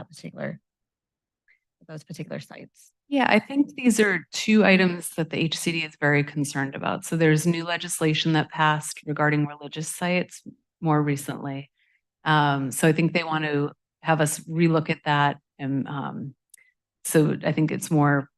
those particular sites. yeah, I think these are 2 items that the HCD is very concerned about. So there's new legislation that passed regarding religious sites more recently. So I think they want to have us relook at that. And so I think it's more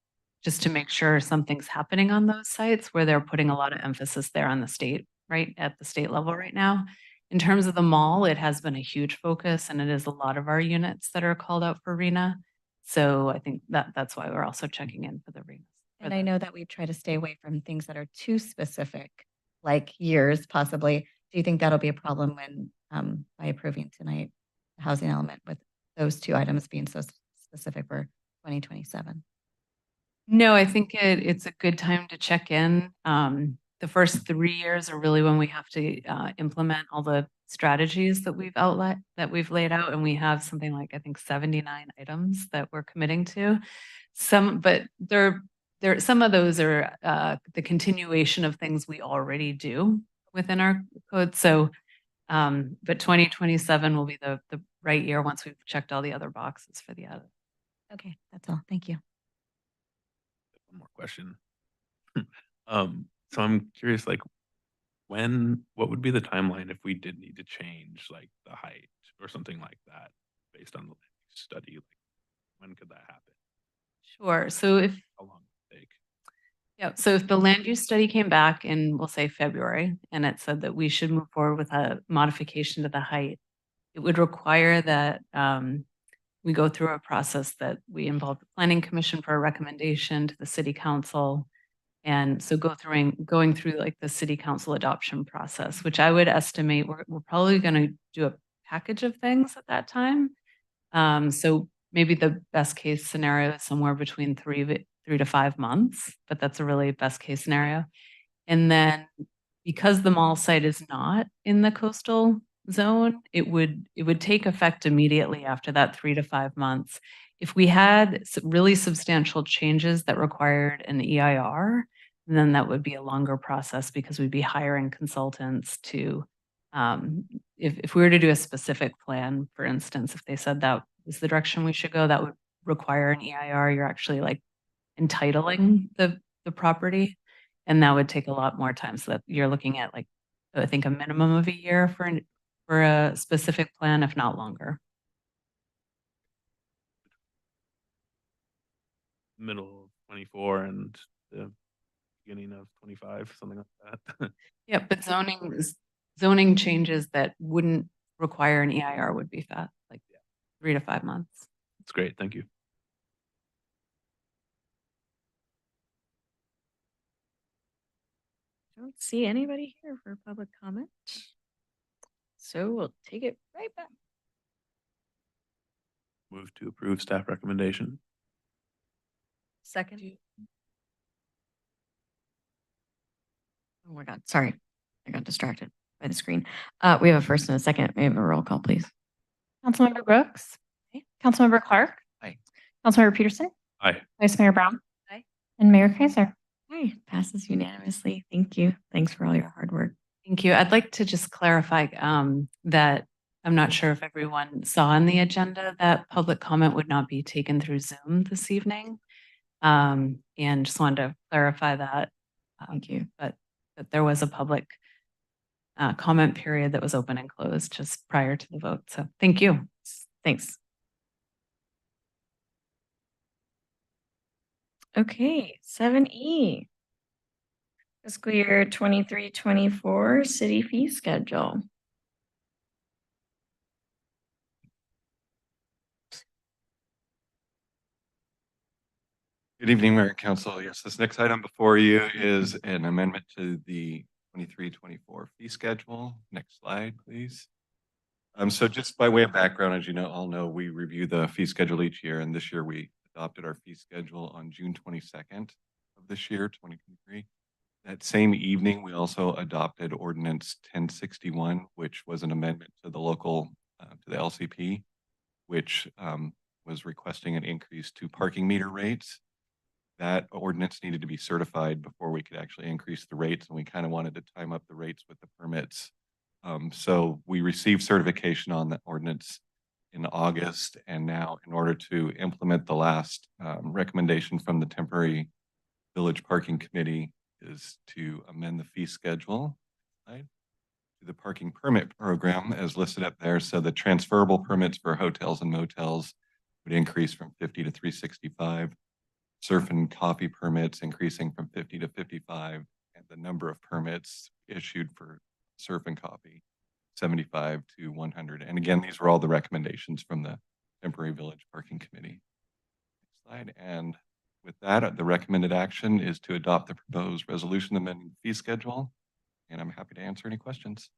just to make sure something's happening on those sites where they're putting a lot of emphasis there on the state, right, at the state level right now. In terms of the mall, it has been a huge focus, and it is a lot of our units that are called out for RENA. So I think that's why we're also checking in for the RENA. And I know that we try to stay away from things that are too specific, like years possibly. Do you think that'll be a problem when, by approving tonight, the housing element with those 2 items being so specific for 2027? No, I think it's a good time to check in. The first 3 years are really when we have to implement all the strategies that we've laid out, and we have something like, I think, 79 items that we're committing to. But some of those are the continuation of things we already do within our code. So, but 2027 will be the right year once we've checked all the other boxes for the other. Okay, that's all. Thank you. One more question. So I'm curious, like, what would be the timeline if we did need to change like the height or something like that based on the land use study? Like, when could that happen? Sure. So if How long would it take? Yeah, so if the land use study came back in, we'll say February, and it said that we should move forward with a modification to the height, it would require that we go through a process that we involve the planning commission for a recommendation to the city council. And so going through like the city council adoption process, which I would estimate we're probably going to do a package of things at that time. So maybe the best case scenario is somewhere between 3 to 5 months, but that's a really best case scenario. And then because the mall site is not in the coastal zone, it would take effect immediately after that 3 to 5 months. If we had really substantial changes that required an EIR, then that would be a longer process because we'd be hiring consultants to, if we were to do a specific plan, for instance, if they said that is the direction we should go, that would require an EIR. You're actually like entitling the property, and that would take a lot more time. So that you're looking at like, I think a minimum of a year for a specific plan, if not longer. Middle of 24 and the beginning of 25, something like that. Yeah, but zoning changes that wouldn't require an EIR would be fast, like 3 to 5 months. That's great. Thank you. I don't see anybody here for public comment. So we'll take it right back. Move to approve staff recommendation. Second. Oh my God, sorry. I got distracted by the screen. We have a first and a second. May I have a roll call, please? Councilmember Brooks. Aye. Councilmember Clark. Aye. Councilmember Peterson. Aye. Vice Mayor Brown. Aye. And Mayor Kaiser. Aye, passes unanimously. Thank you. Thanks for all your hard work. Thank you. I'd like to just clarify that I'm not sure if everyone saw on the agenda that public comment would not be taken through Zoom this evening. And just wanted to clarify that. Thank you. But that there was a public comment period that was open and closed just prior to the vote. So thank you. Thanks. Okay, 7E. Fiscal year 23-24 city fee schedule. Good evening, Mayor and Council. Yes, this next item before you is an amendment to the 23-24 fee schedule. Next slide, please. So just by way of background, as you know, all know, we review the fee schedule each year, and this year we adopted our fee schedule on June 22nd of this year, 2023. That same evening, we also adopted Ordinance 1061, which was an amendment to the local, to the LCP, which was requesting an increase to parking meter rates. That ordinance needed to be certified before we could actually increase the rates, and we kind of wanted to time up the rates with the permits. So we received certification on the ordinance in August, and now in order to implement the last recommendation from the temporary village parking committee is to amend the fee schedule, right, to the parking permit program as listed up there. So the transferable permits for hotels and motels would increase from 50 to 365. Surf and coffee permits increasing from 50 to 55, and the number of permits issued for surf and coffee 75 to 100. And again, these were all the recommendations from the temporary village parking committee. Next slide. And with that, the recommended action is to adopt the proposed resolution amending the fee schedule. And I'm happy to answer any questions.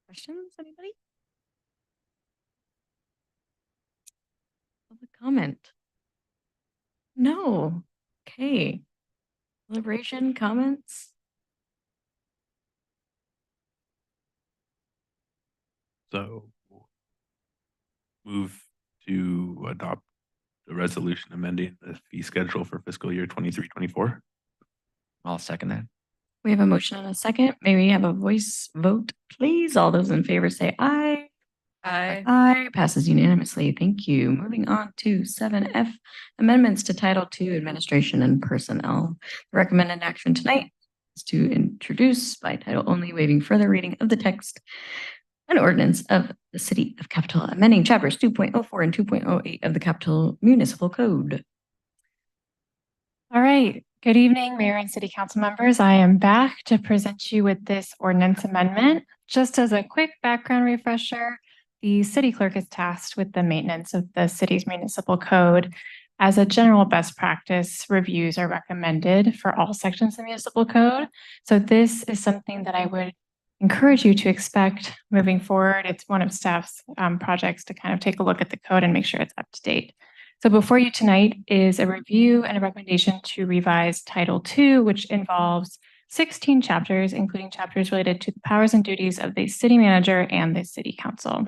Questions, anybody? Public comment. No. Okay. Deliberation, comments? So move to adopt the resolution amending the fee schedule for fiscal year 23-24. I'll second that. We have a motion and a second. May we have a voice vote, please? All those in favor say aye. Aye. Aye. Passes unanimously. Thank you. Moving on to 7F, amendments to Title II, Administration and Personnel. The recommended action tonight is to introduce by title only, waiving further reading of the text, an ordinance of the City of Capitola, amending chapters 2.04 and 2.08 of the Capitol Municipal Code. All right. Good evening, Mayor and City Council members. I am back to present you with this ordinance amendment. Just as a quick background refresher, the city clerk is tasked with the maintenance of the city's municipal code. As a general best practice, reviews are recommended for all sections of the municipal code. So this is something that I would encourage you to expect moving forward. It's one of staff's projects to kind of take a look at the code and make sure it's up to date. So before you tonight is a review and a recommendation to revise Title II, which involves 16 chapters, including chapters related to the powers and duties of the city manager and the city council.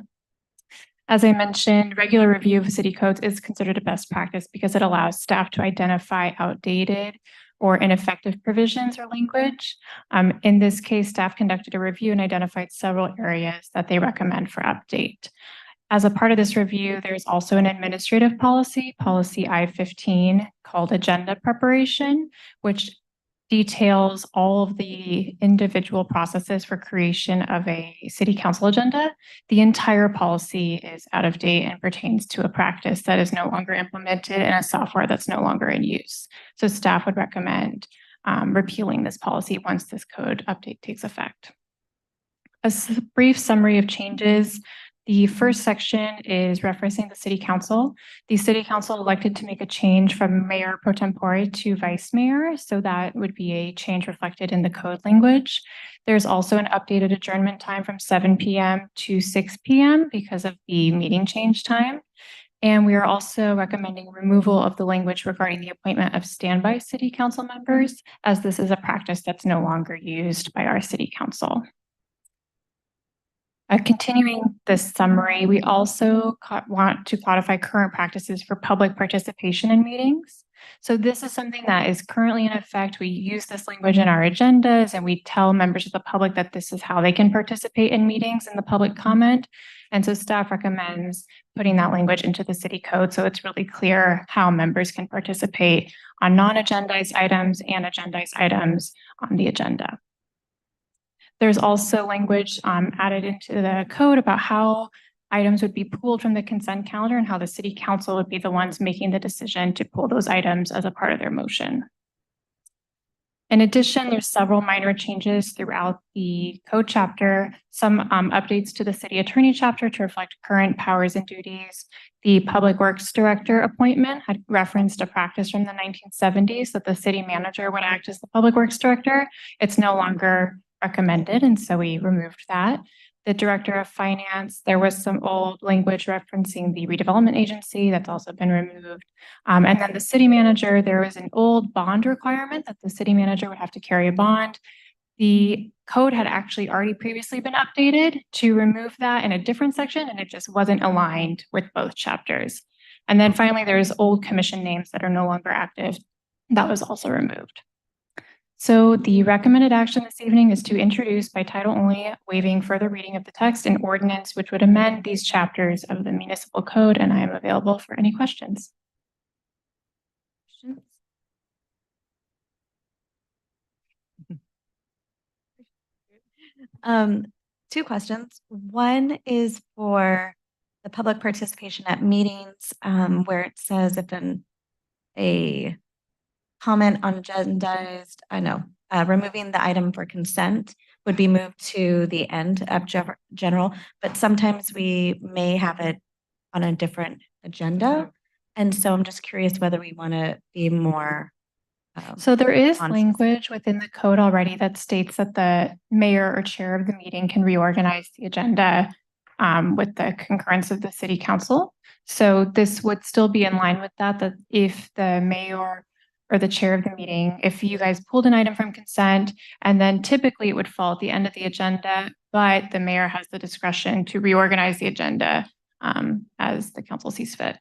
As I mentioned, regular review of city codes is considered a best practice because it allows staff to identify outdated or ineffective provisions or language. In this case, staff conducted a review and identified several areas that they recommend for update. As a part of this review, there's also an administrative policy, policy I-15, called agenda preparation, which details all of the individual processes for creation of a city council agenda. The entire policy is out of date and pertains to a practice that is no longer implemented in a software that's no longer in use. So staff would recommend repealing this policy once this code update takes effect. A brief summary of changes. The first section is referencing the city council. The city council elected to make a change from mayor pro tempore to vice mayor. So that would be a change reflected in the code language. There's also an updated adjournment time from 7 p.m. to 6 p.m. because of the meeting change time. And we are also recommending removal of the language regarding the appointment of standby city council members, as this is a practice that's no longer used by our city council. Continuing this summary, we also want to codify current practices for public participation in meetings. So this is something that is currently in effect. We use this language in our agendas and we tell members of the public that this is how they can participate in meetings in the public comment. And so staff recommends putting that language into the city code so it's really clear how members can participate on non-agendized items and agendized items on the agenda. There's also language added into the code about how items would be pulled from the consent calendar and how the city council would be the ones making the decision to pull those items as a part of their motion. In addition, there's several minor changes throughout the code chapter, some updates to the city attorney chapter to reflect current powers and duties. The public works director appointment had referenced a practice from the 1970s that the city manager would act as the public works director. It's no longer recommended, and so we removed that. The director of finance, there was some old language referencing the redevelopment agency that's also been removed. And then the city manager, there was an old bond requirement that the city manager would have to carry a bond. The code had actually already previously been updated to remove that in a different section, and it just wasn't aligned with both chapters. And then finally, there's old commission names that are no longer active. That was also removed. So the recommended action this evening is to introduce by title only, waiving further reading of the text, an ordinance which would amend these chapters of the municipal code, and I am available for any questions. Two questions. One is for the public participation at meetings, where it says if a comment on agendized, removing the item for consent would be moved to the end of general, but sometimes we may have it on a different agenda. And so I'm just curious whether we want to be more. So there is language within the code already that states that the mayor or chair of the meeting can reorganize the agenda with the concurrence of the city council. So this would still be in line with that, that if the mayor or the chair of the meeting, if you guys pulled an item from consent, and then typically it would fall at the end of the agenda, but the mayor has the discretion to reorganize the agenda as the council sees fit.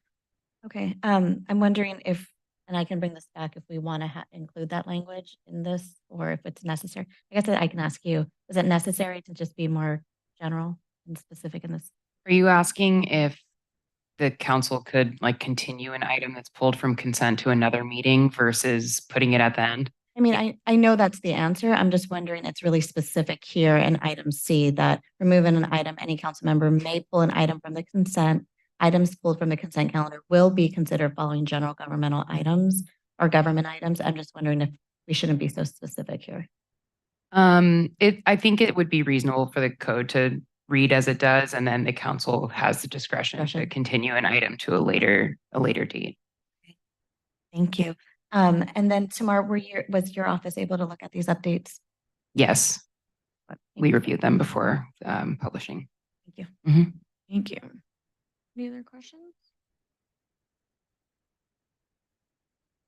Okay, I'm wondering if, and I can bring this back if we want to include that language in this, or if it's necessary. I guess I can ask you, is it necessary to just be more general and specific in this? Are you asking if the council could like continue an item that's pulled from consent to another meeting versus putting it at the end? I mean, I know that's the answer. I'm just wondering, it's really specific here in item C that removing an item, any council member may pull an item from the consent. Items pulled from the consent calendar will be considered following general governmental items or government items. I'm just wondering if we shouldn't be so specific here. I think it would be reasonable for the code to read as it does, and then the council has the discretion to continue an item to a later date. Thank you. And then tomorrow, was your office able to look at these updates? Yes, we reviewed them before publishing. Thank you. Mhm. Thank you. Any other questions?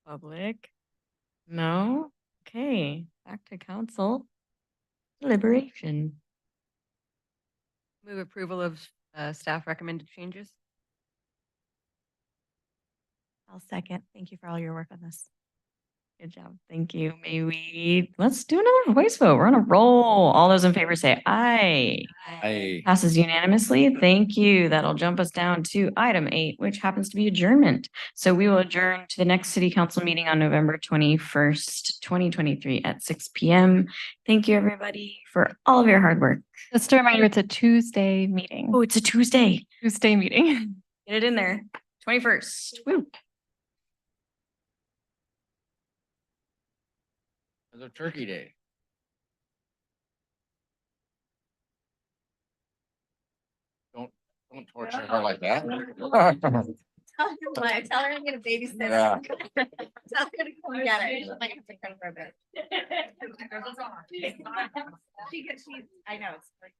Public? No? Okay, back to council. Deliberation. Move approval of staff recommended changes. I'll second. Thank you for all your work on this. Good job. Thank you. Let's do another voice vote. We're on a roll. All those in favor say aye. Aye. Passes unanimously. Thank you. That'll jump us down to item 8, which happens to be adjournment. So we will adjourn to the next city council meeting on November 21st, 2023 at 6 p.m. Thank you, everybody, for all of your hard work. Just a reminder, it's a Tuesday meeting. Oh, it's a Tuesday. Tuesday meeting. Get it in there. 21st. Woo. It's a turkey day. Don't torture her like that. Tell her I'm gonna babysit. Yeah. Tell her to come get it. She's like, I have to come for a bit. I know, it's like